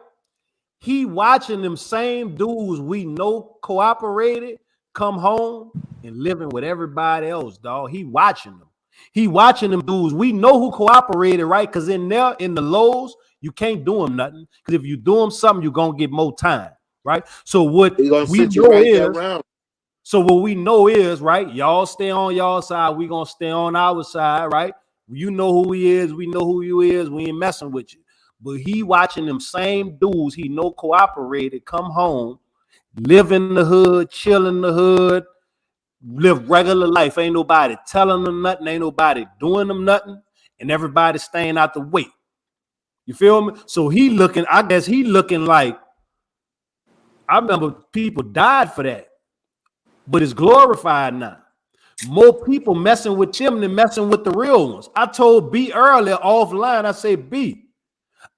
[SPEAKER 1] He watching them same dudes we know cooperated come home and living with everybody else, dog. He watching them. He watching them dudes. We know who cooperated, right? Because in there, in the lows, you can't do them nothing. Because if you do them something, you're going to get more time, right? So what we know is, so what we know is, right, y'all stay on y'all side. We going to stay on our side, right? You know who he is. We know who you is. We ain't messing with you. But he watching them same dudes he know cooperated come home, live in the hood, chill in the hood, live regular life. Ain't nobody telling them nothing. Ain't nobody doing them nothing. And everybody staying out the way. You feel me? So he looking, I guess he looking like, I remember people died for that. But it's glorified now. More people messing with them than messing with the real ones. I told B earlier offline, I say, B,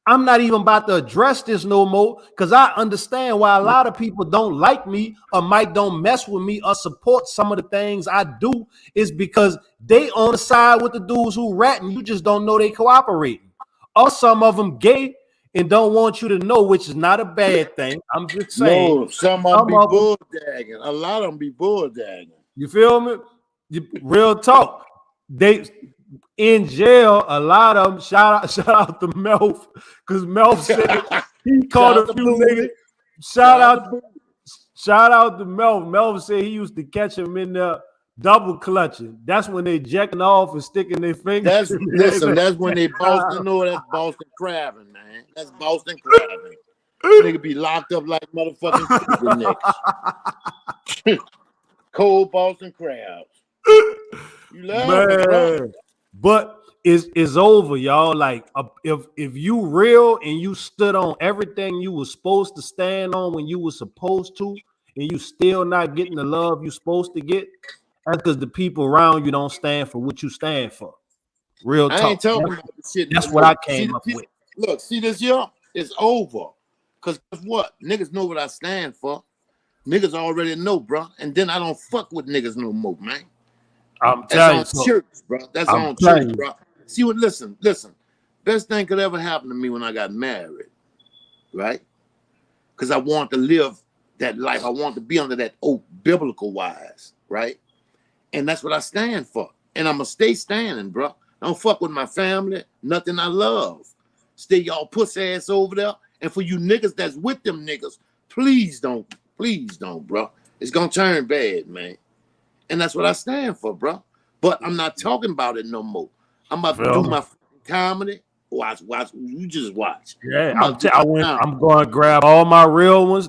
[SPEAKER 1] I'm not even about to address this no more because I understand why a lot of people don't like me or might don't mess with me or support some of the things I do is because they on the side with the dudes who ratting. You just don't know they cooperating. Or some of them gay and don't want you to know, which is not a bad thing. I'm just saying.
[SPEAKER 5] No, some of them be bulldagging. A lot of them be bulldagging.
[SPEAKER 1] You feel me? Real talk. They in jail, a lot of them. Shout out to Melf, because Melf said he caught a few niggas. Shout out to Melf. Melf said he used to catch him in there double clutching. That's when they jacking off and sticking their fingers.
[SPEAKER 5] That's when they Boston. No, that's Boston crabbing, man. That's Boston crabbing. Nigga be locked up like motherfucking necks. Cold Boston crabs. You laughing, bro.
[SPEAKER 1] But it's over, y'all. Like if you real and you stood on everything you was supposed to stand on when you was supposed to, and you still not getting the love you supposed to get, that's because the people around you don't stand for what you stand for. Real talk.
[SPEAKER 5] I ain't talking about the shit.
[SPEAKER 1] That's what I came up with.
[SPEAKER 5] Look, see this year? It's over. Cause guess what? Niggas know what I stand for. Niggas already know, bro. And then I don't fuck with niggas no more, man.
[SPEAKER 1] I'm telling you,
[SPEAKER 5] that's on church, bro. That's on church, bro. See what? Listen. Best thing could ever happen to me when I got married, right? Because I want to live that life. I want to be under that oath, biblical wise, right? And that's what I stand for. And I'm gonna stay standing, bro. I don't fuck with my family, nothing I love. Stay y'all pussy ass over there. And for you niggas that's with them niggas, please don't, bro. It's gonna turn bad, man. And that's what I stand for, bro. But I'm not talking about it no more. I'm about to do my comedy. Watch. You just watch.
[SPEAKER 1] Yeah, I'm going to grab all my real ones.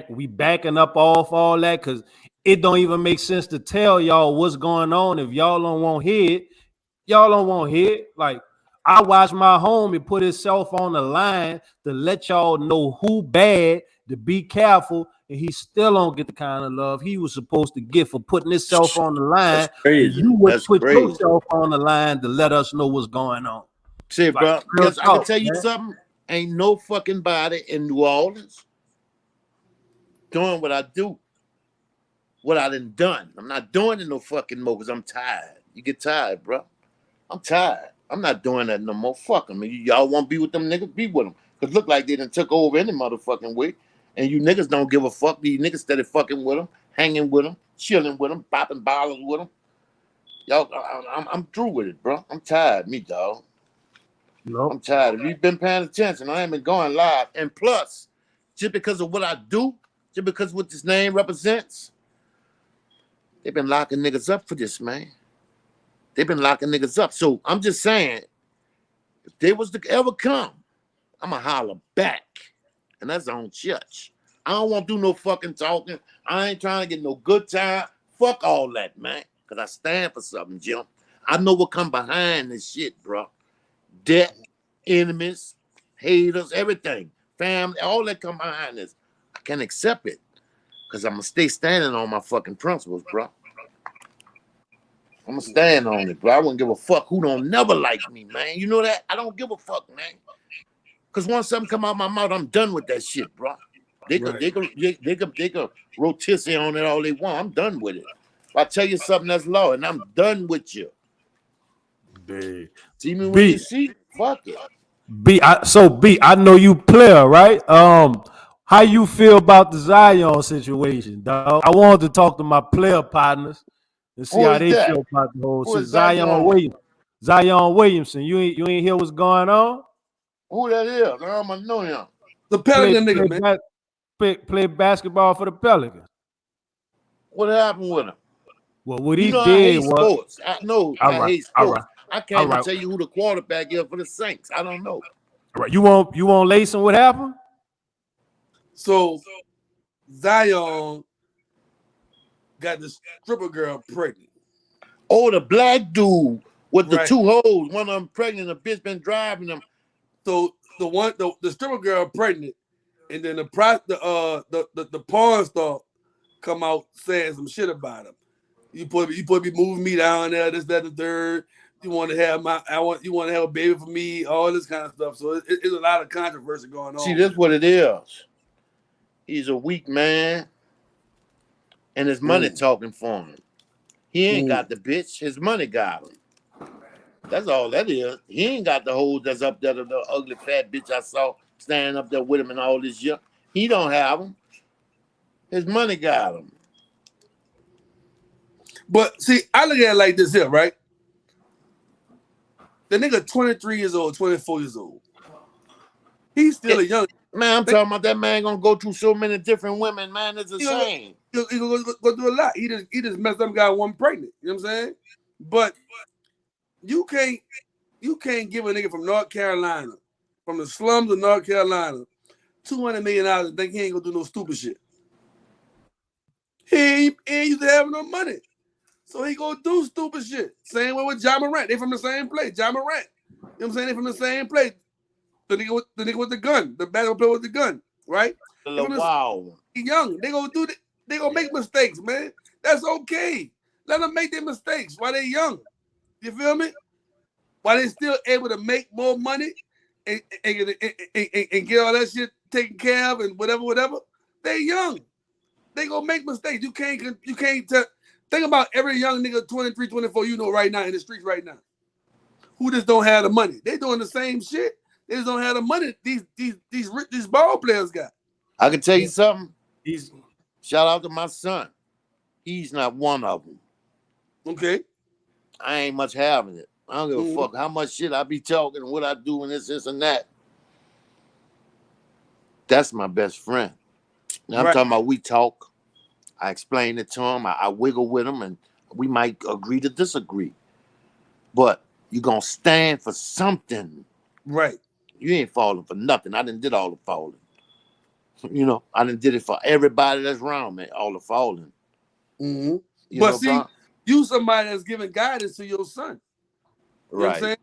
[SPEAKER 1] We backing up off all that because it don't even make sense to tell y'all what's going on if y'all don't want to hear it. Y'all don't want to hear it. Like, I watch my homie put himself on the line to let y'all know who bad, to be careful, and he still don't get the kind of love he was supposed to get for putting himself on the line.
[SPEAKER 5] That's crazy.
[SPEAKER 1] You would put yourself on the line to let us know what's going on.
[SPEAKER 5] See, bro, because I can tell you something. Ain't no fucking body in New Orleans doing what I do. What I done. I'm not doing it no fucking more because I'm tired. You get tired, bro. I'm tired. I'm not doing that no more. Fuck them. Y'all want to be with them niggas? Be with them. Because look like they done took over any motherfucking way. And you niggas don't give a fuck. These niggas steady fucking with them, hanging with them, chilling with them, popping bottles with them. Y'all, I'm through with it, bro. I'm tired, me dog.
[SPEAKER 1] Nope.
[SPEAKER 5] I'm tired. If you've been paying attention, I ain't been going live. And plus, just because of what I do, just because of what this name represents, they've been locking niggas up for this, man. They've been locking niggas up. So I'm just saying, if they was to ever come, I'ma holler back. And that's on church. I don't want to do no fucking talking. I ain't trying to get no good time. Fuck all that, man. Because I stand for something, Jim. I know what come behind this shit, bro. Debt, enemies, haters, everything. Family, all that come behind this. I can't accept it. Because I'm going to stay standing on my fucking principles, bro. I'm going to stand on it, bro. I wouldn't give a fuck who don't never like me, man. You know that? I don't give a fuck, man. Because once something come out my mouth, I'm done with that shit, bro. They could rotisserie on it all they want. I'm done with it. If I tell you something that's law, and I'm done with you.
[SPEAKER 1] B.
[SPEAKER 5] See me when you see? Fuck it.
[SPEAKER 1] B. I know you player, right? How you feel about the Zion situation, dog? I wanted to talk to my player partners and see how they feel about the whole shit. Zion Williamson. You ain't hear what's going on?
[SPEAKER 5] Who that is? I don't know him.
[SPEAKER 3] The Pelican nigga, man.
[SPEAKER 1] Play basketball for the Pelicans.
[SPEAKER 5] What happened with him?
[SPEAKER 1] Well, what he
[SPEAKER 5] did
[SPEAKER 1] was.
[SPEAKER 5] I hate sports. I hate sports. I can't even tell you who the quarterback is for the Saints. I don't know.
[SPEAKER 1] All right, you won't lace him? What happened?
[SPEAKER 3] So Zion got this stripper girl pregnant.
[SPEAKER 5] Oh, the black dude with the two hoes. One of them pregnant. The bitch been driving them.
[SPEAKER 3] So the stripper girl pregnant, and then the porn star come out saying some shit about him. You put be moving me down there, this, that, and the third. You want to have you want to have a baby for me, all this kind of stuff. So it's a lot of controversy going on.
[SPEAKER 5] See, this is what it is. He's a weak man, and his money talking for him. He ain't got the bitch. His money got him. That's all that is. He ain't got the hoes that's up there, the ugly fat bitch I saw standing up there with him and all this shit. He don't have them. His money got him.
[SPEAKER 3] But see, I look at it like this here, right? The nigga 23 years old, 24 years old. He's still a young
[SPEAKER 5] man. I'm talking about that man gonna go through so many different women, man. It's insane.
[SPEAKER 3] He gonna go through a lot. He just messed up and got one pregnant. You know what I'm saying? But you can't give a nigga from North Carolina, from the slums of North Carolina, $200 million and think he ain't gonna do no stupid shit. He ain't used to having no money. So he gonna do stupid shit. Same way with John Morant. They from the same place. John Morant. You know what I'm saying? They from the same place. The nigga with the gun. The basketball player with the gun. Right?
[SPEAKER 5] Wow.
[SPEAKER 3] He young. They gonna make mistakes, man. That's okay. Let them make their mistakes while they young. You feel me? While they still able to make more money and get all that shit taken care of and whatever. They young. They gonna make mistakes. You can't think about every young nigga 23, 24 you know right now in the streets right now who just don't have the money. They doing the same shit. They just don't have the money these ball players got.
[SPEAKER 5] I can tell you something. Shout out to my son. He's not one of them.
[SPEAKER 3] Okay.
[SPEAKER 5] I ain't much having it. I don't give a fuck how much shit I be talking and what I do and this and that. That's my best friend. Now I'm talking about we talk. I explain it to him. I wiggle with him, and we might agree to disagree. But you're going to stand for something.
[SPEAKER 3] Right.
[SPEAKER 5] You ain't falling for nothing. I done did all the falling. You know, I done did it for everybody that's around me, all the falling.
[SPEAKER 3] Mm-hmm. But see, you somebody that's giving guidance to your son. You know what I'm saying?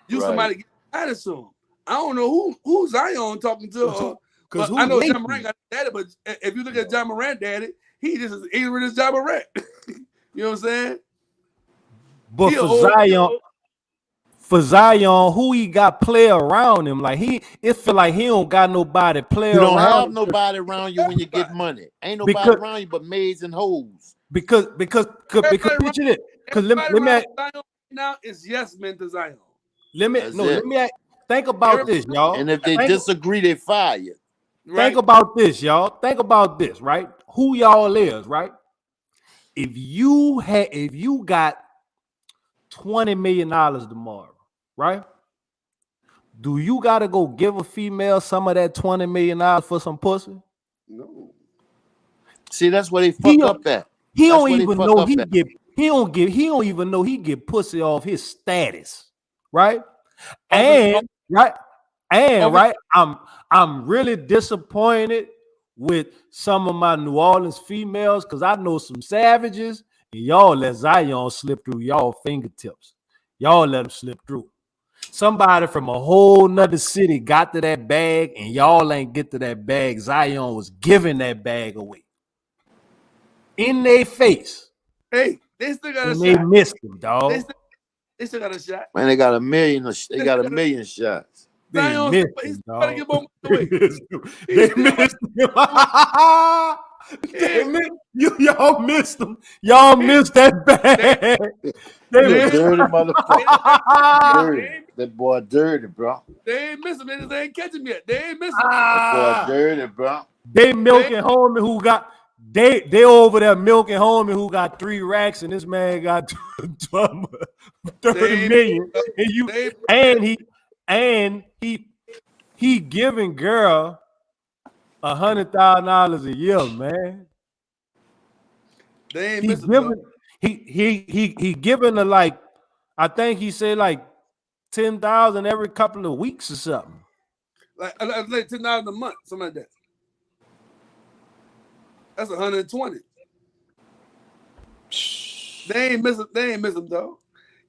[SPEAKER 3] You somebody giving guidance to him. I don't know who Zion talking to. Because I know John Morant got daddy, but if you look at John Morant daddy, he just as ignorant as John Morant. You know what I'm saying?
[SPEAKER 1] But for Zion, who he got play around him? Like it feel like he don't got nobody play around.
[SPEAKER 5] You don't have nobody around you when you get money. Ain't nobody around you but maids and hoes.
[SPEAKER 1] Because picture it. Because let me
[SPEAKER 3] Zion now is yes men to Zion.
[SPEAKER 1] Let me think about this, y'all.
[SPEAKER 5] And if they disagree, they fire you.
[SPEAKER 3] Right.
[SPEAKER 6] Think about this, y'all. Think about this, right? Who y'all is, right? If you got $20 million tomorrow, right? Do you gotta go give a female some of that $20 million for some pussy?
[SPEAKER 3] No.
[SPEAKER 5] See, that's where they
[SPEAKER 6] He
[SPEAKER 5] fuck up at.
[SPEAKER 6] he
[SPEAKER 5] That's
[SPEAKER 6] don't
[SPEAKER 5] where they
[SPEAKER 6] even
[SPEAKER 5] fuck
[SPEAKER 6] know
[SPEAKER 5] up at.
[SPEAKER 6] he don't even know he get pussy off his status, right?
[SPEAKER 3] Off
[SPEAKER 6] And right, and
[SPEAKER 3] off his,
[SPEAKER 6] right, I'm really disappointed with some of my New Orleans females because I know some savages, and y'all let Zion slip through y'all fingertips. Y'all let him slip through. Somebody from a whole nother city got to that bag, and y'all ain't get to that bag. Zion was giving that bag away in their face,
[SPEAKER 3] hey, they still got a
[SPEAKER 6] and they
[SPEAKER 3] shot.
[SPEAKER 6] missed him,
[SPEAKER 3] They
[SPEAKER 6] dog.
[SPEAKER 3] still, they still got a shot.
[SPEAKER 5] Man, they got a million. They
[SPEAKER 3] They
[SPEAKER 5] got a
[SPEAKER 3] still got a,
[SPEAKER 5] million shots.
[SPEAKER 6] They
[SPEAKER 3] Zion,
[SPEAKER 6] missed
[SPEAKER 3] he's
[SPEAKER 6] him,
[SPEAKER 3] trying to
[SPEAKER 6] dog.
[SPEAKER 3] get more money away.
[SPEAKER 6] They
[SPEAKER 3] He's still
[SPEAKER 6] missed him.
[SPEAKER 3] yeah.
[SPEAKER 6] Y'all missed them. Y'all missed that
[SPEAKER 3] They,
[SPEAKER 6] bag.
[SPEAKER 5] You a
[SPEAKER 3] they,
[SPEAKER 5] dirty motherfucker.
[SPEAKER 3] they,
[SPEAKER 5] Dirty. That boy dirty, bro.
[SPEAKER 3] they ain't missing. They just ain't catch him yet. They ain't missing.
[SPEAKER 5] That boy dirty, bro.
[SPEAKER 6] They
[SPEAKER 3] They,
[SPEAKER 6] milking homie who got they over there milking homie who got 3 racks and this man got 30
[SPEAKER 3] they ain't,
[SPEAKER 6] million and you
[SPEAKER 3] they ain't
[SPEAKER 6] and he giving girl $100,000 a year, man.
[SPEAKER 3] They ain't
[SPEAKER 6] He
[SPEAKER 3] missing though.
[SPEAKER 6] giving he giving her like I think he said like 10,000 every couple of weeks or something.
[SPEAKER 3] Like $10 a month, something like that. That's 120. They ain't missing. They ain't missing though.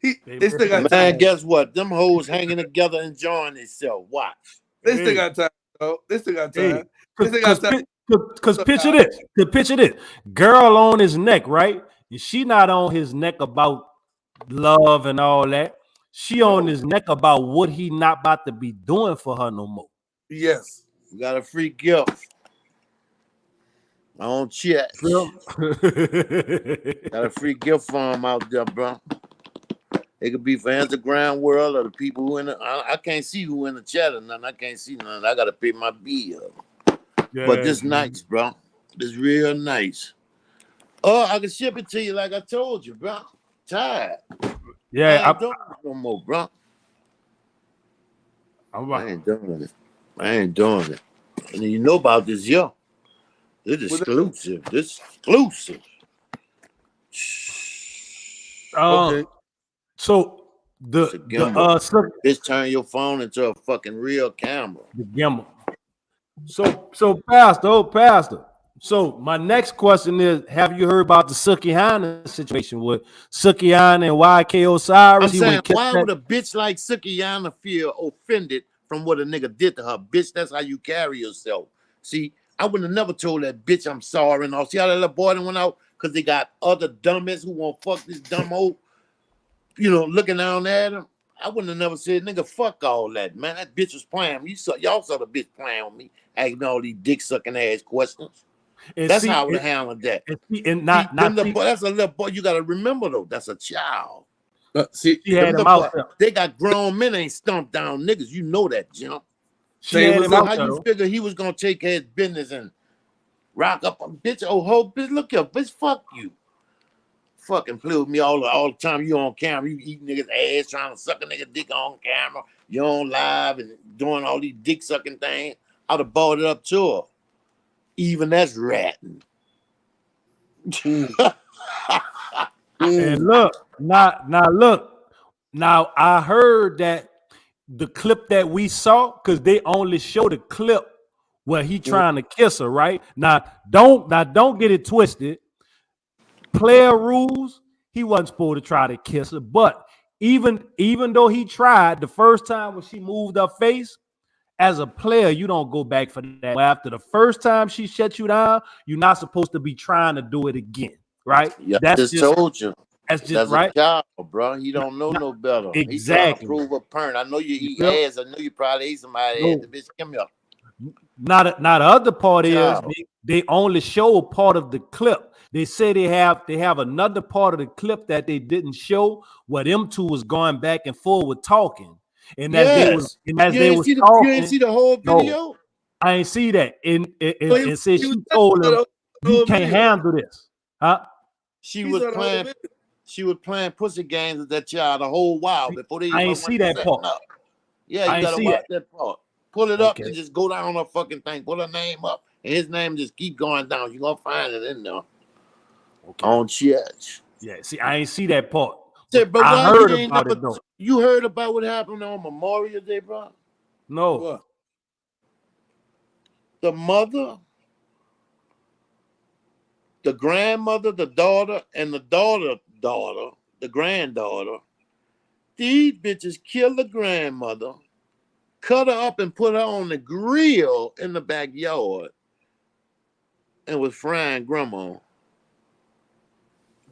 [SPEAKER 3] They still got time.
[SPEAKER 5] Man, guess what? Them hoes hanging together enjoying themselves. Watch.
[SPEAKER 3] They still got time though. They still got
[SPEAKER 6] Hey,
[SPEAKER 3] time. They still got time.
[SPEAKER 6] Cause picture this. Cause picture this. Girl on his neck, right? And she not on his neck about love and all that. She on his neck about what he not about to be doing for her no more.
[SPEAKER 3] Yes.
[SPEAKER 5] We got a free gift. On chat.
[SPEAKER 6] Feel
[SPEAKER 5] Got a free gift for him out there, bro. It could be for Instagram world or the people who in the. I can't see who in the chat or nothing. I can't see nothing. I gotta pay my bill.
[SPEAKER 6] Yeah,
[SPEAKER 5] But this nice, bro. This real nice. Oh, I can ship it to you like I told you, bro. Tired.
[SPEAKER 6] yeah.
[SPEAKER 5] I ain't doing it no more, bro.
[SPEAKER 6] I'm
[SPEAKER 5] I
[SPEAKER 6] right.
[SPEAKER 5] ain't doing it. I ain't doing it. And you know about this, yo. This is exclusive. This exclusive.
[SPEAKER 3] Okay.
[SPEAKER 6] So
[SPEAKER 5] It's a
[SPEAKER 6] the
[SPEAKER 5] gimbal. Just turn your phone into a fucking real camera.
[SPEAKER 6] the gimbal. So Pastor. So my next question is: have you heard about the Sukihana situation with Sukihana and YK Osiris?
[SPEAKER 5] I'm saying, why would a bitch like Sukiyana feel offended from what a nigga did to her? Bitch, that's how you carry yourself. See, I would have never told that bitch I'm sorry and all. See how that little boy went out? Because they got other dumbass who won't fuck this dumb old, looking down at him. I wouldn't have never said, nigga, fuck all that, man. That bitch was playing with me. Y'all saw the bitch playing with me, asking all these dick sucking ass questions. That's how I would have handled that. That's a little boy. You got to remember, though, that's a child.
[SPEAKER 3] See,
[SPEAKER 6] she had him out there.
[SPEAKER 5] They got grown men ain't stumped down niggas. You know that, Jim.
[SPEAKER 6] She had him out
[SPEAKER 5] How
[SPEAKER 6] there,
[SPEAKER 5] you figure he was going to take his business and rock up a bitch? Oh, ho, bitch, look here, bitch, fuck you. Fucking play with me all the time. You on camera, you eating niggas ass, trying to suck a nigga dick on camera. You on live and doing all these dick sucking things. I'd have bought it up to her. Even that's ratting.
[SPEAKER 6] And look, now I heard that the clip that we saw, because they only show the clip where he trying to kiss her, right? Now don't get it twisted. Player rules, he wasn't supposed to try to kiss her, but even though he tried the first time when she moved her face, as a player, you don't go back for that. After the first time she shut you down, you're not supposed to be trying to do it again, right?
[SPEAKER 5] Yeah,
[SPEAKER 6] That's just
[SPEAKER 5] told you.
[SPEAKER 6] That's right.
[SPEAKER 5] A child, bro. He don't know no better.
[SPEAKER 6] Exactly.
[SPEAKER 5] He trying to prove a parent. I know you eat ass. I know you probably ate somebody ass. The bitch, come here.
[SPEAKER 6] Now the other part is they only show part of the clip. They say they have another part of the clip that they didn't show where them two was going back and forward talking. And as they was talking,
[SPEAKER 5] you ain't see the whole video?
[SPEAKER 1] I ain't see that. And
[SPEAKER 3] he
[SPEAKER 1] said
[SPEAKER 3] was
[SPEAKER 1] she told him,
[SPEAKER 3] the
[SPEAKER 1] you
[SPEAKER 3] whole
[SPEAKER 1] can't
[SPEAKER 3] video.
[SPEAKER 1] handle this. Huh?
[SPEAKER 5] She
[SPEAKER 3] He
[SPEAKER 5] was
[SPEAKER 3] saw the whole
[SPEAKER 5] playing.
[SPEAKER 3] video.
[SPEAKER 5] She was playing pussy games with that child a whole while before they
[SPEAKER 1] I
[SPEAKER 5] even
[SPEAKER 1] ain't see
[SPEAKER 5] went
[SPEAKER 1] that
[SPEAKER 5] setting
[SPEAKER 1] part.
[SPEAKER 5] up. Yeah,
[SPEAKER 1] I
[SPEAKER 5] you
[SPEAKER 1] ain't
[SPEAKER 5] gotta
[SPEAKER 1] see
[SPEAKER 5] watch
[SPEAKER 1] that.
[SPEAKER 5] that part. Pull it up
[SPEAKER 1] Okay.
[SPEAKER 5] and just go down her fucking thing. Pull her name up, and his name just keep going down. You gonna find it in there
[SPEAKER 1] Okay.
[SPEAKER 5] on Church.
[SPEAKER 1] Yeah. See, I ain't see that part.
[SPEAKER 5] Said, but
[SPEAKER 1] I
[SPEAKER 5] why you
[SPEAKER 1] heard
[SPEAKER 5] ain't
[SPEAKER 1] about it
[SPEAKER 5] never?
[SPEAKER 1] though.
[SPEAKER 5] You heard about what happened on Memorial Day, bro?
[SPEAKER 1] No.
[SPEAKER 3] What?
[SPEAKER 5] The mother, the grandmother, the daughter, and the daughter, the granddaughter. These bitches killed the grandmother, cut her up and put her on the grill in the backyard, and was frying grandma.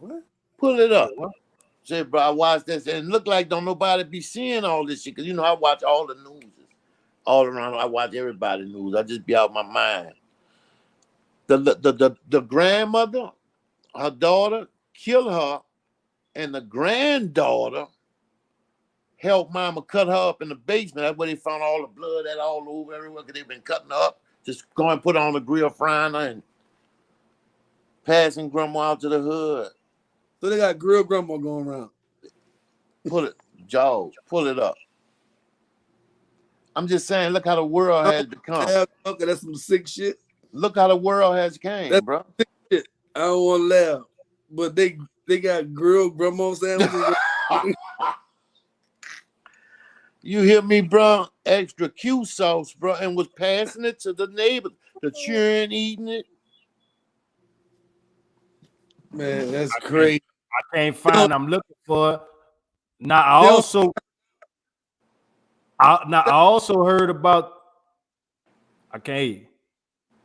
[SPEAKER 3] What?
[SPEAKER 5] Pull it up.
[SPEAKER 1] What?
[SPEAKER 5] Say, bro, I watched this, and it look like don't nobody be seeing all this shit. Cause you know I watch all the news all around. I watch everybody's news. I just be out my mind. The grandmother, her daughter, killed her, and the granddaughter helped mama cut her up in the basement. That's where they found all the blood that all over everywhere. Cause they've been cutting her up. Just go and put her on the grill, frying her, and passing grandma out to the hood.
[SPEAKER 3] So they got grill grandma going around.
[SPEAKER 5] Pull it, Jaws, pull it up. I'm just saying, look how the world has become.
[SPEAKER 3] Okay, that's some sick shit.
[SPEAKER 5] Look how the world has came,
[SPEAKER 3] That's
[SPEAKER 5] bro.
[SPEAKER 3] sick shit. I don't want to laugh, but they got grilled grandma sandwiches.
[SPEAKER 5] You hear me, bro? Extra Q sauce, bro, and was passing it to the neighbors. The children eating it.
[SPEAKER 3] Man, that's crazy.
[SPEAKER 1] I can't find. I'm looking for it. Now I also heard about. I can't hear you.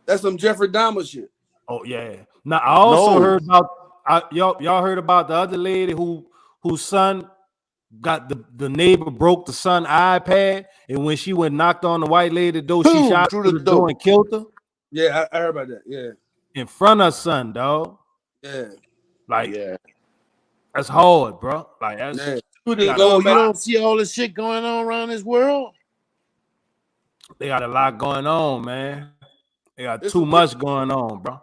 [SPEAKER 3] That's some Jeffrey Dahmer shit.
[SPEAKER 1] Oh yeah. Now I also
[SPEAKER 5] No.
[SPEAKER 1] heard about y'all heard about the other lady whose son got the neighbor broke the son iPad, and when she went knocked on the white lady door, she
[SPEAKER 5] Boom,
[SPEAKER 1] shot
[SPEAKER 5] through
[SPEAKER 1] through
[SPEAKER 5] the
[SPEAKER 1] the door
[SPEAKER 5] door.
[SPEAKER 1] and killed her
[SPEAKER 3] Yeah, I heard about that. Yeah,
[SPEAKER 1] in front of her son, dog.
[SPEAKER 3] yeah,
[SPEAKER 1] Like
[SPEAKER 5] Yeah.
[SPEAKER 1] that's hard, bro. Like that's
[SPEAKER 3] yeah.
[SPEAKER 1] they got,
[SPEAKER 5] Oh, you don't see all this shit going on around this world?
[SPEAKER 1] they got a lot going on, man. They got
[SPEAKER 3] It's
[SPEAKER 1] too
[SPEAKER 3] some-
[SPEAKER 1] much going on, bro.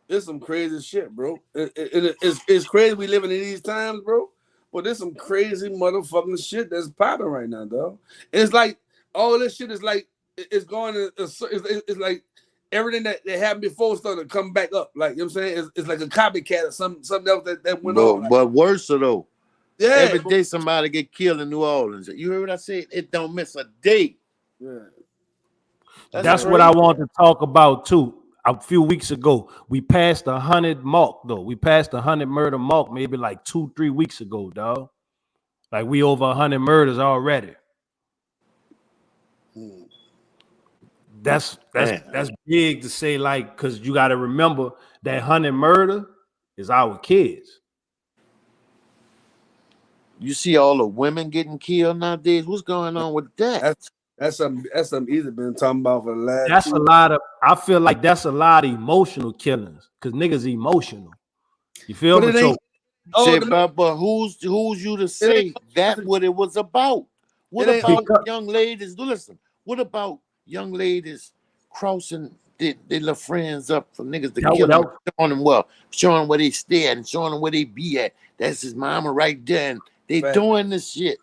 [SPEAKER 3] It's some crazy shit, bro. It's crazy we living in these times, bro. But there's some crazy motherfucking shit that's popping right now, dog. It's like all this shit is like it's going to it's like everything that happened before started to come back up. Like you know what I'm saying, it's like a copycat or something else that went on. Like,
[SPEAKER 5] But worse though.
[SPEAKER 3] yeah,
[SPEAKER 5] Every day somebody get killed in New Orleans. You heard what I said? It don't miss a day.
[SPEAKER 3] yeah.
[SPEAKER 1] That's what I want to talk about too. A few weeks ago, we passed 100 mark though. We passed 100 murder mark maybe like 2-3 weeks ago, dog. Like we over 100 murders already. That's big to say, like, because you got to remember that 100 murder is our kids.
[SPEAKER 5] You see all the women getting killed nowadays. What's going on with that?
[SPEAKER 3] That's something either been talking about for the last.
[SPEAKER 1] That's a lot of. I feel like that's a lot of emotional killings because niggas emotional. You feel me? So,
[SPEAKER 5] but who's you to say that what it was about? What about young ladies? Listen, what about young ladies crossing their little friends up for niggas to kill them, showing them where they stay at and showing them where they be at? That's his mama right there, and they doing this shit.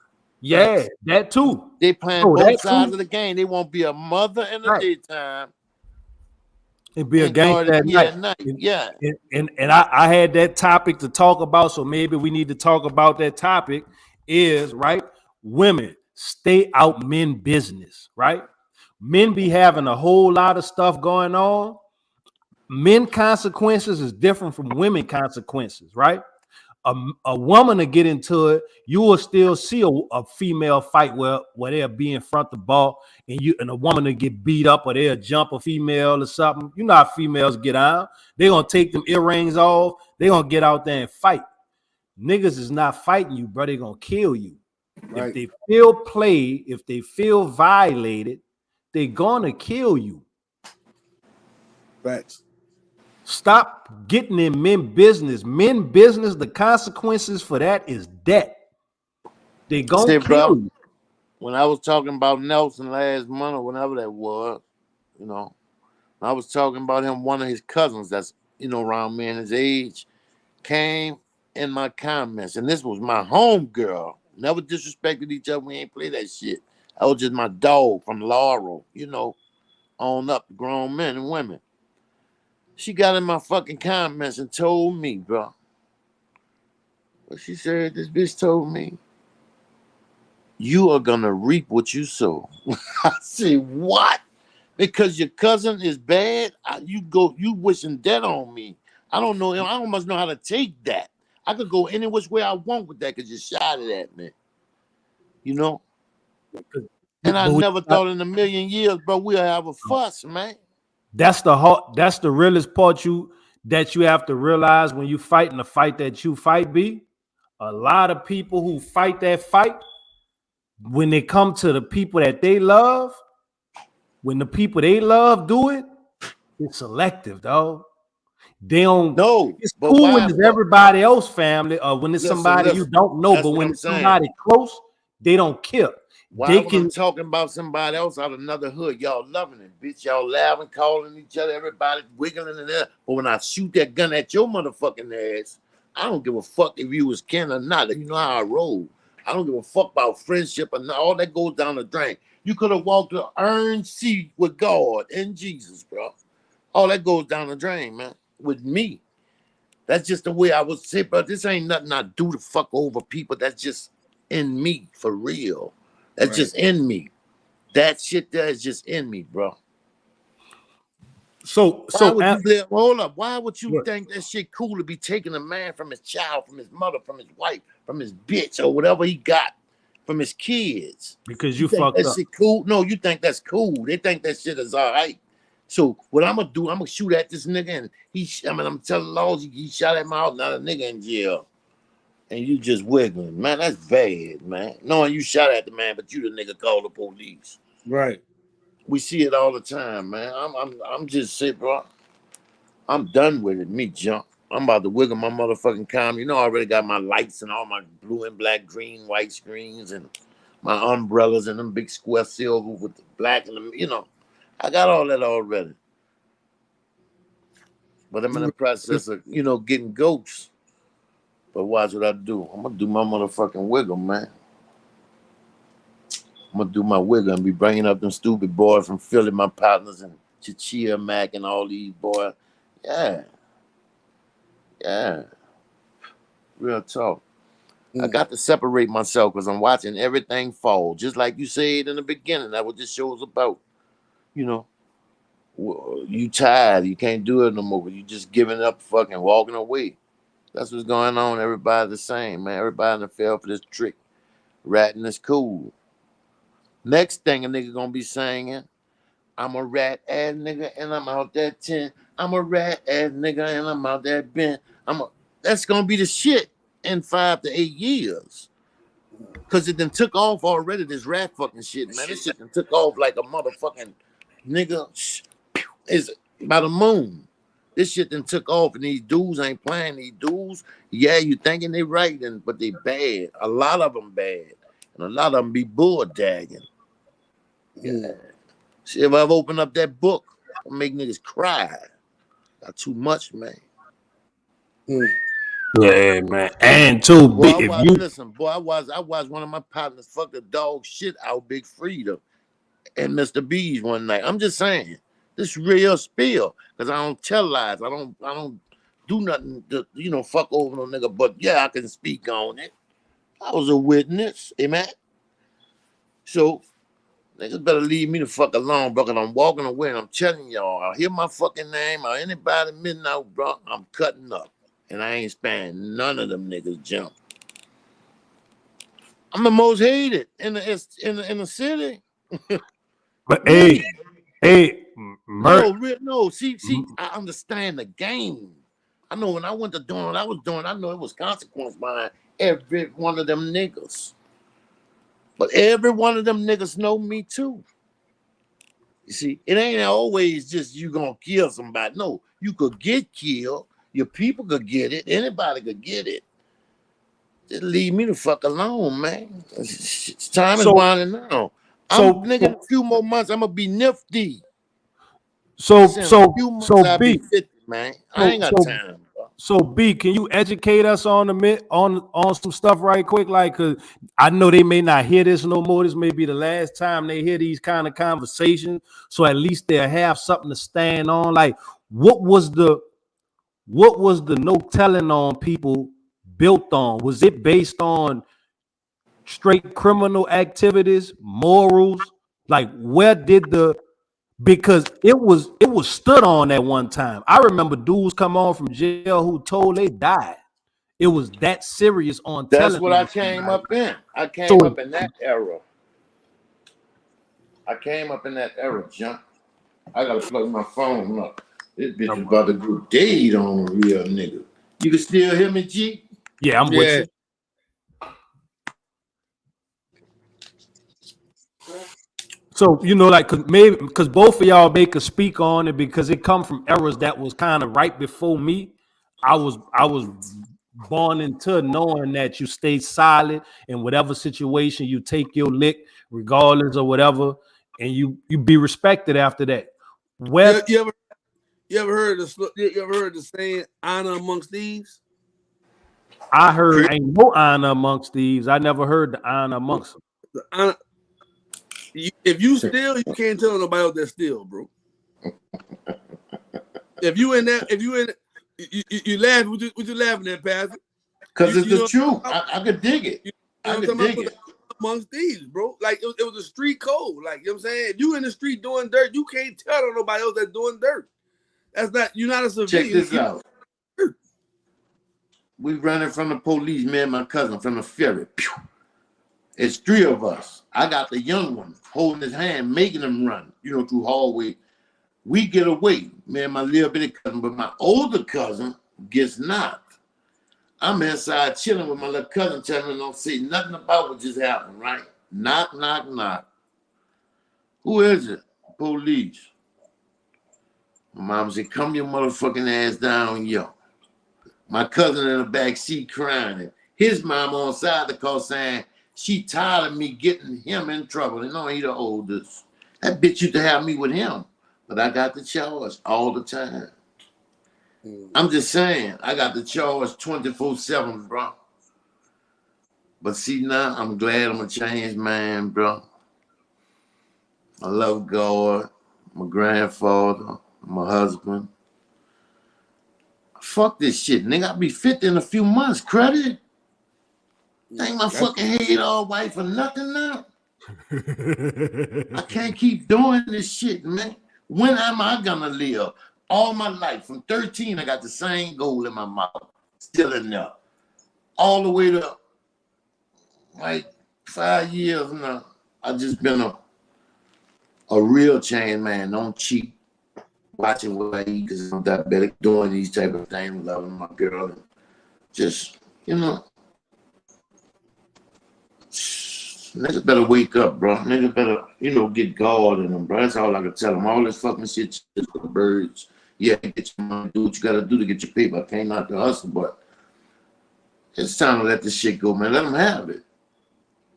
[SPEAKER 1] Yeah, that too.
[SPEAKER 5] They playing both sides of the game. They won't be a mother in the daytime.
[SPEAKER 1] It'd be a gangster at night.
[SPEAKER 5] Yeah.
[SPEAKER 1] And I had that topic to talk about, so maybe we need to talk about that topic is, right, women stay out men business, right? Men be having a whole lot of stuff going on. Men consequences is different from women consequences, right? A woman to get into it, you will still see a female fight where they'll be in front of the ball and a woman to get beat up or they'll jump a female or something. You know how females get out. They're going to take them earrings off. They're going to get out there and fight. Niggas is not fighting you, bro. They're going to kill you. Right. If they feel played, if they feel violated, they're going to kill you.
[SPEAKER 3] Facts.
[SPEAKER 1] Stop getting in men business. Men business, the consequences for that is death. They gonna kill you.
[SPEAKER 5] When I was talking about Nelson last month or whenever that was, you know. I was talking about him, one of his cousins that's, around me and his age, came in my comments. And this was my home girl. Never disrespected each other. We ain't play that shit. I was just my dog from Laurel, on up, grown men and women. She got in my fucking comments and told me, bro. But she said, this bitch told me, you are gonna reap what you sow. I said, what? Because your cousin is bad, you wishing death on me. I don't know. I don't must know how to take that. I could go any which way I want with that because you shot it at me. And I never thought in a million years, bro, we'll have a fuss, man.
[SPEAKER 1] That's the realest part that you have to realize when you fighting the fight that you fight. B. A lot of people who fight that fight, when they come to the people that they love, when the people they love do it, it's selective, dog. They don't.
[SPEAKER 5] No,
[SPEAKER 1] It's
[SPEAKER 5] but
[SPEAKER 1] cool
[SPEAKER 5] why?
[SPEAKER 1] when it's everybody else family, or when it's somebody you don't know.
[SPEAKER 5] That's
[SPEAKER 1] But
[SPEAKER 5] what
[SPEAKER 1] when
[SPEAKER 5] I'm
[SPEAKER 1] it's
[SPEAKER 5] saying.
[SPEAKER 1] somebody close, they don't care.
[SPEAKER 5] Why when I'm talking about somebody else out of another hood, y'all loving it, bitch. Y'all laughing, calling each other, everybody wiggling in there. But when I shoot that gun at your motherfucking ass, I don't give a fuck if you was kin or not. You know how I roll. I don't give a fuck about friendship and all that goes down the drain. You could have walked to earned seat with God and Jesus, bro. All that goes down the drain, man. With me. That's just the way I would say, but this ain't nothing I do to fuck over people. That's just in me, for real. That's just in me. That shit there is just in me, bro.
[SPEAKER 1] So
[SPEAKER 5] hold up. Why would you think that shit cool to be taking a man from his child, from his mother, from his wife, from his bitch, or whatever he got, from his kids?
[SPEAKER 1] Because
[SPEAKER 5] you think
[SPEAKER 1] fucked
[SPEAKER 5] that
[SPEAKER 1] up.
[SPEAKER 5] Shit cool? No, you think that's cool. They think that shit is all right. So what I'm gonna do, I'm gonna shoot at this nigga, and I'm telling laws he shot at my house, not a nigga in jail. And you just wiggling. Man, that's bad, man. Knowing you shot at the man, but you the nigga called the police.
[SPEAKER 3] Right.
[SPEAKER 5] We see it all the time, man. I'm just saying, bro. I'm done with it. Me jump. I'm about to wiggle my motherfucking cam. I already got my lights and all my blue and black, green, white screens and my umbrellas and them big square silver with the black and them, I got all that already. But I'm in the process of, getting ghosts. But watch what I do. I'm gonna do my motherfucking wiggle, man. I'm gonna do my wiggle and be bringing up them stupid boys from Philly, my partners, and Chichia Mac and all these boys. Yeah. Real talk. I got to separate myself because I'm watching everything fall. Just like you said in the beginning, that's what this show is about. You tired, you can't do it no more. You just giving up, fucking walking away. That's what's going on. Everybody the same, man. Everybody fell for this trick. Ratting is cool. Next thing a nigga gonna be saying, I'm a rat ass nigga and I'm out that 10. I'm a rat ass nigga and I'm out that bin. That's gonna be the shit in 5 to 8 years. Cause it done took off already, this rat fucking shit, man. This shit done took off like a motherfucking nigga is by the moon. This shit done took off and these dudes ain't playing. These dudes, yeah, you thinking they right, but they bad. A lot of them bad. And a lot of them be bull-dagging. Yeah. See, if I've opened up that book, I'll make niggas cry. Got too much, man.
[SPEAKER 1] Yeah, man. And too big.
[SPEAKER 5] Listen, boy, I watched one of my partners fuck the dog shit out Big Frida and Mr. B's one night. I'm just saying, this real spill, because I don't tell lies. I don't do nothing to, fuck over no nigga. But yeah, I can speak on it. I was a witness, amen. So niggas better leave me the fuck alone, bro, because I'm walking away and I'm telling y'all, I'll hear my fucking name or anybody midnight, bro, I'm cutting up. And I ain't sparing none of them niggas jump. I'm the most hated in the city.
[SPEAKER 1] But hey,
[SPEAKER 5] no. See, I understand the game. I know when I went to doing what I was doing, I know it was consequence behind every one of them niggas. But every one of them niggas know me too. You see, it ain't always just you gonna kill somebody. No, you could get killed. Your people could get it. Anybody could get it. Just leave me the fuck alone, man. Time is winding down. Nigga, in a few more months, I'm gonna be nifty.
[SPEAKER 1] So
[SPEAKER 5] In a few months, I'll be
[SPEAKER 1] B.
[SPEAKER 5] 50, man. I ain't got time, bro.
[SPEAKER 1] So B, can you educate us on on some stuff right quick? Like, cause I know they may not hear this no more. This may be the last time they hear these kind of conversations. So at least they'll have something to stand on. Like, what was the no telling on people built on? Was it based on straight criminal activities, morals? Like, where did the because it was stood on at one time. I remember dudes come on from jail who told they died. It was that serious on
[SPEAKER 5] That's
[SPEAKER 1] telling
[SPEAKER 5] what I
[SPEAKER 1] on
[SPEAKER 5] came
[SPEAKER 1] somebody.
[SPEAKER 5] up in. I
[SPEAKER 1] So
[SPEAKER 5] came up in that era. I came up in that era, John. I gotta plug my phone up. This bitch is about to go dead on a real nigga. You can still hear me, G?
[SPEAKER 1] yeah, I'm with you. So like, cause both of y'all make a speak on it because it come from eras that was kind of right before me. I was born into knowing that you stay solid in whatever situation you take your lick, regardless of whatever, and you be respected after that. Where
[SPEAKER 3] You ever heard the saying "honor amongst thieves"?
[SPEAKER 1] I heard ain't no honor amongst thieves. I never heard the honor amongst them.
[SPEAKER 3] The honor, if you steal, you can't tell nobody else that steal, bro. If you in, you laugh. What you laughing at, Pastor?
[SPEAKER 5] Because it's the truth. I could dig it. I could dig it.
[SPEAKER 3] Amongst thieves, bro. Like it was a street code. Like, you know what I'm saying? If you in the street doing dirt, you can't tell nobody else that's doing dirt. You're not a civilian.
[SPEAKER 5] Check this out. We running from the police, me and my cousin from the ferry. It's three of us. I got the young one holding his hand, making him run, through hallway. We get away, me and my little bitty cousin, but my older cousin gets knocked. I'm inside chilling with my little cousin, telling him don't say nothing about what just happened, right? Knock, knock, knock. Who is it? Police. My mom said, come your motherfucking ass down, yo. My cousin in the back seat crying. His mom on side of the car saying, she tired of me getting him in trouble. And no, he the oldest. That bitch used to have me with him. But I got the charge all the time. I'm just saying, I got the charge 24/7, bro. But see, now I'm glad I'm a changed man, bro. I love God, my grandfather, my husband. Fuck this shit, nigga. I'll be 50 in a few months. Credit? Ain't my fucking head all white for nothing now. I can't keep doing this shit, man. When am I gonna live? All my life, from 13, I got the same goal in my mouth, still in there. All the way to like 5 years now. I just been a real chain man. Don't cheat. Watching what I eat because I'm diabetic, doing these type of things, loving my girl, and just, niggas better wake up, bro. Niggas better, get God in them, bro. That's all I can tell them. All this fucking shit just for the birds. Yeah, get your money, do what you gotta do to get your paper. I came out to hustle, but it's time to let this shit go, man. Let them have it.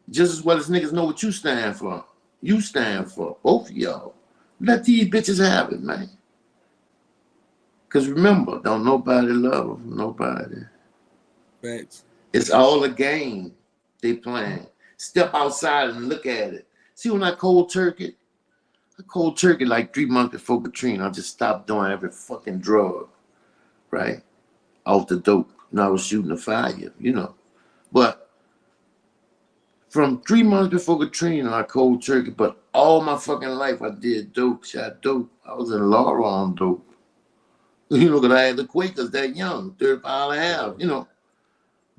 [SPEAKER 5] Just as well as niggas know what you stand for. You stand for, both of y'all. Let these bitches have it, man. Because remember, don't nobody love nobody.
[SPEAKER 3] Thanks.
[SPEAKER 5] It's all a game they playing. Step outside and look at it. See, when I cold turkey like 3 months before Katrina, I just stopped doing every fucking drug, right? Off the dope. And I was shooting the fire, But from 3 months before Katrina, I cold turkey, but all my fucking life I did dope, shot dope. I was in Laura on dope. Because I had the Quakers that young, 35 and a half,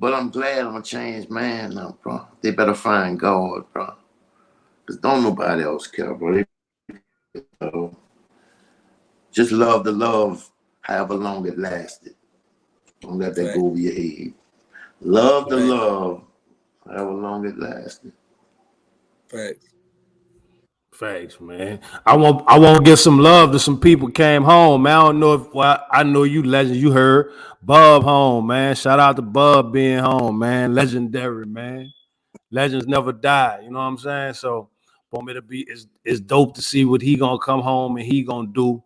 [SPEAKER 5] But I'm glad I'm a changed man now, bro. They better find God, bro. Because don't nobody else care, bro. Just love the love, however long it lasted. Don't let that go over your head. Love the love, however long it lasted.
[SPEAKER 1] Facts, man. I want to give some love to some people came home, man. I don't know if I know you legends. You heard Bub home, man. Shout out to Bub being home, man. Legendary, man. Legends never die. You know what I'm saying? So for me to be, it's dope to see what he gonna come home and he gonna do.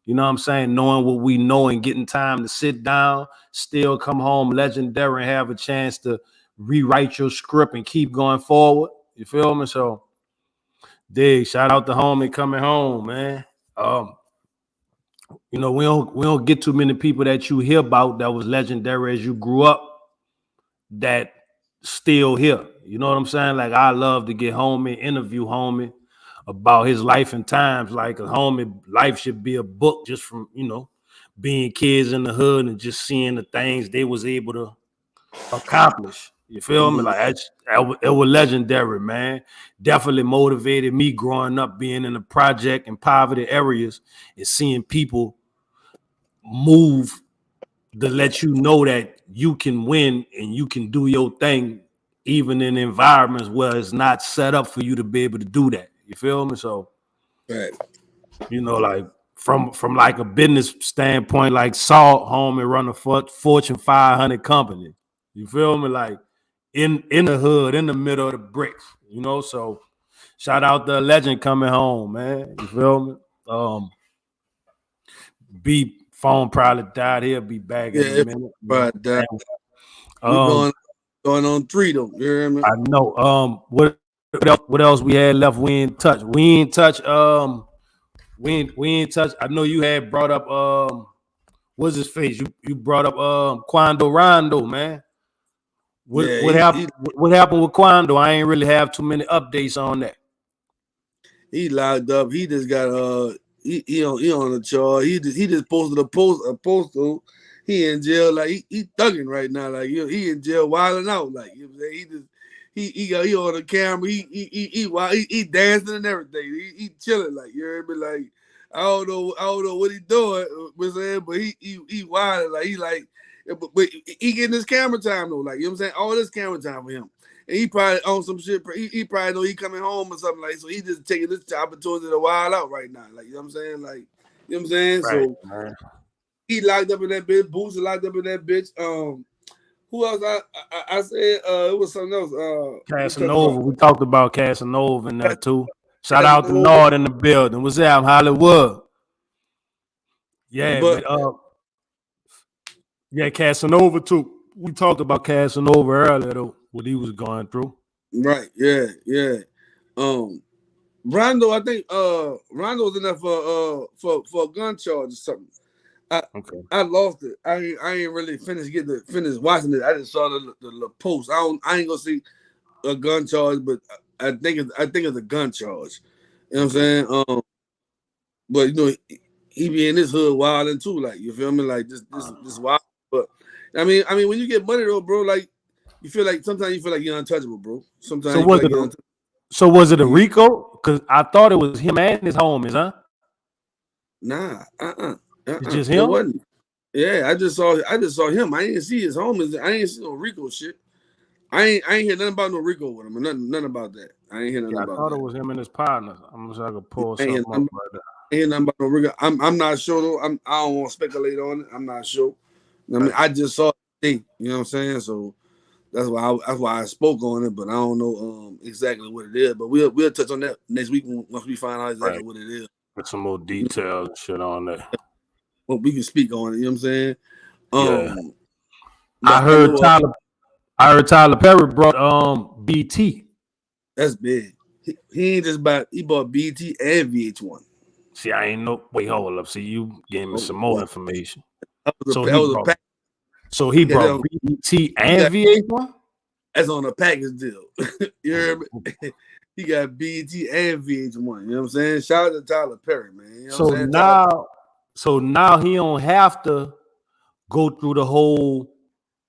[SPEAKER 1] You know what I'm saying? Knowing what we know and getting time to sit down, still come home legendary and have a chance to rewrite your script and keep going forward. You feel me? So, dig, shout out to homie coming home, man. You know, we don't get too many people that you hear about that was legendary as you grew up that still here. You know what I'm saying? Like, I love to get homie, interview homie about his life and times. Like, a homie life should be a book just from, you know, being kids in the hood and just seeing the things they was able to accomplish. You feel me? Like, it was legendary, man. Definitely motivated me growing up, being in the project and poverty areas and seeing people move to let you know that you can win and you can do your thing, even in environments where it's not set up for you to be able to do that. You feel me? So,
[SPEAKER 3] Right.
[SPEAKER 1] you know, like from like a business standpoint, like Salt home and run a Fortune 500 company. You feel me? Like in the hood, in the middle of the bricks. You know, so shout out the legend coming home, man. You feel me? B phone probably died. He'll be back in a
[SPEAKER 3] Yeah,
[SPEAKER 1] minute.
[SPEAKER 3] right. We
[SPEAKER 1] Um,
[SPEAKER 3] going on 3 though. You hear me?
[SPEAKER 1] I know. What else we had left? We ain't touch. We ain't touch. We ain't touch. I know you had brought up. What's his face? You brought up. Quando Rondo, man. What happened? What happened with Quando? I ain't really have too many updates on that.
[SPEAKER 3] He locked up. He just got he on the charge. He just posted a postal. He in jail, like he thugging right now, like he in jail wilding out, like you know what I'm saying. He on the camera. He dancing and everything. He chilling, like you heard me, like I don't know what he doing, but he wilding, like he like, but he getting his camera time though, like you know what I'm saying. All this camera time for him. And he probably on some shit. He probably know he coming home or something, like, so he just taking this opportunity to wild out right now. Like, you know what I'm saying? Like, you know what I'm saying?
[SPEAKER 1] Right,
[SPEAKER 3] So
[SPEAKER 1] man.
[SPEAKER 3] he locked up in that bitch. Boosie locked up in that bitch. Who else? I said it was something else.
[SPEAKER 1] Casanova. We talked about Casanova in there too. Shout out to
[SPEAKER 3] Casanova.
[SPEAKER 1] Nord in the building. What's that? I'm Hollywood. Yeah,
[SPEAKER 3] But
[SPEAKER 1] yeah, Casanova too. We talked about Casanova earlier though, what he was going through.
[SPEAKER 3] right, yeah. Rondo, I think Rondo's in there for a gun charge or something. I lost it. I ain't really finished watching it. I just saw the post. I ain't gonna see a gun charge, but I think it's a gun charge. You know what I'm saying? But you know, he be in this hood wilding too, like you feel me? Like this wild. But I mean, when you get money though, bro, like you feel like sometimes you feel like you're untouchable, bro. Sometimes
[SPEAKER 1] So
[SPEAKER 3] you feel like you're untouchable.
[SPEAKER 1] So was it a Rico? Because I thought it was him and his homies, huh?
[SPEAKER 3] Nah,
[SPEAKER 1] It's just
[SPEAKER 3] it
[SPEAKER 1] him?
[SPEAKER 3] wasn't. Yeah, I just saw him. I didn't see his homies. I ain't see no Rico shit. I ain't hear nothing about no Rico with him. Nothing about that. I ain't hear nothing about that.
[SPEAKER 1] I thought it was him and his partner. I'm just gonna pull something up right there.
[SPEAKER 3] I ain't nothing about no Rico. I'm not sure though. I don't want to speculate on it. I'm not sure. I mean, I just saw it. You know what I'm saying? So that's why I spoke on it, but I don't know exactly what it is. But we'll touch on that next week once we find out exactly what it is.
[SPEAKER 1] Put some more details and shit on there.
[SPEAKER 3] Well, we can speak on it. You know what I'm saying?
[SPEAKER 1] I heard Tyler Perry brought BT.
[SPEAKER 3] That's big. He ain't just he bought BT and VH1.
[SPEAKER 1] See, I ain't know. Wait, hold up. See, you gave me some more information. So he brought BT and VH1?
[SPEAKER 3] That's on a package deal. You heard me? He got BT and VH1. You know what I'm saying? Shout out to Tyler Perry, man. You know what I'm saying?
[SPEAKER 1] So now he don't have to go through the whole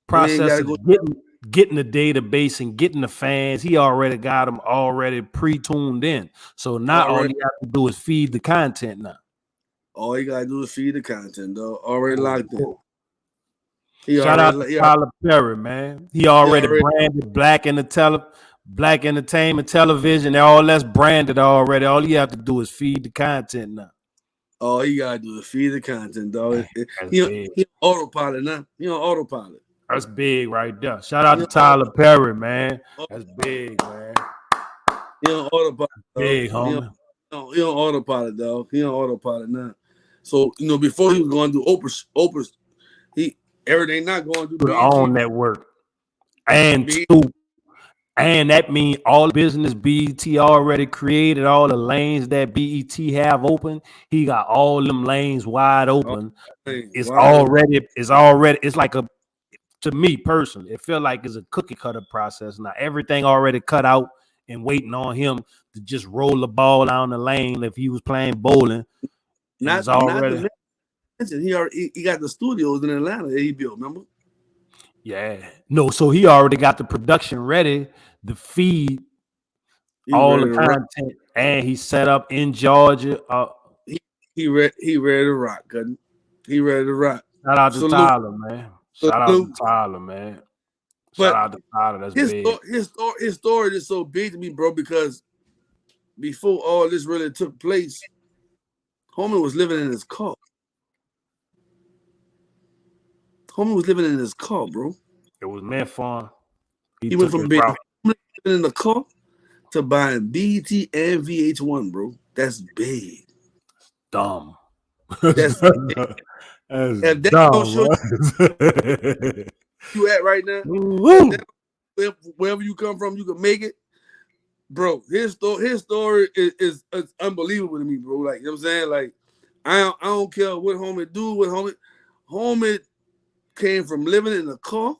[SPEAKER 1] process of getting the database and getting the fans. He already got them already pre-tuned in. So now all you have to do is feed the content now.
[SPEAKER 3] All you gotta do is feed the content, though. Already locked in.
[SPEAKER 1] Shout out to Tyler Perry, man. He already branded Black Entertainment Television. They're all that's branded already. All you have to do is feed the content now.
[SPEAKER 3] All you gotta do is feed the content, dog. He on autopilot now. He on autopilot.
[SPEAKER 1] That's big right there. Shout out to Tyler Perry, man. That's big, man.
[SPEAKER 3] He on autopilot.
[SPEAKER 1] Big, homie.
[SPEAKER 3] He on autopilot, dog. He on autopilot now. So before he was going to do Oprah, everything not going to do BET.
[SPEAKER 1] On network. And two, and that means all the business BET already created, all the lanes that BET have open. He got all them lanes wide open. It's like to me personally, it feel like it's a cookie cutter process. Now everything already cut out and waiting on him to just roll the ball down the lane. If he was playing bowling,
[SPEAKER 3] not to mention he got the studios in Atlanta that he built. Remember?
[SPEAKER 1] Yeah, no. So he already got the production ready to feed all the content, and he set up in Georgia.
[SPEAKER 3] He ready to rock, cousin. He ready to rock.
[SPEAKER 1] Shout out to Tyler, man. Shout out to Tyler, man. Shout out to Tyler. That's big.
[SPEAKER 3] His story is so big to me, bro, because before all this really took place, homie was living in his car. Homie was living in his car, bro.
[SPEAKER 1] It was meant for him.
[SPEAKER 3] He went from being living in the car to buying BET and VH1, bro. That's big.
[SPEAKER 1] Dumb.
[SPEAKER 3] That's big. If that
[SPEAKER 1] dumb,
[SPEAKER 3] don't show you at right now, wherever you come from, you can make it, bro. His story is unbelievable to me, bro. Like, you know what I'm saying? Like, I don't care what homie do. What homie came from living in a car,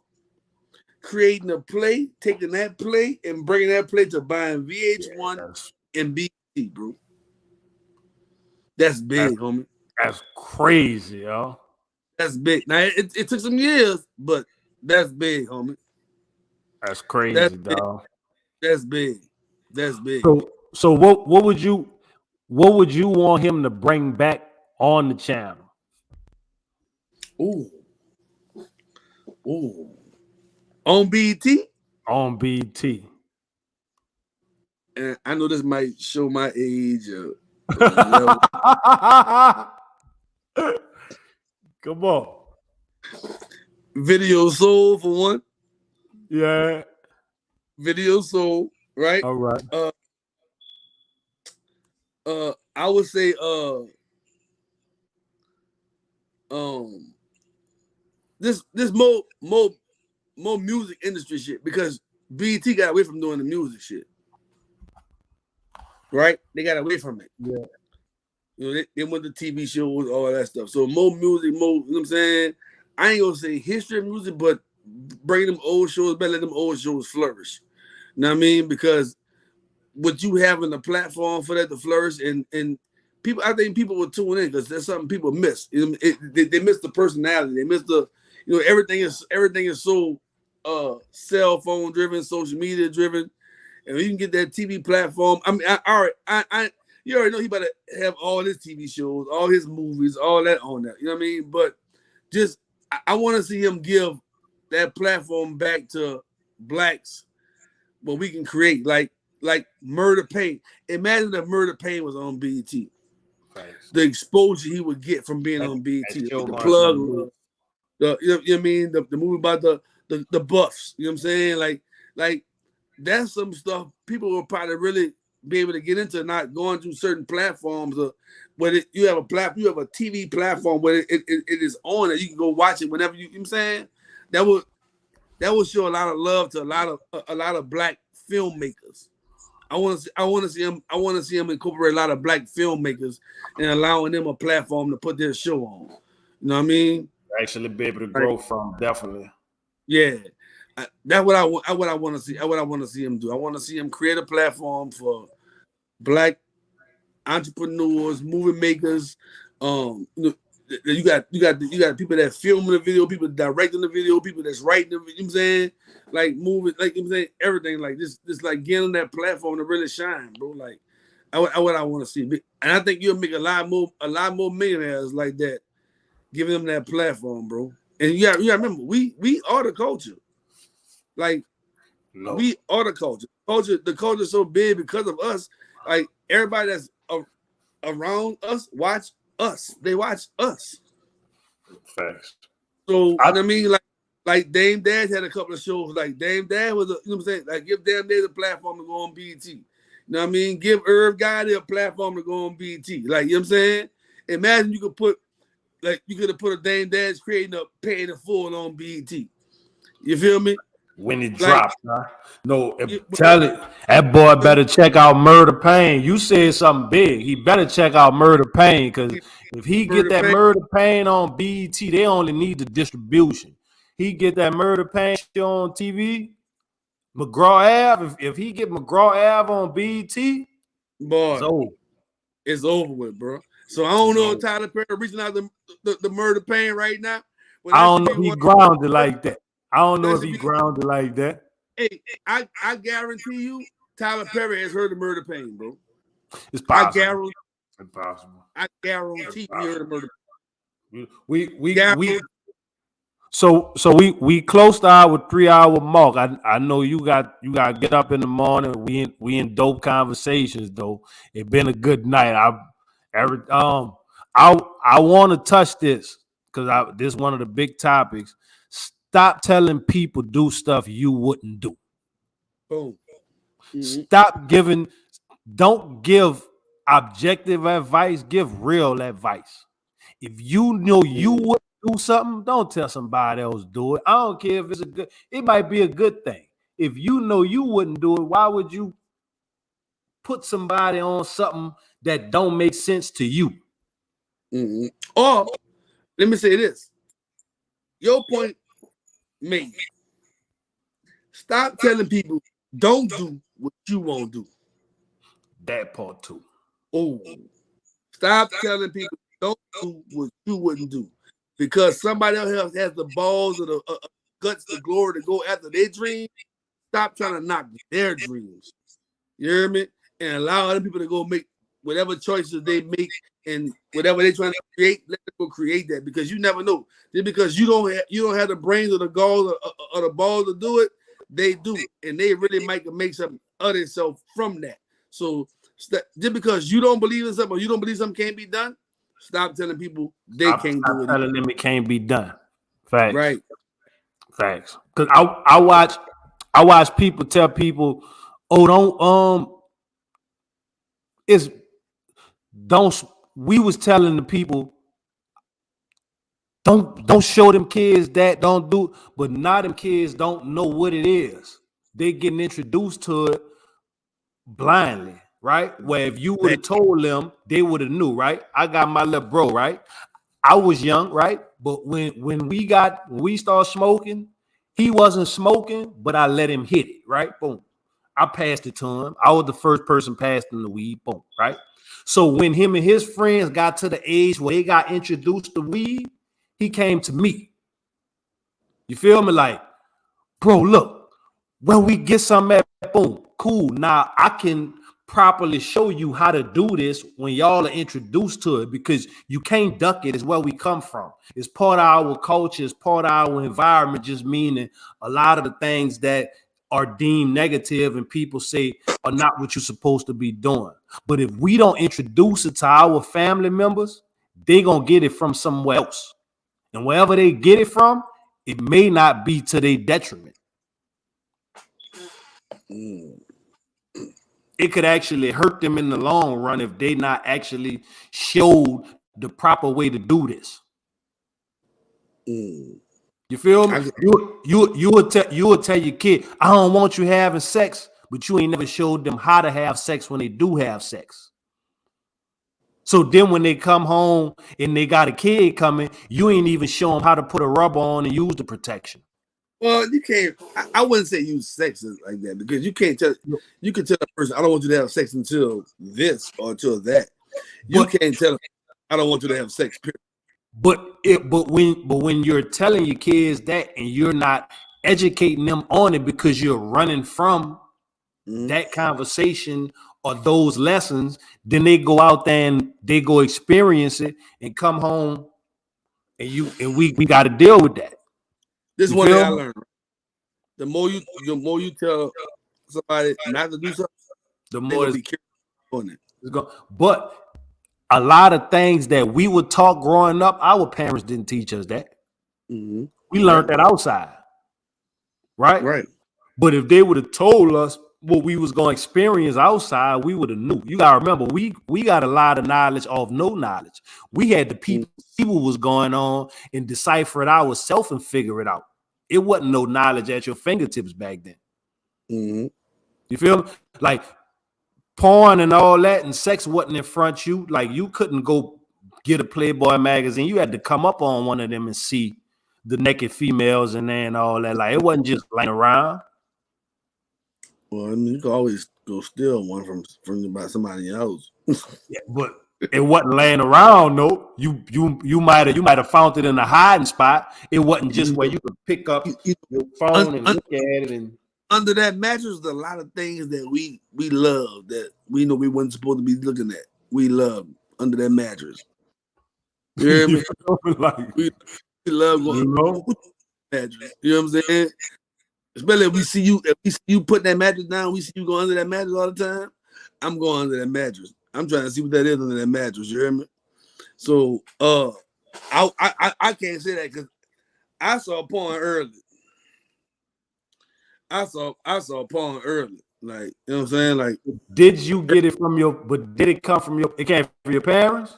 [SPEAKER 3] creating a play, taking that play and bringing that play to buying VH1 and BET, bro. That's big, homie.
[SPEAKER 1] That's crazy, yo.
[SPEAKER 3] That's big. Now it took some years, but that's big, homie.
[SPEAKER 1] That's crazy, dog.
[SPEAKER 3] That's big. That's big.
[SPEAKER 1] So what would you want him to bring back on the channel?
[SPEAKER 3] Ooh. On BET?
[SPEAKER 1] On BET.
[SPEAKER 3] And I know this might show my age.
[SPEAKER 1] Come on.
[SPEAKER 3] Video Soul for one.
[SPEAKER 1] Yeah.
[SPEAKER 3] Video Soul, right?
[SPEAKER 1] All right.
[SPEAKER 3] I would say this more music industry shit, because BET got away from doing the music shit. Right? They got away from it.
[SPEAKER 1] Yeah.
[SPEAKER 3] They went to TV shows, all that stuff. So more music, you know what I'm saying? I ain't gonna say history of music, but bring them old shows back, let them old shows flourish. You know what I mean? Because with you having a platform for that to flourish, and people, I think people will tune in because that's something people miss. They miss the personality. They miss the, everything is so cell phone driven, social media driven. And you can get that TV platform. I mean, you already know he better have all his TV shows, all his movies, all that on that. You know what I mean? But just, I want to see him give that platform back to blacks, but we can create like Murder Pain. Imagine if Murder Pain was on BET. Thanks. The exposure he would get from being on BET. The plug, you know what I mean? The movie about the buffs. You know what I'm saying? Like that's some stuff people will probably really be able to get into, not going through certain platforms. Where you have a TV platform where it is on and you can go watch it whenever you know what I'm saying? That would show a lot of love to a lot of black filmmakers. I want to see him incorporate a lot of black filmmakers and allowing them a platform to put their show on. You know what I mean?
[SPEAKER 1] Actually be able to grow from, definitely.
[SPEAKER 3] Yeah. That's what I want to see. That's what I want to see him do. I want to see him create a platform for black entrepreneurs, movie makers. You got people that film the video, people directing the video, people that's writing the video. You know what I'm saying? Like moving, like you know what I'm saying, everything like this like getting that platform to really shine, bro. Like what I want to see. And I think you'll make a lot more millionaires like that, giving them that platform, bro. And you gotta remember, we are the culture. Like we are the culture. The culture is so big because of us. Like everybody that's around us watch us. They watch us.
[SPEAKER 1] Facts.
[SPEAKER 3] So I mean, like Dame Dash had a couple of shows. Like Dame Dash was, you know what I'm saying? Like give Dame Dash a platform to go on BET. You know what I mean? Give Irv Gotti a platform to go on BET. Like, you know what I'm saying? Imagine you could put you could have put a Dame Dash creating a paying in full on BET. You feel me?
[SPEAKER 1] When it
[SPEAKER 3] Like,
[SPEAKER 1] drops, huh? No, tell it. That boy better check out Murder Pain. You said something big. He better check out Murder Pain, because if he get that Murder Pain on BET, they only need the distribution. He get that Murder Pain show on TV, McGraw Ave. If he get McGraw Ave on BET,
[SPEAKER 3] boy, it's over with, bro. So I don't know if Tyler Perry reaching out the Murder Pain right now.
[SPEAKER 1] I don't know if he grounded like that. I don't know if he grounded like that.
[SPEAKER 3] Hey, I guarantee you, Tyler Perry has heard the Murder Pain, bro.
[SPEAKER 1] It's possible.
[SPEAKER 3] I guarantee he heard the Murder Pain.
[SPEAKER 1] We closed our 3-hour mark. I know you got to get up in the morning. We in dope conversations though. It's been a good night. I want to touch this because this is one of the big topics. Stop telling people do stuff you wouldn't do.
[SPEAKER 3] Boom.
[SPEAKER 1] Mm-hmm. Don't give objective advice, give real advice. If you know you would do something, don't tell somebody else do it. I don't care if it might be a good thing. If you know you wouldn't do it, why would you put somebody on something that don't make sense to you?
[SPEAKER 3] Mm-hmm. Or let me say this. Your point made. Stop telling people don't do what you won't do.
[SPEAKER 1] That part too.
[SPEAKER 3] Oh, stop telling people don't do what you wouldn't do, because somebody else has the balls or the guts, the glory to go after their dreams. Stop trying to knock their dreams. You hear me? And allow other people to go make whatever choices they make and whatever they're trying to create. Let them go create that, because you never know. Just because you don't have the brains or the gall or the balls to do it, they do, and they really might make something of themselves from that. So just because you don't believe in something or you don't believe something can't be done, stop telling people they can't do it.
[SPEAKER 1] Telling them it can't be done. Facts.
[SPEAKER 3] Right.
[SPEAKER 1] Facts. Because I watch people tell people, we was telling the people, don't show them kids that, don't do, but now them kids don't know what it is. They getting introduced to it blindly, right? Where if you would have told them, they would have knew, right? I got my little bro, right? I was young, right? But when we started smoking, he wasn't smoking, but I let him hit it, right? Boom. I passed it to him. I was the first person passing the weed, boom, right? So when him and his friends got to the age where they got introduced to weed, he came to me. You feel me? Like, bro, look, when we get some at, boom, cool. Now I can properly show you how to do this when y'all are introduced to it, because you can't duck it. It's where we come from. It's part of our culture. It's part of our environment, just meaning a lot of the things that are deemed negative and people say are not what you're supposed to be doing. But if we don't introduce it to our family members, they're going to get it from somewhere else. And wherever they get it from, it may not be to their detriment. It could actually hurt them in the long run if they not actually showed the proper way to do this. You feel me? You would tell your kid, I don't want you having sex, but you ain't never showed them how to have sex when they do have sex. So then when they come home and they got a kid coming, you ain't even show them how to put a rubber on and use the protection.
[SPEAKER 3] Well, you can't. I wouldn't say use sex like that, because you can't tell. You can tell a person, I don't want you to have sex until this or until that. You can't tell them, I don't want you to have sex. Period.
[SPEAKER 1] But when you're telling your kids that and you're not educating them on it because you're running from that conversation or those lessons, then they go out there and they go experience it and come home, and we got to deal with that.
[SPEAKER 3] This is one thing I learned. The more you tell somebody not to do something, the more be careful on it.
[SPEAKER 1] But a lot of things that we were taught growing up, our parents didn't teach us that. We learned that outside, right?
[SPEAKER 3] Right.
[SPEAKER 1] But if they would have told us what we was going to experience outside, we would have knew. You got to remember, we got a lot of knowledge off no knowledge. We had the people see what was going on and decipher it ourselves and figure it out. It wasn't no knowledge at your fingertips back then.
[SPEAKER 3] Mm-hmm.
[SPEAKER 1] You feel me? Like porn and all that and sex wasn't in front of you. Like you couldn't go get a Playboy magazine. You had to come up on one of them and see the naked females and then all that. Like it wasn't just laying around.
[SPEAKER 3] Well, I mean, you can always go steal one from somebody else.
[SPEAKER 1] Yeah, but it wasn't laying around. No, you might have found it in a hiding spot. It wasn't just where you could pick up your phone and look at it. And
[SPEAKER 3] under that mattress, there's a lot of things that we love that we know we weren't supposed to be looking at. We love under that mattress. You hear me?
[SPEAKER 1] Like,
[SPEAKER 3] we love going mattress. You know what I'm saying? Especially if we see you put that mattress down, we see you go under that mattress all the time. I'm going under that mattress. I'm trying to see what that is under that mattress. You hear me? So I can't say that because I saw porn early. I saw porn early. Like, you know what I'm saying? Like,
[SPEAKER 1] did you get it from but did it come from it came from your parents?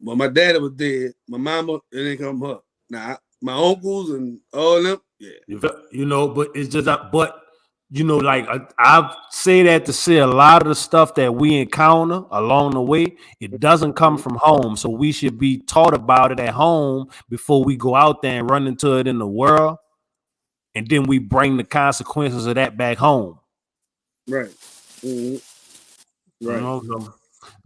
[SPEAKER 3] Well, my daddy was dead. My mama, it didn't come from her. Now, my uncles and all them, yeah.
[SPEAKER 1] You know, but it's just, but you know, like I say that to say a lot of the stuff that we encounter along the way, it doesn't come from home. So we should be taught about it at home before we go out there and run into it in the world. And then we bring the consequences of that back home.
[SPEAKER 3] Right. Mm-hmm. Right.
[SPEAKER 1] You know, so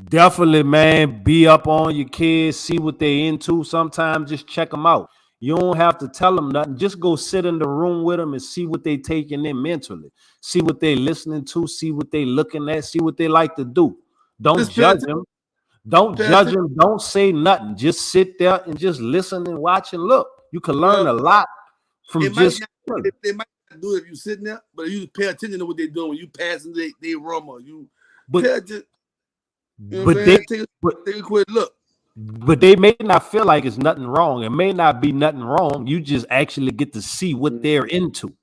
[SPEAKER 1] definitely, man, be up on your kids, see what they into. Sometimes just check them out. You don't have to tell them nothing. Just go sit in the room with them and see what they taking in mentally. See what they listening to. See what they looking at. See what they like to do. Don't just judge them. Don't judge them. Don't say nothing. Just sit there and just listen and watch and look. You can learn a lot from just.
[SPEAKER 3] They might not do it if you're sitting there, but if you pay attention to what they're doing when you passing they room or you pay attention. You know take a quick look.
[SPEAKER 1] But they may not feel like it's nothing wrong. It may not be nothing wrong. You just actually get to see what they're into.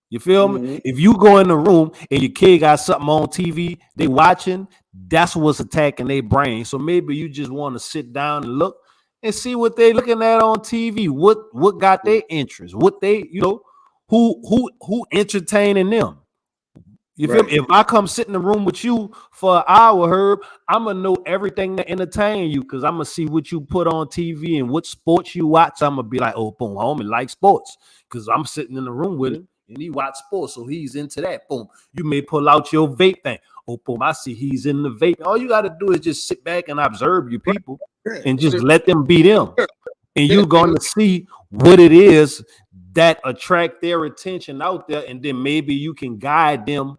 [SPEAKER 1] You feel me? If you go in the room and your kid got something on TV, they watching, that's what's attacking their brain. So maybe you just want to sit down and look and see what they looking at on TV. What got their interest? What they, you know, who entertaining them? You feel me? If I come sit in the room with you for an hour, Herb, I'm going to know everything to entertain you because I'm going to see what you put on TV and what sports you watch. I'm going to be like, oh, boom, homie like sports because I'm sitting in the room with him and he watch sports, so he's into that. Boom. You may pull out your vape thing. Oh, boom, I see he's in the vape. All you got to do is just sit back and observe your people and just let them be them. And you're going to see what it is that attract their attention out there, and then maybe you can guide them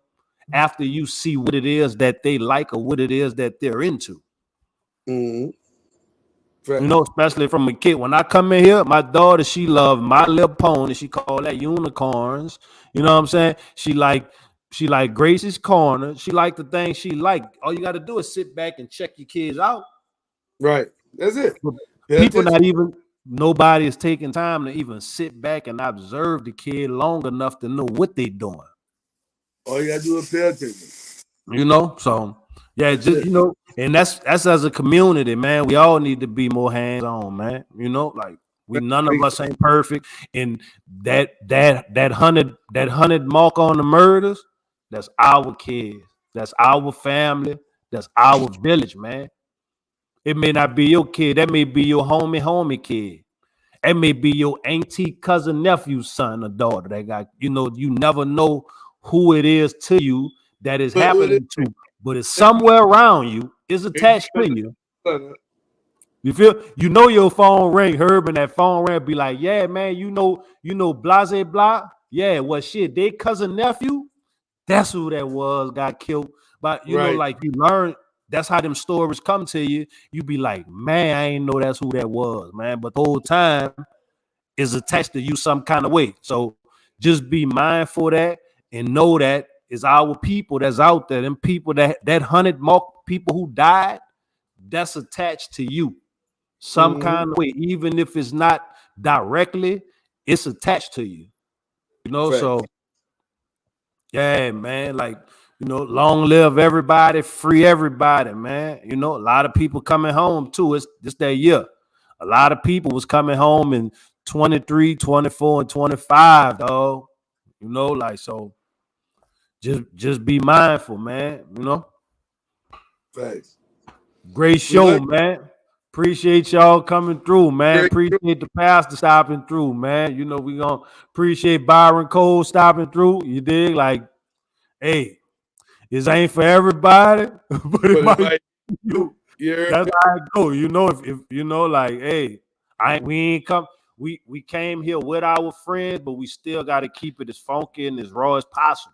[SPEAKER 1] after you see what it is that they like or what it is that they're into.
[SPEAKER 3] Mm-hmm.
[SPEAKER 1] Right. You know, especially from a kid. When I come in here, my daughter, she loved My Little Pony. She called that unicorns. You know what I'm saying? She like Gracie's Corner. She like the things she like. All you got to do is sit back and check your kids out.
[SPEAKER 3] Right. That's it.
[SPEAKER 1] People nobody is taking time to even sit back and observe the kid long enough to know what they doing.
[SPEAKER 3] All you gotta do is pay attention.
[SPEAKER 1] You know, so yeah, just you know, and that's as a community, man. We all need to be more hands-on, man. You know, like none of us ain't perfect. And that 100 mark on the murders, that's our kids, that's our family, that's our village, man. It may not be your kid, that may be your homie kid. It may be your auntie, cousin, nephew, son, or daughter. That got, you know, you never know who it is to you that is happening to, but it's somewhere around you, is attached to you. You feel, you know, your phone ring, Herb, and that phone ring be like, yeah, man, you know, blase blah. Yeah, well, shit, they cousin nephew, that's who that was, got killed. But you know, like you learn, that's how them stories come to you. You be like, man, I ain't know that's who that was, man. But the whole time is attached to you some kind of way. So just be mindful of that. And know that is our people that's out there. Them people that 100 mark people who died, that's attached to you some kind of way. Even if it's not directly, it's attached to you. You know, so Yeah, man. Like, long live everybody, free everybody, man. A lot of people coming home too. It's just that year. A lot of people was coming home in 23, 24, and 25, dog. Like, so just be mindful, man.
[SPEAKER 3] Facts.
[SPEAKER 1] Great show, man. Appreciate y'all coming through, man. Appreciate the pastor stopping through, man. We gonna appreciate Byron Cole stopping through. You dig? Like, hey, this ain't for everybody, but it might.
[SPEAKER 3] Yeah.
[SPEAKER 1] That's how it go. If like, hey, we ain't come. We came here with our friends, but we still got to keep it as funky and as raw as possible.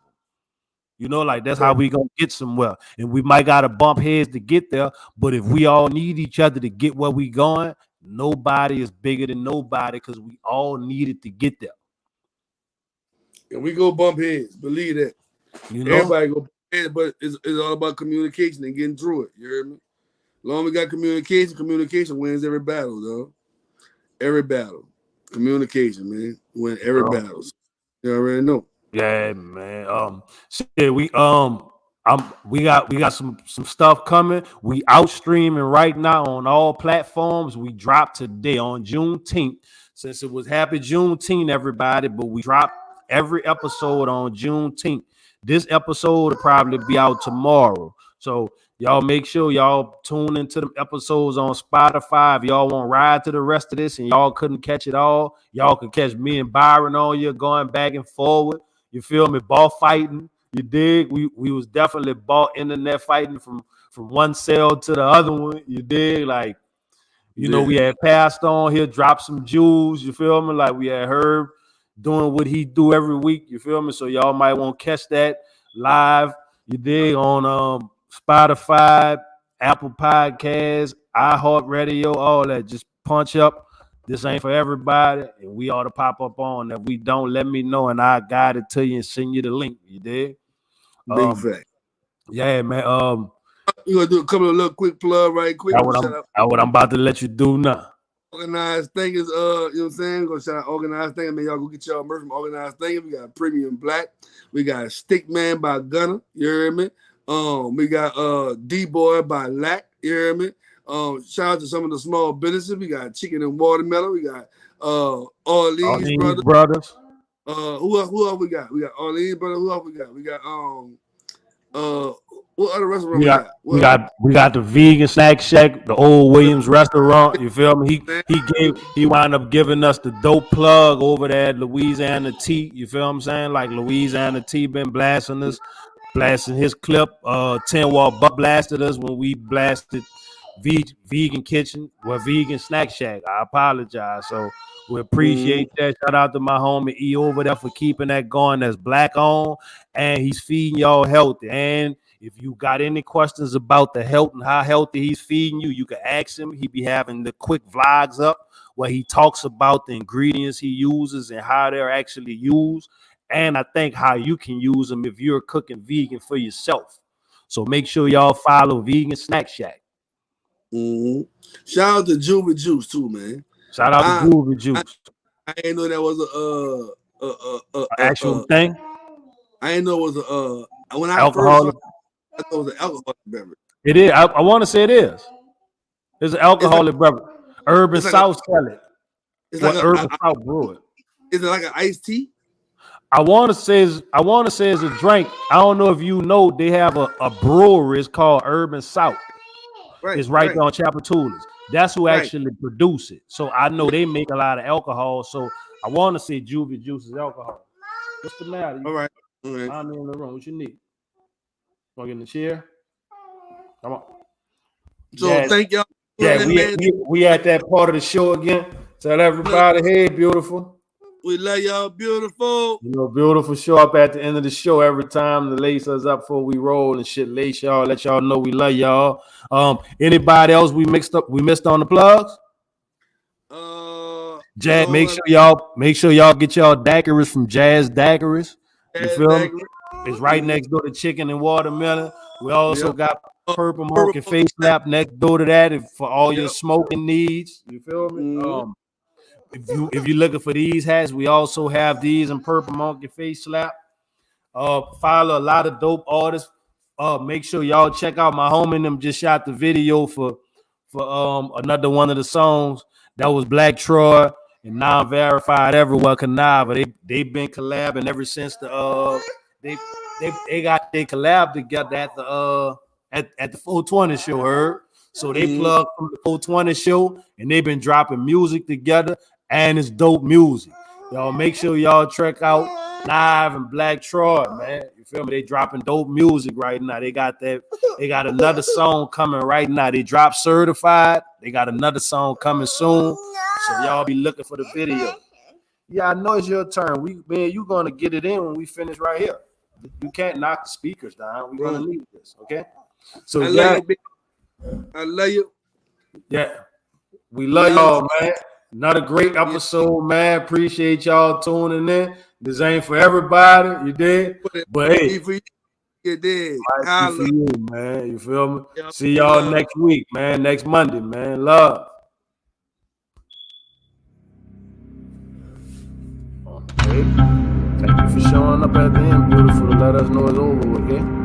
[SPEAKER 1] Like that's how we gonna get somewhere. And we might gotta bump heads to get there. But if we all need each other to get where we going, nobody is bigger than nobody because we all needed to get there.
[SPEAKER 3] And we go bump heads, believe that. Everybody go bump heads, but it's all about communication and getting through it. You hear me? As long as we got communication wins every battle, though. Every battle. Communication, man. Win every battle. You already know.
[SPEAKER 1] Yeah, man. We got some stuff coming. We out streaming right now on all platforms. We dropped today on Juneteenth. Since it was happy Juneteenth, everybody, but we dropped every episode on Juneteenth. This episode will probably be out tomorrow. So y'all make sure y'all tune into the episodes on Spotify. If y'all want to ride to the rest of this and y'all couldn't catch it all, y'all can catch me and Byron on you going back and forward. You feel me? Ball fighting. You dig? We was definitely ball internet fighting from one cell to the other one. You dig? Like, we had passed on here, dropped some jewels. You feel me? Like we had Herb doing what he do every week. You feel me? So y'all might want to catch that live. You dig? On Spotify, Apple Podcasts, iHeartRadio, all that. Just punch up. This ain't for everybody, and we ought to pop up on. If we don't, let me know, and I'll guide it to you and send you the link. You did?
[SPEAKER 3] Big fact.
[SPEAKER 1] Yeah, man.
[SPEAKER 3] We're going to do a couple of little quick plug right quick.
[SPEAKER 1] What I'm about to let you do now.
[SPEAKER 3] Organized Thinkers, you know what I'm saying? Go shout out Organized Thinkers. Man, y'all go get y'all merch from Organized Thinkers. We got Premium Black. We got Stickman by Gunner. You hear me? We got D-Boy by Lack. You hear me? Shout out to some of the small businesses. We got Chicken and Watermelon. We got Orleans brothers. Who else we got? We got Orleans brothers. Who else we got? We got what other restaurant we got?
[SPEAKER 1] We got the Vegan Snack Shack, the Old Williams restaurant. You feel me? He wound up giving us the dope plug over there at Louisiana Tea. You feel what I'm saying? Like Louisiana Tea been blasting us, blasting his clip. 10 Wall Buck blasted us when we blasted Vegan Kitchen, Vegan Snack Shack. I apologize. So we appreciate that. Shout out to my homie E over there for keeping that going. That's black owned, and he's feeding y'all healthy. And if you got any questions about the health and how healthy he's feeding you, you can ask him. He be having the quick vlogs up where he talks about the ingredients he uses and how they're actually used. And I think how you can use them if you're cooking vegan for yourself. So make sure y'all follow Vegan Snack Shack.
[SPEAKER 3] Shout out to Juvie Juice too, man.
[SPEAKER 1] Shout out to Juvie Juice.
[SPEAKER 3] I didn't know that was a
[SPEAKER 1] actual thing.
[SPEAKER 3] I didn't know it was when I
[SPEAKER 1] alcoholic.
[SPEAKER 3] First saw it, I thought it was an alcoholic beverage.
[SPEAKER 1] It is. I want to say it is. It's an alcoholic beverage. Urban South sell it. It's like Urban South brew it.
[SPEAKER 3] Is it like an iced tea?
[SPEAKER 1] I want to say it's a drink. I don't know if you know they have a brewery. It's called Urban South.
[SPEAKER 3] Right,
[SPEAKER 1] it's right there on Chapatulas. That's who actually produce it. So I know they make a lot of alcohol. So I want to say Juvie Juice is alcohol. What's the matter?
[SPEAKER 3] All right.
[SPEAKER 1] I'm in the room. What you need? Want to get in the chair? Come on.
[SPEAKER 3] So thank y'all.
[SPEAKER 1] Yeah, we at that part of the show again. Tell everybody, hey, beautiful.
[SPEAKER 3] We love y'all, beautiful.
[SPEAKER 1] Beautiful show up at the end of the show every time to lace us up before we roll and shit. Lace y'all, let y'all know we love y'all. Anybody else we missed on the plugs? Jazz, make sure y'all get y'all daiquiris from Jazz Daiquiris. You feel me? It's right next door to Chicken and Watermelon. We also got Purple Monkey Face Slap next door to that for all your smoking needs. You feel me? If you're looking for these hats, we also have these in Purple Monkey Face Slap. Follow a lot of dope artists. Make sure y'all check out my homie and them just shot the video for another one of the songs. That was Black Troy and Non-Verified Everywhere Canava. They've been collabing ever since they got they collab together at the 420 show, heard? So they plugged from the 420 show and they've been dropping music together, and it's dope music. Y'all make sure y'all check out Live and Black Troy, man. You feel me? They dropping dope music right now. They got another song coming right now. They dropped Certified. They got another song coming soon. So y'all be looking for the video. Yeah, I know it's your turn. You gonna get it in when we finish right here. You can't knock the speakers down. We're gonna leave this, okay? So
[SPEAKER 3] I love you.
[SPEAKER 1] Yeah, we love y'all, man. Another great episode, man. Appreciate y'all tuning in. This ain't for everybody, you did, but hey,
[SPEAKER 3] you did.
[SPEAKER 1] For you, man. You feel me? See y'all next week, man. Next Monday, man. Love. Okay. Thank you for showing up at the end, beautiful, to let us know it's over, okay?